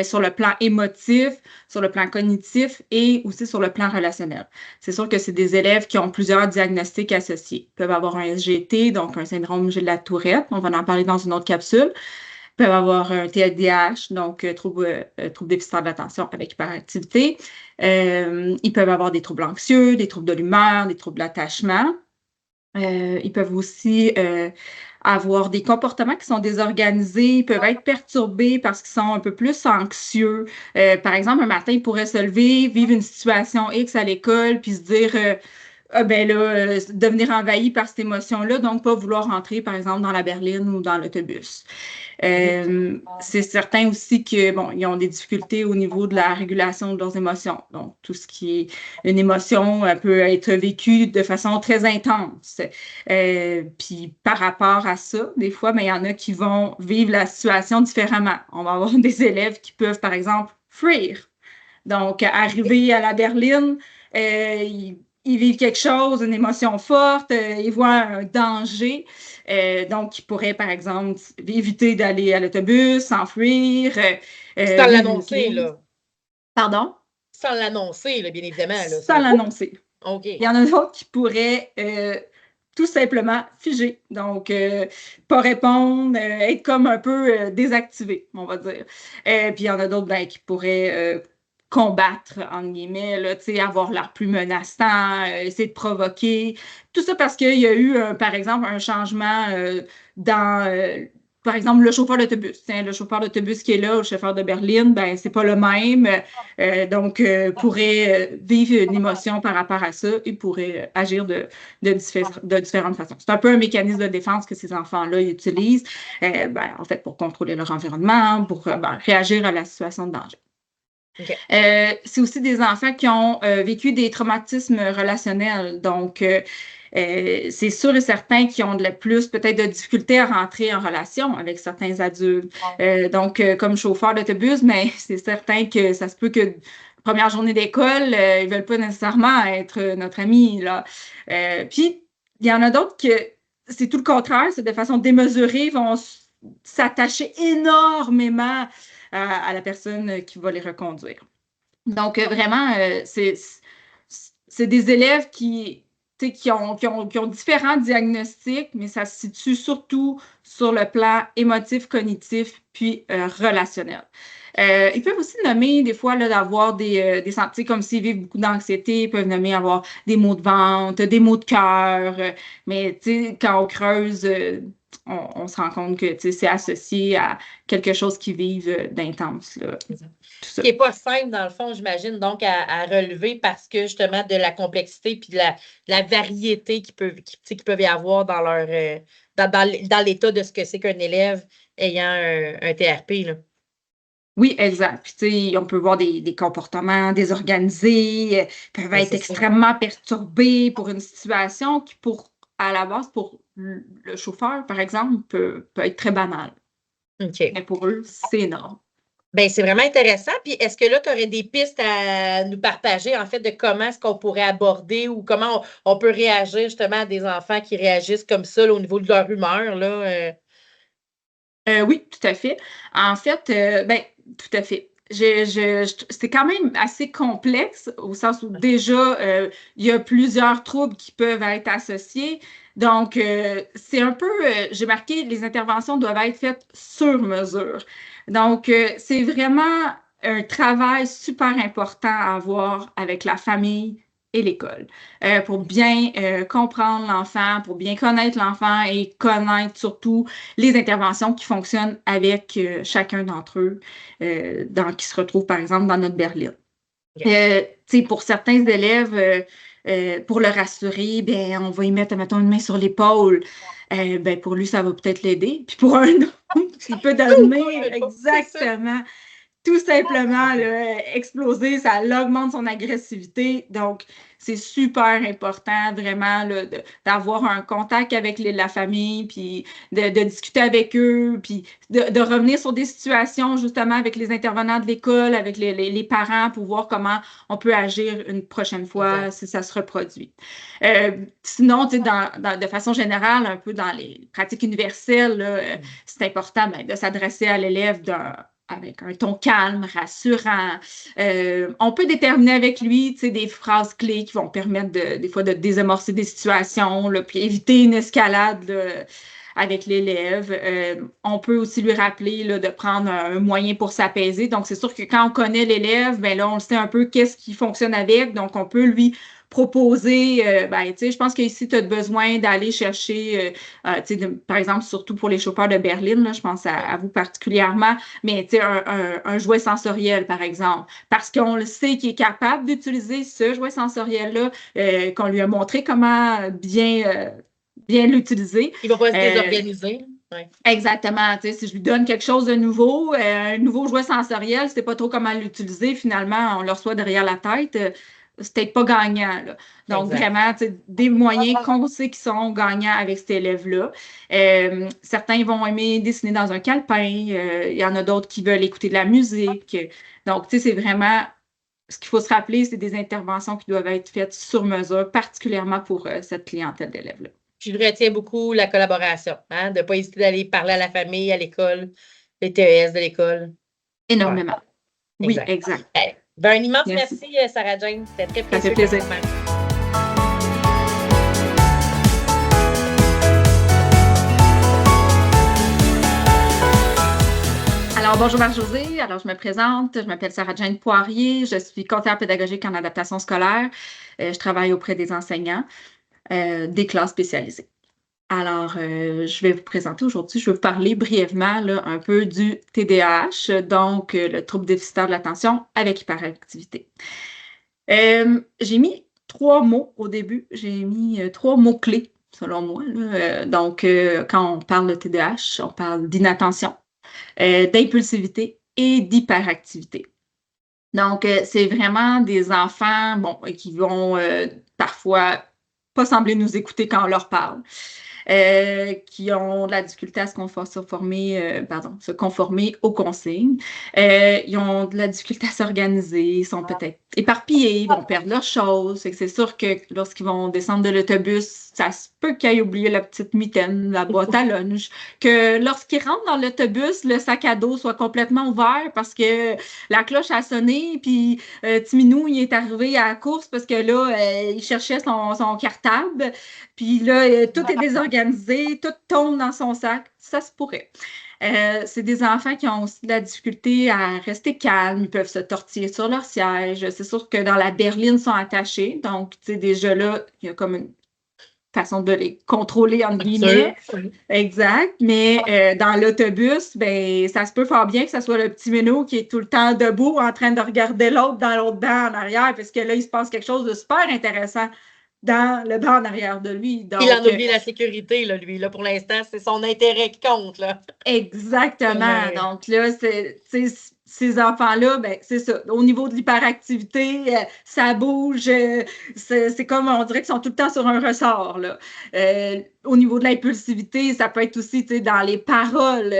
sur le plan émotif, sur le plan cognitif et aussi sur le plan relationnel. C'est sûr que c'est des élèves qui ont plusieurs diagnostics associés. Ils peuvent avoir un SGT, donc un syndrome de la Tourette, on va en parler dans une autre capsule. Ils peuvent avoir un TDAH, donc trouble déficitaire de l'attention avec hyperactivité. Ils peuvent avoir des troubles anxieux, des troubles de l'humeur, des troubles d'attachement. Ils peuvent aussi avoir des comportements qui sont désorganisés, peuvent être perturbés parce qu'ils sont un peu plus anxieux. Par exemple, un matin, ils pourraient se lever, vivre une situation X à l'école, puis se dire ah ben là, devenir envahi par cette émotion-là, donc pas vouloir rentrer, par exemple, dans la berline ou dans l'autobus. C'est certain aussi que, bon, ils ont des difficultés au niveau de la régulation de leurs émotions. Donc, tout ce qui est une émotion peut être vécue de façon très intense. Puis, par rapport à ça, des fois, il y en a qui vont vivre la situation différemment. On va avoir des élèves qui peuvent, par exemple, fuir. Donc, arriver à la berline, ils vivent quelque chose, une émotion forte, ils voient un danger. Donc, ils pourraient, par exemple, éviter d'aller à l'autobus, s'enfuir. Sans l'annoncer, là. Pardon? Sans l'annoncer, là, bien évidemment. Là, sans l'annoncer. OK. Il y en a d'autres qui pourraient tout simplement figer. Donc, pas répondre, être comme un peu désactivé, on va dire. Puis, il y en a d'autres qui pourraient combattre, entre guillemets, là, avoir l'air plus menaçant, essayer de provoquer. Tout ça parce qu'il y a eu, par exemple, un changement dans, par exemple, le chauffeur d'autobus. Le chauffeur d'autobus qui est là, le chauffeur de berline, ben, c'est pas le même. Donc, pourrait vivre une émotion par rapport à ça et pourrait agir de différentes façons. C'est un peu un mécanisme de défense que ces enfants-là utilisent, en fait, pour contrôler leur environnement, pour réagir à la situation de danger. Okay. C'est aussi des enfants qui ont vécu des traumatismes relationnels. Donc, c'est sûr et certain qu'ils ont plus peut-être de difficultés à rentrer en relation avec certains adultes. Donc, comme chauffeur d'autobus, mais c'est certain que ça se peut que première journée d'école, ils ne veulent pas nécessairement être notre ami, là. Puis, il y en a d'autres que c'est tout le contraire, c'est de façon démesurée, vont s'attacher énormément à la personne qui va les reconduire. Donc, vraiment, c'est des élèves qui ont différents diagnostics, mais ça se situe surtout sur le plan émotif, cognitif, puis relationnel. Ils peuvent aussi nommer des fois d'avoir des sentiments comme s'ils vivent beaucoup d'anxiété, ils peuvent nommer avoir des maux de ventre, des maux de cœur, mais quand on creuse, on se rend compte que c'est associé à quelque chose qu'ils vivent d'intense. Ce qui n'est pas simple, dans le fond, j'imagine, donc à relever parce que justement de la complexité puis de la variété qu'ils peuvent y avoir dans leur dans l'état de ce que c'est qu'un élève ayant un TRP. Là. Oui, exact. Puis, on peut voir des comportements désorganisés, peuvent être extrêmement perturbés pour une situation qui, à la base, pour le chauffeur, par exemple, peut être très banale. Okay. Mais pour eux, c'est énorme. Bien, c'est vraiment intéressant. Puis, est-ce que là, tu aurais des pistes à nous partager, en fait, de comment est-ce qu'on pourrait aborder ou comment on peut réagir justement à des enfants qui réagissent comme ça là, au niveau de leur humeur, là? Oui, tout à fait. En fait, tout à fait. C'est quand même assez complexe au sens où déjà, il y a plusieurs troubles qui peuvent être associés. Donc, c'est un peu, j'ai marqué, les interventions doivent être faites sur mesure. Donc, c'est vraiment un travail super important à avoir avec la famille et l'école pour bien comprendre l'enfant, pour bien connaître l'enfant et connaître surtout les interventions qui fonctionnent avec chacun d'entre eux qui se retrouvent, par exemple, dans notre berline. Pour certains élèves, pour le rassurer, on va y mettre, mettons, une main sur l'épaule. Pour lui, ça va peut-être l'aider. Puis pour un autre, il peut donner exactement, tout simplement, exploser, ça augmente son agressivité. Donc, c'est super important vraiment d'avoir un contact avec la famille, puis de discuter avec eux, puis de revenir sur des situations justement avec les intervenants de l'école, avec les parents pour voir comment on peut agir une prochaine fois si ça se reproduit. Sinon, de façon générale, un peu dans les pratiques universelles, c'est important de s'adresser à l'élève avec un ton calme, rassurant. On peut déterminer avec lui des phrases clés qui vont permettre des fois de désamorcer des situations, là, puis éviter une escalade avec l'élève. On peut aussi lui rappeler là, de prendre un moyen pour s'apaiser. Donc, c'est sûr que quand on connaît l'élève, ben là, on sait un peu qu'est-ce qui fonctionne avec. Donc, on peut lui proposer, je pense qu'ici, tu as besoin d'aller chercher, par exemple, surtout pour les chauffeurs de berline, là, je pense à vous particulièrement, mais un jouet sensoriel, par exemple, parce qu'on le sait qu'il est capable d'utiliser ce jouet sensoriel-là, qu'on lui a montré comment bien l'utiliser. Il ne va pas se désorganiser. Ouais. Exactement. Si je lui donne quelque chose de nouveau, un nouveau jouet sensoriel, je ne sais pas trop comment l'utiliser, finalement, on le reçoit derrière la tête. C'est peut-être pas gagnant. Là. Donc, vraiment, des moyens qu'on sait qui sont gagnants avec cet élève-là. Certains vont aimer dessiner dans un calepin. Il y en a d'autres qui veulent écouter de la musique. Donc, c'est vraiment ce qu'il faut se rappeler, c'est des interventions qui doivent être faites sur mesure, particulièrement pour cette clientèle d'élèves-là. Je retiens beaucoup la collaboration, hein, de ne pas hésiter d'aller parler à la famille, à l'école, les TES de l'école. Énormément. Ouais. Oui, exact. Un immense merci, Sarah-Jane. C'était très précieux. Ça fait plaisir. Alors, bonjour Marie-Josée. Alors, je me présente. Je m'appelle Sarah-Jane Poirier. Je suis conseillère pédagogique en adaptation scolaire. Je travaille auprès des enseignants des classes spécialisées. Alors, je vais vous présenter aujourd'hui, je vais vous parler brièvement là, un peu du TDAH, donc le trouble déficitaire de l'attention avec hyperactivité. J'ai mis 3 mots au début, j'ai mis 3 mots-clés, selon moi. Là. Donc, quand on parle de TDAH, on parle d'inattention, d'impulsivité et d'hyperactivité. Donc, c'est vraiment des enfants qui vont parfois pas sembler nous écouter quand on leur parle. Qui ont de la difficulté à se conformer aux consignes. Ils ont de la difficulté à s'organiser, ils sont peut-être éparpillés, ils vont perdre leurs choses. C'est sûr que lorsqu'ils vont descendre de l'autobus, ça se peut qu'ils aient oublié la petite mitaine, la boîte à lunch, que lorsqu'ils rentrent dans l'autobus, le sac à dos soit complètement ouvert parce que la cloche a sonné, puis Timinou, il est arrivé à la course parce que là, il cherchait son cartable, puis là, tout est désorganisé, tout tombe dans son sac. Ça se pourrait. C'est des enfants qui ont aussi de la difficulté à rester calmes, ils peuvent se tortiller sur leur siège. C'est sûr que dans la berline, ils sont attachés. Donc, tu sais, déjà là, il y a comme une façon de les contrôler, entre guillemets. Exact. Mais dans l'autobus, ça se peut fort bien que ce soit le petit minot qui est tout le temps debout en train de regarder l'autre dans l'autre banc en arrière, parce que là, il se passe quelque chose de super intéressant dans le banc en arrière de lui. Donc, il en oublie la sécurité, là, lui. Là, pour l'instant, c'est son intérêt qui compte. Là. Exactement. Donc là, ces enfants-là, c'est ça. Au niveau de l'hyperactivité, ça bouge. C'est comme, on dirait qu'ils sont tout le temps sur un ressort. Là. Au niveau de l'impulsivité, ça peut être aussi dans les paroles,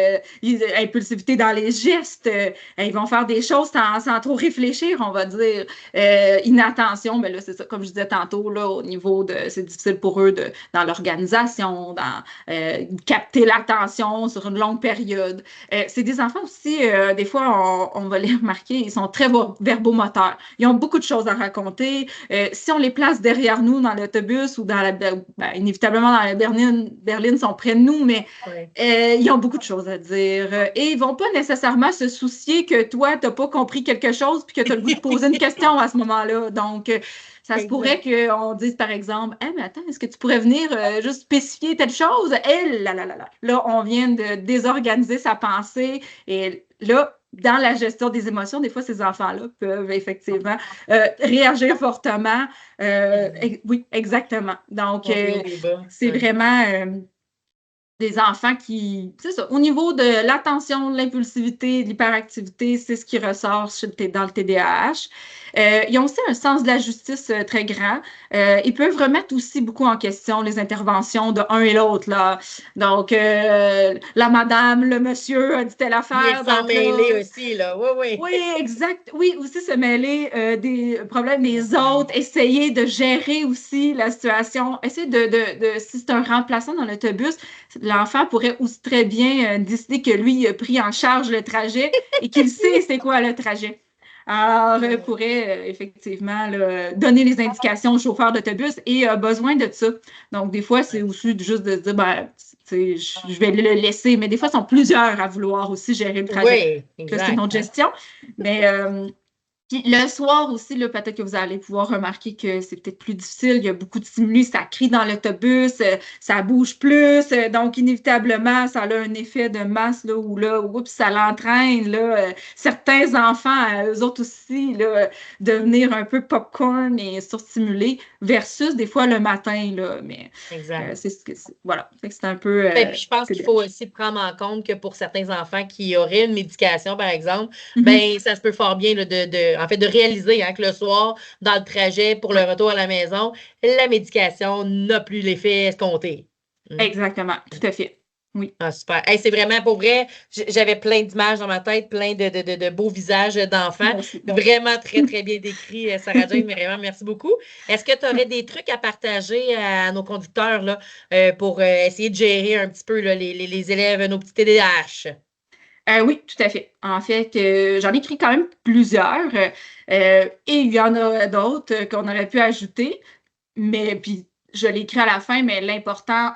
impulsivité dans les gestes. Ils vont faire des choses sans trop réfléchir, on va dire. Inattention, là, c'est ça, comme je disais tantôt, là, au niveau de, c'est difficile pour eux dans l'organisation, dans capter l'attention sur une longue période. C'est des enfants aussi, des fois, on va les remarquer, ils sont très verbomoteurs. Ils ont beaucoup de choses à raconter. Si on les place derrière nous dans l'autobus ou dans inévitablement dans la berline sont près de nous, mais ils ont beaucoup de choses à dire. Et ils ne vont pas nécessairement se soucier que toi, tu n'as pas compris quelque chose puis que tu as le goût de poser une question à ce moment-là. Donc, ça se pourrait qu'on dise, par exemple, « mais attends, est-ce que tu pourrais venir juste spécifier telle chose? » Là, on vient de désorganiser sa pensée. Et là, dans la gestion des émotions, des fois, ces enfants-là peuvent effectivement réagir fortement. Oui, exactement. Donc, c'est vraiment des enfants qui, c'est ça, au niveau de l'attention, de l'impulsivité, de l'hyperactivité, c'est ce qui ressort dans le TDAH. Ils ont aussi un sens de la justice très grand. Ils peuvent remettre aussi beaucoup en question les interventions de un et l'autre, là. Donc, la madame, le monsieur a dit telle affaire. Ils s'en mêler aussi, là. Oui. Oui, exact. Oui, aussi se mêler des problèmes des autres, essayer de gérer aussi la situation, essayer de si c'est un remplaçant dans l'autobus, l'enfant pourrait aussi très bien décider que lui, il a pris en charge le trajet et qu'il sait c'est quoi le trajet. Alors, il pourrait effectivement donner les indications au chauffeur d'autobus et a besoin de ça. Donc, des fois, c'est aussi juste de se dire, tu sais, je vais le laisser. Mais des fois, ils sont plusieurs à vouloir aussi gérer le trajet. Oui, Là, c'est une autre gestion. Mais puis le soir aussi, là, peut-être que vous allez pouvoir remarquer que c'est peut-être plus difficile. Il y a beaucoup de stimuli, ça crie dans l'autobus, ça bouge plus. Donc, inévitablement, ça a un effet de masse là, oups, ça l'entraîne. Certains enfants, eux autres aussi, là, devenir un peu popcorn et surstimulés versus des fois le matin. Là, mais c'est ce que c'est. Voilà. C'est un peu. Puis je pense qu'il faut aussi prendre en compte que pour certains enfants qui auraient une médication, par exemple, ben ça se peut fort bien là, de réaliser que le soir, dans le trajet pour le retour à la maison, la médication n'a plus l'effet escompté. Exactement, tout à fait. Oui. Ah, super. Hey, c'est vraiment pour vrai, j'avais plein d'images dans ma tête, plein de beaux visages d'enfants. Vraiment très, très bien décrit, Sarah Jane, vraiment, merci beaucoup. Est-ce que tu aurais des trucs à partager à nos conducteurs là, pour essayer de gérer un petit peu là, les élèves, nos petits TDAH? Oui, tout à fait. En fait, j'en ai écrit quand même plusieurs et il y en a d'autres qu'on aurait pu ajouter, mais puis je l'ai écrit à la fin, mais l'important,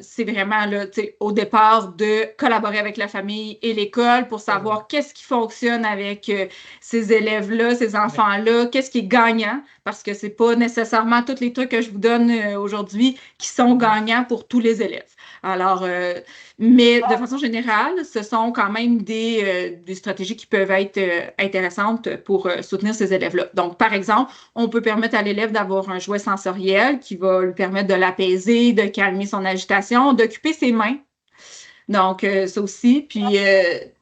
c'est vraiment là, au départ de collaborer avec la famille et l'école pour savoir qu'est-ce qui fonctionne avec ces élèves-là, ces enfants-là, qu'est-ce qui est gagnant, parce que c'est pas nécessairement tous les trucs que je vous donne aujourd'hui qui sont gagnants pour tous les élèves. Alors, mais de façon générale, ce sont quand même des stratégies qui peuvent être intéressantes pour soutenir ces élèves-là. Donc, par exemple, on peut permettre à l'élève d'avoir un jouet sensoriel qui va lui permettre de l'apaiser, de calmer son agitation, d'occuper ses mains. Donc, ça aussi, puis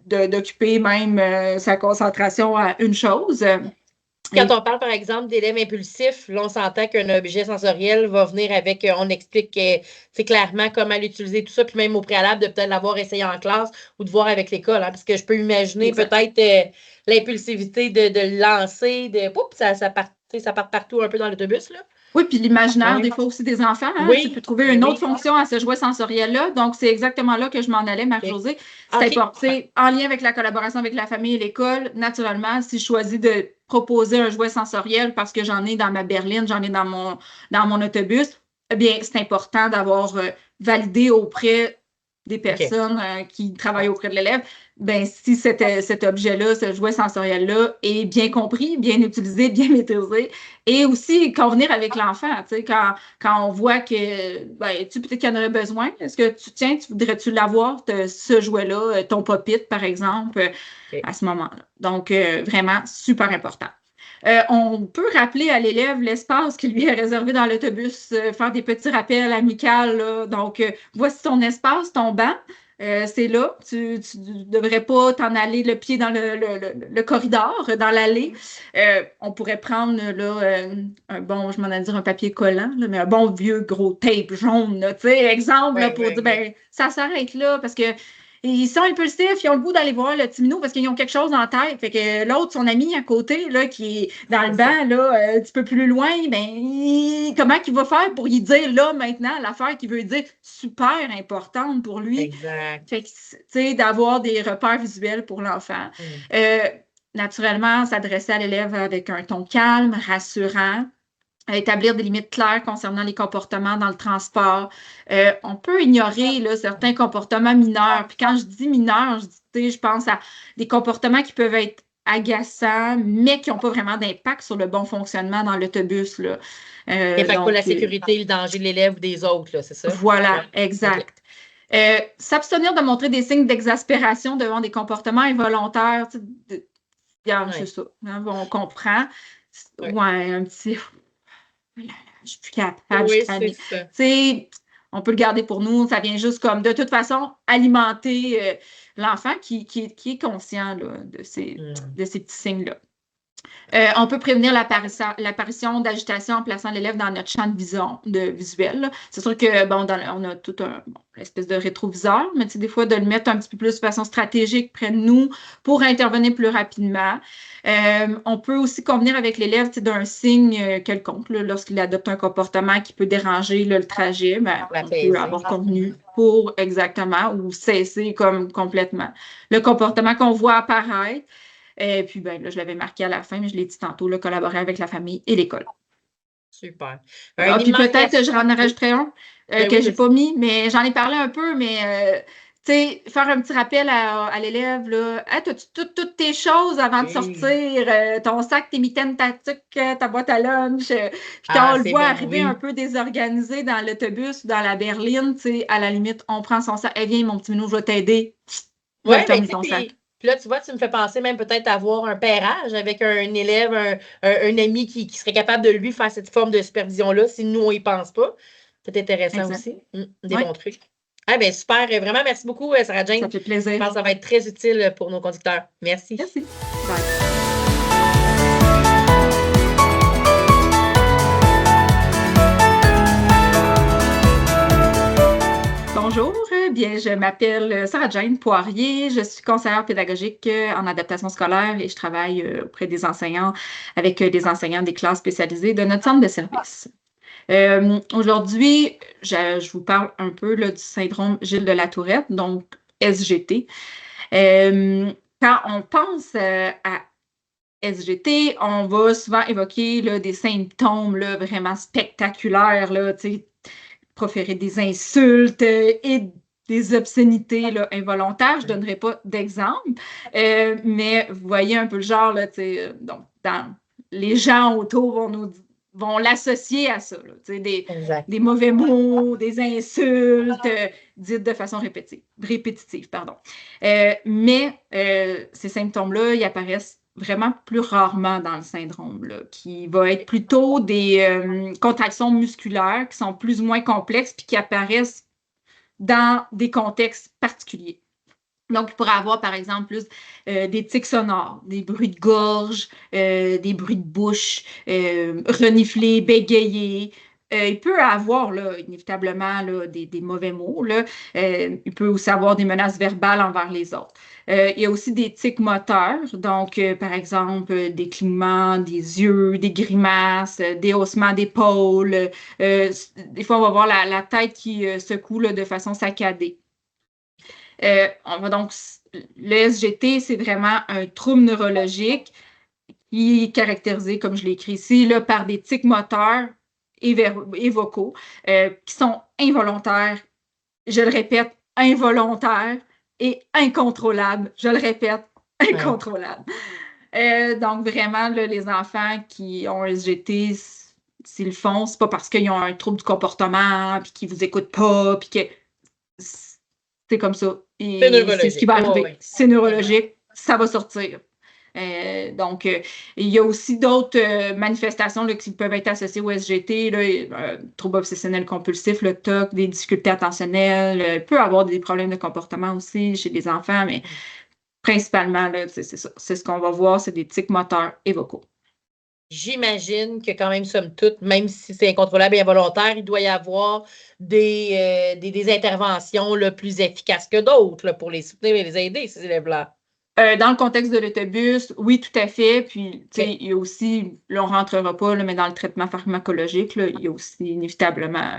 d'occuper même sa concentration à une chose. Quand on parle, par exemple, d'élèves impulsifs, là, on s'entend qu'un objet sensoriel va venir avec, on explique clairement comment l'utiliser, tout ça, puis même au préalable de peut-être l'avoir essayé en classe ou de voir avec l'école, parce que je peux imaginer peut-être l'impulsivité de lancer, ça part partout un peu dans l'autobus, là. Oui, puis l'imaginaire, des fois aussi des enfants, tu peux trouver une autre fonction à ce jouet sensoriel-là. Donc, c'est exactement là que je m'en allais, Marie-Josée. C'est important. En lien avec la collaboration avec la famille et l'école, naturellement, si je choisis de proposer un jouet sensoriel parce que j'en ai dans ma berline, j'en ai dans mon autobus, eh bien, c'est important d'avoir validé auprès des personnes qui travaillent auprès de l'élève, ben si cet objet-là, ce jouet sensoriel-là est bien compris, bien utilisé, bien maîtrisé, et aussi convenir avec l'enfant, tu sais, quand on voit que, ben, peut-être qu'il y en aurait besoin, est-ce que tu voudrais-tu l'avoir, ce jouet-là, ton pop-it, par exemple, à ce moment-là. Donc, vraiment, super important. On peut rappeler à l'élève l'espace qui lui est réservé dans l'autobus, faire des petits rappels amicaux. Donc, voici ton espace, ton banc. C'est là. Tu ne devrais pas t'en aller le pied dans le corridor, dans l'allée. On pourrait prendre là, un bon, je m'en ai dire un papier collant, là, mais un bon vieux gros tape jaune. Tu sais, exemple, là, pour dire, ben, ça s'arrête là parce que ils sont impulsifs, ils ont le goût d'aller voir le petit minou parce qu'ils ont quelque chose en tête. Fait que l'autre, son ami à côté, là, qui est dans le banc, là, un petit peu plus loin, ben, comment qu'il va faire pour y dire là, maintenant, l'affaire qu'il veut dire super importante pour lui. Exact. Fait que, tu sais, d'avoir des repères visuels pour l'enfant. Naturellement, s'adresser à l'élève avec un ton calme, rassurant. Établir des limites claires concernant les comportements dans le transport. On peut ignorer là, certains comportements mineurs. Puis quand je dis mineurs, je pense à des comportements qui peuvent être agaçants, mais qui n'ont pas vraiment d'impact sur le bon fonctionnement dans l'autobus. Et pas la sécurité, le danger de l'élève ou des autres, c'est ça? Voilà, exact. S'abstenir de montrer des signes d'exaspération devant des comportements involontaires. C'est ça. On comprend. Ouais, un petit... Je suis plus capable. On peut le garder pour nous. Ça vient juste comme, de toute façon, alimenter l'enfant qui est conscient là, de ces petits signes-là. On peut prévenir l'apparition d'agitation en plaçant l'élève dans notre champ de vision visuel. C'est sûr que bon, on a tout une espèce de rétroviseur, mais des fois de le mettre un petit peu plus de façon stratégique près de nous pour intervenir plus rapidement. On peut aussi convenir avec l'élève d'un signe quelconque lorsqu'il adopte un comportement qui peut déranger le trajet. Ben, on peut avoir convenu pour exactement ou cesser comme complètement le comportement qu'on voit apparaître. Et puis, ben, là, je l'avais marqué à la fin, mais je l'ai dit tantôt, là, collaborer avec la famille et l'école. Super. Puis peut-être que je en rajouterai un que j'ai pas mis, mais j'en ai parlé un peu, mais tu sais, faire un petit rappel à l'élève, là, « as-tu toutes tes choses avant de sortir, ton sac, tes mitaines, ta tuque, ta boîte à lunch, puis quand on le voit arriver un peu désorganisé dans l'autobus ou dans la berline, tu sais, à la limite, on prend son sac, « viens, mon petit minou, je vais t'aider. » Oui, ben, ton sac. Puis là, tu vois, tu me fais penser même peut-être avoir un pairage avec un élève, un ami qui serait capable de lui faire cette forme de supervision-là, si nous, on y pense pas. C'est intéressant aussi. Des bons trucs. Ah ben super. Vraiment, merci beaucoup, Sarah-Jane. Ça fait plaisir. Je pense que ça va être très utile pour nos conducteurs. Merci. Merci. Bye. Bonjour, bien, je m'appelle Sarah-Jane Poirier, je suis conseillère pédagogique en adaptation scolaire et je travaille auprès des enseignants avec des enseignants des classes spécialisées de notre centre de service. Aujourd'hui, je vous parle un peu là, du syndrome Gilles de la Tourette, donc SGT. Quand on pense à SGT, on va souvent évoquer là, des symptômes là, vraiment spectaculaires, là, proférer des insultes et des obscénités là, involontaires. Je ne donnerai pas d'exemple, mais vous voyez un peu le genre, là, donc, les gens autour vont l'associer à ça, là, des mauvais mots, des insultes dites de façon répétitive. Mais ces symptômes-là, ils apparaissent vraiment plus rarement dans le syndrome, là, qui va être plutôt des contractions musculaires qui sont plus ou moins complexes puis qui apparaissent dans des contextes particuliers. Donc, il pourrait avoir, par exemple, plus des tics sonores, des bruits de gorge, des bruits de bouche, renifler, bégayer. Il peut avoir, là, inévitablement, là, des mauvais mots. Là. Il peut aussi avoir des menaces verbales envers les autres. Il y a aussi des tics moteurs, donc, par exemple, des clignements des yeux, des grimaces, des haussements d'épaule. Des fois, on va voir la tête qui secoue là, de façon saccadée. Le SGT, c'est vraiment un trouble neurologique qui est caractérisé, comme je l'ai écrit ici, là, par des tics moteurs et vocaux qui sont involontaires, je le répète, involontaires et incontrôlables. Je le répète, incontrôlables. Donc, vraiment, là, les enfants qui ont un SGT, s'ils le font, c'est pas parce qu'ils ont un trouble du comportement, puis qu'ils vous écoutent pas, puis que c'est comme ça. C'est ce qui va arriver. C'est neurologique, ça va sortir. Donc, il y a aussi d'autres manifestations là, qui peuvent être associées au SGT, là, trouble obsessionnel compulsif, le TOC, des difficultés attentionnelles, il peut y avoir des problèmes de comportement aussi chez les enfants, mais principalement, là, c'est ça. C'est ce qu'on va voir, c'est des tics moteurs et vocaux. J'imagine que quand même, somme toute, même si c'est incontrôlable et involontaire, il doit y avoir des interventions là, plus efficaces que d'autres pour les soutenir et les aider, ces élèves-là. Dans le contexte de l'autobus, oui, tout à fait. Puis, il y a aussi, là, on ne rentrera pas, là, mais dans le traitement pharmacologique, là, il y a aussi inévitablement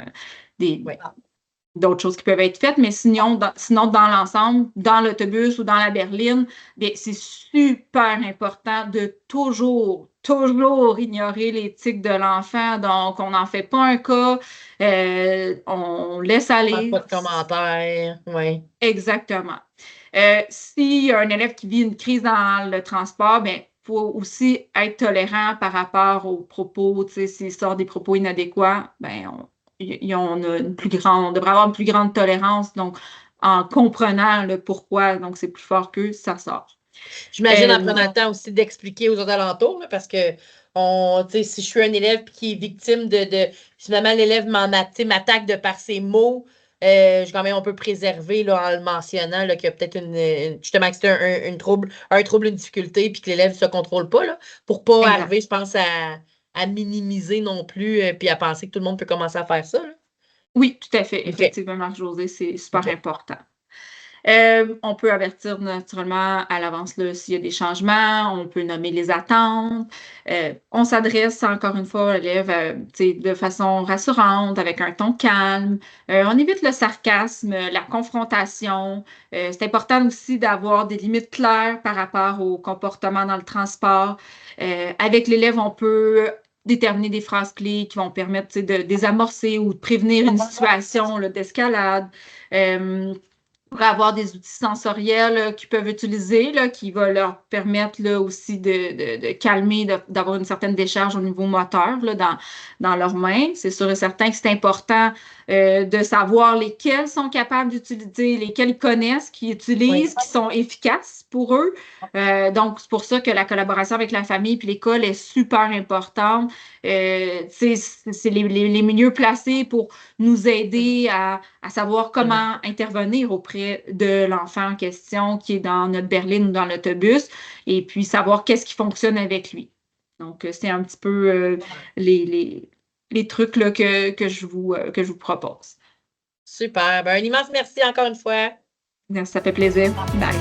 d'autres choses qui peuvent être faites. Mais sinon, dans l'ensemble, dans l'autobus ou dans la berline, c'est super important de toujours ignorer les tics de l'enfant. Donc, on n'en fait pas un cas. On laisse aller. Pas de commentaires. Oui. Exactement. S'il y a un élève qui vit une crise dans le transport, il faut aussi être tolérant par rapport aux propos. S'il sort des propos inadéquats, on devrait avoir une plus grande tolérance. Donc, en comprenant le pourquoi, donc c'est plus fort qu'eux, ça sort. J'imagine en prenant le temps aussi d'expliquer aux autres alentours, là, parce que si je suis un élève qui est victime finalement, l'élève m'attaque de par ses mots. Quand même, on peut préserver là, en le mentionnant qu'il y a peut-être justement que c'est un trouble, une difficulté, puis que l'élève ne se contrôle pas, là, pour ne pas arriver, je pense, à minimiser non plus, puis à penser que tout le monde peut commencer à faire ça. Là. Oui, tout à fait. Effectivement, Marc-Josée, c'est super important. On peut avertir naturellement à l'avance s'il y a des changements, on peut nommer les attentes. On s'adresse encore une fois à l'élève de façon rassurante, avec un ton calme. On évite le sarcasme, la confrontation. C'est important aussi d'avoir des limites claires par rapport au comportement dans le transport. Avec l'élève, on peut déterminer des phrases clés qui vont permettre de désamorcer ou de prévenir une situation d'escalade. Pourraient avoir des outils sensoriels qu'ils peuvent utiliser, qui vont leur permettre aussi de calmer, d'avoir une certaine décharge au niveau moteur dans leurs mains. C'est sûr et certain que c'est important de savoir lesquels sont capables d'utiliser, lesquels ils connaissent, qu'ils utilisent, qui sont efficaces pour eux. Donc, c'est pour ça que la collaboration avec la famille puis l'école est super importante. C'est les milieux placés pour nous aider à savoir comment intervenir auprès de l'enfant en question qui est dans notre berline ou dans l'autobus et puis savoir qu'est-ce qui fonctionne avec lui. Donc, c'est un petit peu les trucs là, que je vous propose. Super. Ben, un immense merci encore une fois. Ça fait plaisir. Bye.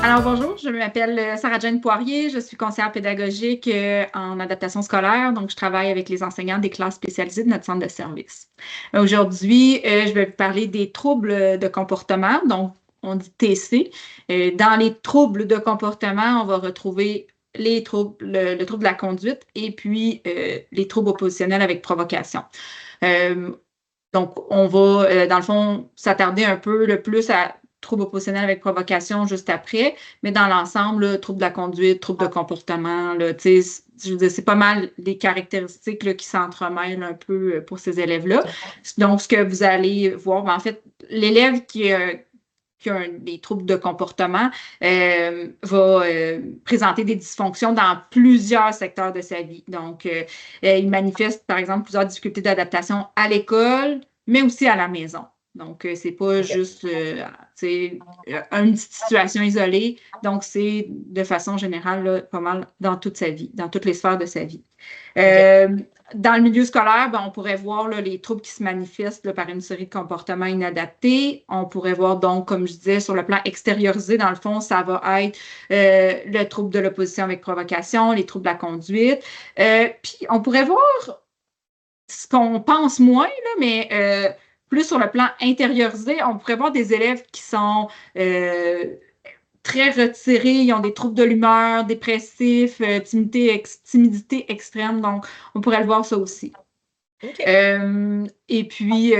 Alors bonjour, je m'appelle Sarah-Jane Poirier, je suis conseillère pédagogique en adaptation scolaire, donc je travaille avec les enseignants des classes spécialisées de notre centre de service. Aujourd'hui, je vais vous parler des troubles de comportement, donc on dit TC. Dans les troubles de comportement, on va retrouver le trouble de la conduite et puis les troubles oppositionnels avec provocation. Donc, on va, dans le fond, s'attarder un peu le plus à troubles oppositionnels avec provocation juste après, mais dans l'ensemble, troubles de la conduite, troubles de comportement, je veux dire, c'est pas mal les caractéristiques là, qui s'entremêlent un peu pour ces élèves-là. Donc, ce que vous allez voir, en fait, l'élève qui a des troubles de comportement va présenter des dysfonctions dans plusieurs secteurs de sa vie. Donc, il manifeste, par exemple, plusieurs difficultés d'adaptation à l'école, mais aussi à la maison. Donc, c'est pas juste une petite situation isolée. Donc, c'est de façon générale là, pas mal dans toute sa vie, dans toutes les sphères de sa vie. Dans le milieu scolaire, on pourrait voir là, les troubles qui se manifestent là, par une série de comportements inadaptés. On pourrait voir donc, comme je disais, sur le plan extériorisé, dans le fond, ça va être le trouble de l'opposition avec provocation, les troubles de la conduite. Puis, on pourrait voir ce qu'on pense moins, là, mais plus sur le plan intériorisé, on pourrait voir des élèves qui sont très retirés, ils ont des troubles de l'humeur, dépressifs, timidité extrême, donc on pourrait le voir ça aussi. Et puis,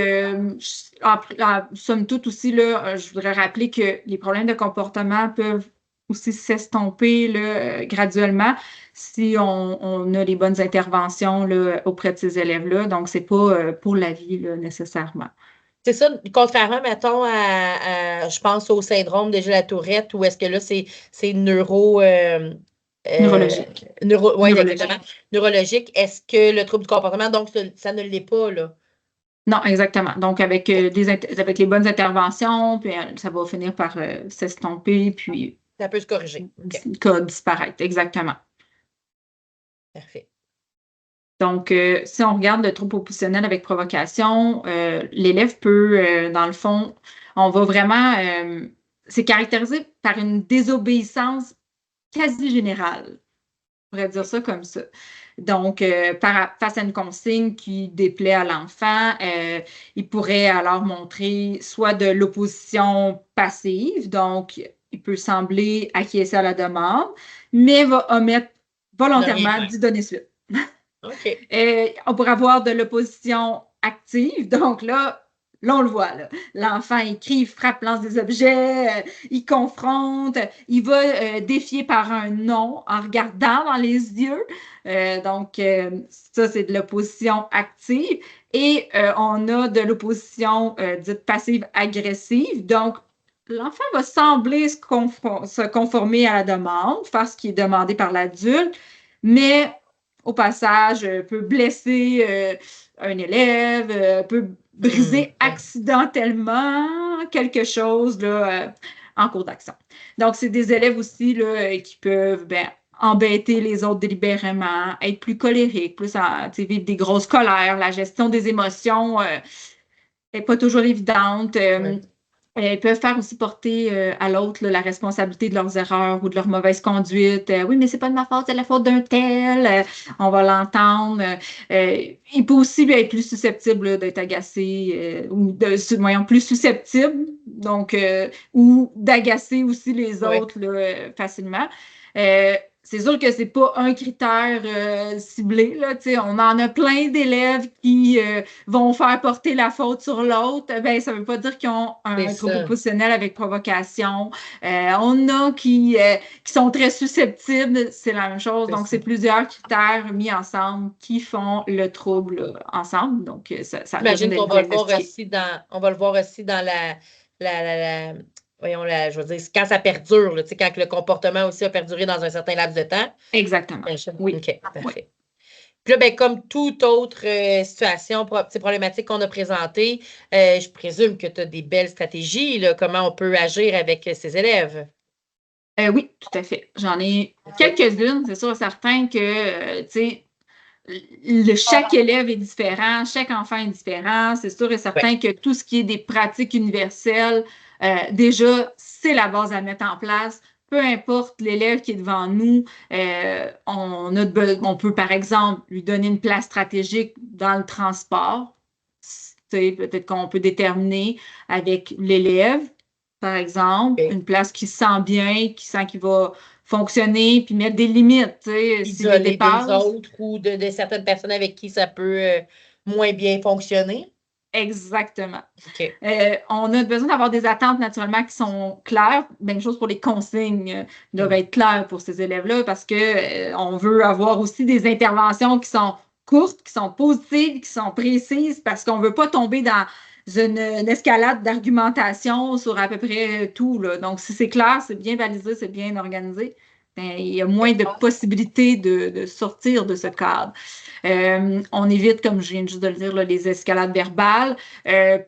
somme toute aussi, là, je voudrais rappeler que les problèmes de comportement peuvent aussi s'estomper là, graduellement si on a les bonnes interventions là, auprès de ces élèves-là. Donc, c'est pas pour la vie là, nécessairement. C'est ça, contrairement, mettons, à je pense au syndrome de Gilles-Tourette, où est-ce que là, c'est neurologique. Oui, exactement. Neurologique. Est-ce que le trouble du comportement, donc, ça ne l'est pas, là? Non, exactement. Donc, avec les bonnes interventions, puis ça va finir par s'estomper, puis ça peut se corriger. Disparaître, exactement. Parfait. Donc, si on regarde le trouble oppositionnel avec provocation, l'élève peut, dans le fond, on va vraiment, c'est caractérisé par une désobéissance quasi générale. On pourrait dire ça comme ça. Donc, face à une consigne qui déplaît à l'enfant, il pourrait alors montrer soit de l'opposition passive, donc il peut sembler acquiescer à la demande, mais va omettre volontairement d'y donner suite. On pourrait avoir de l'opposition active, donc là, on le voit. L'enfant écrit, il frappe, lance des objets, il confronte, il va défier par un non en regardant dans les yeux. Donc, ça, c'est de l'opposition active. Et on a de l'opposition dite passive-agressive. Donc, l'enfant va sembler se conformer à la demande, faire ce qui est demandé par l'adulte, mais au passage, peut blesser un élève, peut briser accidentellement quelque chose là, en cours d'action. Donc, c'est des élèves aussi là, qui peuvent embêter les autres délibérément, être plus colériques, plus vivre des grosses colères. La gestion des émotions n'est pas toujours évidente. Ils peuvent faire aussi porter à l'autre la responsabilité de leurs erreurs ou de leur mauvaise conduite. Oui, mais c'est pas de ma faute, c'est la faute d'un tel. On va l'entendre. Il peut aussi être plus susceptible d'être agacé ou voyons, plus susceptible, donc ou d'agacer aussi les Oui. autres facilement. C'est sûr que c'est pas un critère ciblé, là, on en a plein d'élèves qui vont faire porter la faute sur l'autre. Ben, ça veut pas dire qu'ils ont un trouble positionnel avec provocation. On a qui sont très susceptibles, c'est la même chose. Donc, c'est plusieurs critères mis ensemble qui font le trouble ensemble. Donc, ça J'imagine qu'on va le voir aussi dans voyons, je veux dire, quand ça perdure, là, quand le comportement aussi a perduré dans un certain laps de temps. Exactement. Oui. OK, parfait. Oui. Puis là, ben, comme toute autre situation, problématique qu'on a présentée, je présume que tu as des belles stratégies, là, comment on peut agir avec ces élèves. Oui, tout à fait. J'en ai quelques-unes, c'est sûr, certain que, chaque élève est différent, chaque enfant est différent. C'est sûr et certain que tout ce qui est des pratiques universelles, déjà, c'est la base à mettre en place. Peu importe l'élève qui est devant nous, on peut, par exemple, lui donner une place stratégique dans le transport. Peut-être qu'on peut déterminer avec l'élève, par exemple, une place qui se sent bien, qui sent qu'il va fonctionner, puis mettre des limites, isoler des autres ou de certaines personnes avec qui ça peut moins bien fonctionner. Exactement. Okay. On a besoin d'avoir des attentes naturellement qui sont claires. Même chose pour les consignes doivent être claires pour ces élèves-là parce que on veut avoir aussi des interventions qui sont courtes, qui sont positives, qui sont précises parce qu'on ne veut pas tomber dans une escalade d'argumentation sur à peu près tout, là. Donc, si c'est clair, c'est bien balisé, c'est bien organisé, ben, il y a moins de possibilités de sortir de ce cadre. On évite, comme je viens juste de le dire, là, les escalades verbales.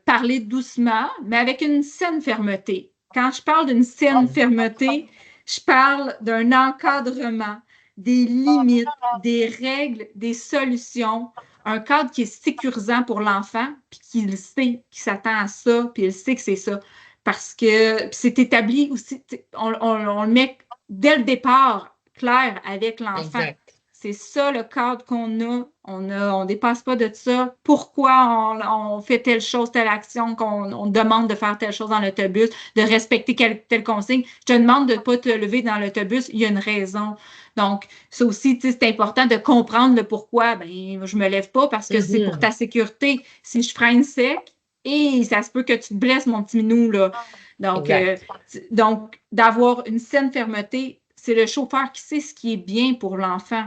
Parler doucement, mais avec une saine fermeté. Quand je parle d'une saine fermeté, je parle d'un encadrement, des limites, des règles, des solutions, un cadre qui est sécurisant pour l'enfant, puis qu'il sait, qu'il s'attend à ça, puis il sait que c'est ça. Parce que c'est établi aussi, on le met dès le départ clair avec l'enfant. Exact. C'est ça le cadre qu'on a. On ne dépasse pas de ça. Pourquoi on fait telle chose, telle action, qu'on demande de faire telle chose dans l'autobus, de respecter telle consigne. Je te demande de ne pas te lever dans l'autobus, il y a une raison. Donc, ça aussi, c'est important de comprendre le pourquoi. Ben, je ne me lève pas parce que c'est pour ta sécurité. Si je freine sec, et ça se peut que tu te blesses, mon petit minou, là. Donc, d'avoir une saine fermeté, c'est le chauffeur qui sait ce qui est bien pour l'enfant.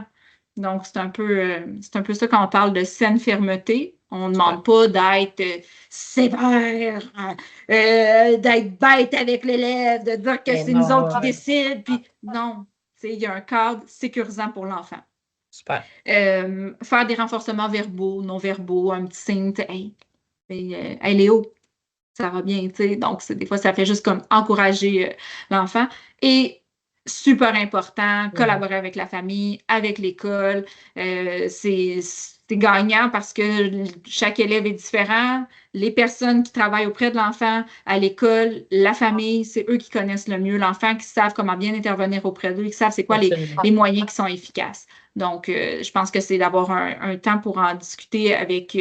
Donc, c'est un peu ça quand on parle de saine fermeté. On ne demande pas d'être sévère, d'être bête avec l'élève, de dire que c'est nous autres qui décident. Puis, non, il y a un cadre sécurisant pour l'enfant. Super. Faire des renforcements verbaux, non verbaux, un petit signe, hey, Léo, ça va bien, tu sais. Donc, des fois, ça fait juste comme encourager l'enfant. Et super important, collaborer avec la famille, avec l'école. C'est gagnant parce que chaque élève est différent. Les personnes qui travaillent auprès de l'enfant, à l'école, la famille, c'est eux qui connaissent le mieux l'enfant, qui savent comment bien intervenir auprès d'eux, qui savent c'est quoi les moyens qui sont efficaces. Donc, je pense que c'est d'avoir un temps pour en discuter avec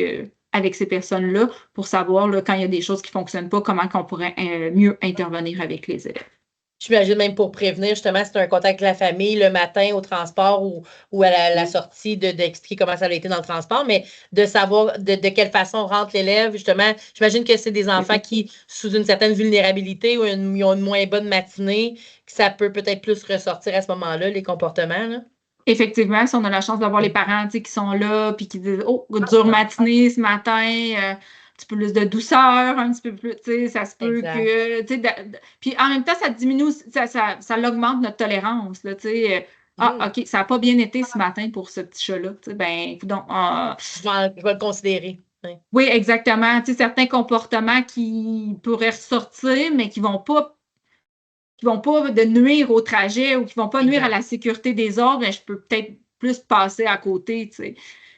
ces personnes-là pour savoir là, quand il y a des choses qui ne fonctionnent pas, comment on pourrait mieux intervenir avec les élèves. J'imagine même pour prévenir, justement, si tu as un contact avec la famille le matin au transport ou à la sortie, d'expliquer comment ça a été dans le transport, mais de savoir de quelle façon rentre l'élève, justement. J'imagine que c'est des enfants qui, sous une certaine vulnérabilité ou ils ont une moins bonne matinée, que ça peut peut-être plus ressortir à ce moment-là, les comportements, là. Effectivement, si on a la chance d'avoir les parents qui sont là puis qui disent « Oh, dure matinée ce matin, un petit peu plus de douceur, un petit peu plus, tu sais, ça se peut que... » Puis en même temps, ça diminue, ça augmente notre tolérance, là, tu sais. OK, ça n'a pas bien été ce matin pour ce petit chat-là. Ben, donc, je vais le considérer. Oui, exactement. Tu sais, certains comportements qui pourraient ressortir, mais qui ne vont pas de nuire au trajet ou qui ne vont pas nuire à la sécurité des autres, ben, je peux peut-être plus passer à côté, tu sais.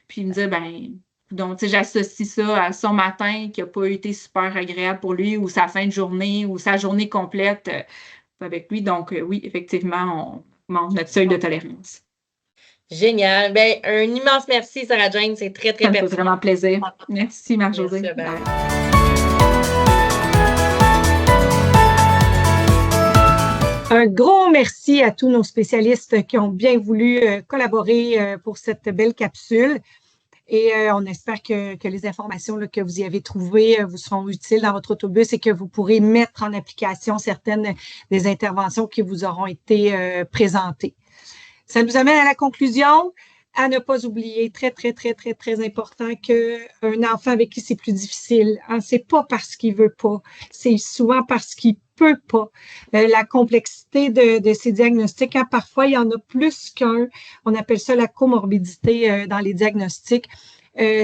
Puis me dire, ben, Donc, j'associe ça à son matin qui n'a pas été super agréable pour lui, ou sa fin de journée, ou sa journée complète avec lui. Donc, oui, effectivement, on augmente notre seuil de tolérance. Génial. Ben, un immense merci, Sarah-Jane. C'est très, très Ça me fait pertinent. vraiment plaisir. Merci, Marc-Josée. Merci, bye. Un gros merci à tous nos spécialistes qui ont bien voulu collaborer pour cette belle capsule. Et on espère que les informations là, que vous y avez trouvées vous seront utiles dans votre autobus et que vous pourrez mettre en application certaines des interventions qui vous auront été présentées. Ça nous amène à la conclusion, à ne pas oublier, très, très, très, très, très important, qu'un enfant avec qui c'est plus difficile, hein, c'est pas parce qu'il veut pas, c'est souvent parce qu'il peut pas. La complexité de ces diagnostics, hein, parfois, il y en a plus qu'un. On appelle ça la comorbidité dans les diagnostics.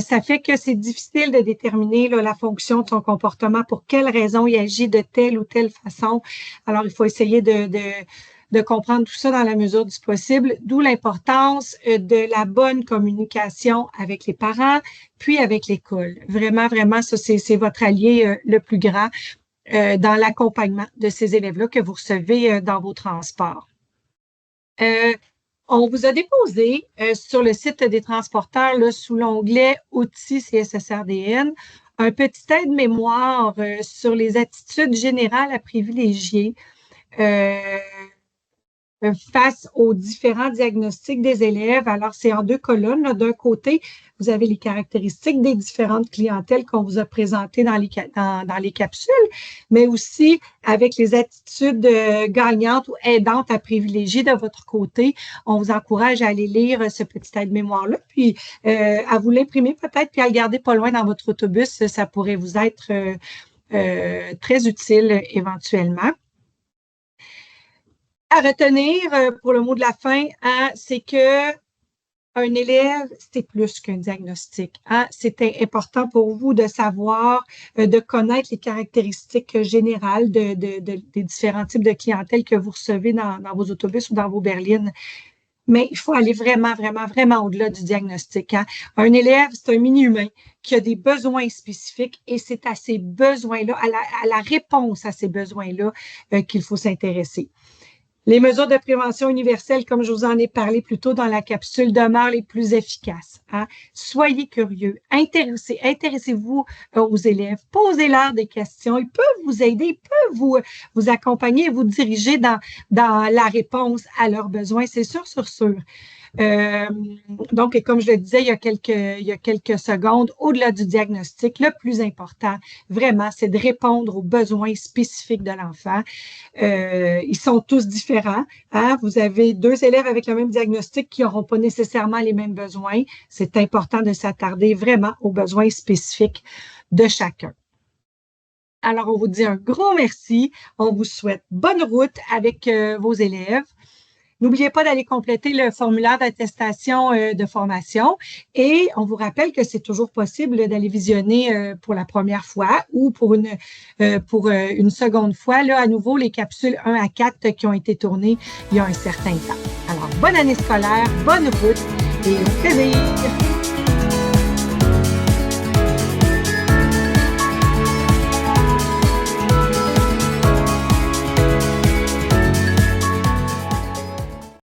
Ça fait que c'est difficile de déterminer là, la fonction de son comportement, pour quelle raison il agit de telle ou telle façon. Alors, il faut essayer de comprendre tout ça dans la mesure du possible, d'où l'importance de la bonne communication avec les parents, puis avec l'école. Vraiment, vraiment, ça, c'est votre allié le plus grand dans l'accompagnement de ces élèves-là que vous recevez dans vos transports. On vous a déposé sur le site des transporteurs, là, sous l'onglet « Outils CSSRDN », un petit aide-mémoire sur les attitudes générales à privilégier face aux différents diagnostics des élèves. Alors, c'est en deux colonnes. D'un côté, vous avez les caractéristiques des différentes clientèles qu'on vous a présentées dans les capsules, mais aussi avec les attitudes gagnantes ou aidantes à privilégier de votre côté. On vous encourage à aller lire ce petit aide-mémoire-là, puis à vous l'imprimer peut-être, puis à le garder pas loin dans votre autobus. Ça pourrait vous être très utile éventuellement. À retenir pour le mot de la fin, hein, c'est que un élève, c'est plus qu'un diagnostic. Hein. C'était important pour vous de savoir, de connaître les caractéristiques générales des différents types de clientèle que vous recevez dans vos autobus ou dans vos berlines. Mais il faut aller vraiment, vraiment, vraiment au-delà du diagnostic. Hein. Un élève, c'est un mini-humain qui a des besoins spécifiques et c'est à ces besoins-là, à la réponse à ces besoins-là qu'il faut s'intéresser. Les mesures de prévention universelle, comme je vous en ai parlé plus tôt dans la capsule, demeurent les plus efficaces. Hein? Soyez curieux, intéressez-vous aux élèves, posez-leur des questions. Ils peuvent vous aider, ils peuvent vous accompagner et vous diriger dans la réponse à leurs besoins, c'est sûr. Donc, comme je le disais il y a quelques secondes, au-delà du diagnostic, le plus important, vraiment, c'est de répondre aux besoins spécifiques de l'enfant. Ils sont tous différents. Hein? Vous avez 2 élèves avec le même diagnostic qui n'auront pas nécessairement les mêmes besoins. C'est important de s'attarder vraiment aux besoins spécifiques de chacun. Alors, on vous dit un gros merci. On vous souhaite bonne route avec vos élèves. N'oubliez pas d'aller compléter le formulaire d'attestation de formation et on vous rappelle que c'est toujours possible d'aller visionner pour la première fois ou pour une seconde fois, là, à nouveau, les capsules 1 à 4 qui ont été tournées il y a un certain temps. Alors, bonne année scolaire, bonne route et au plaisir!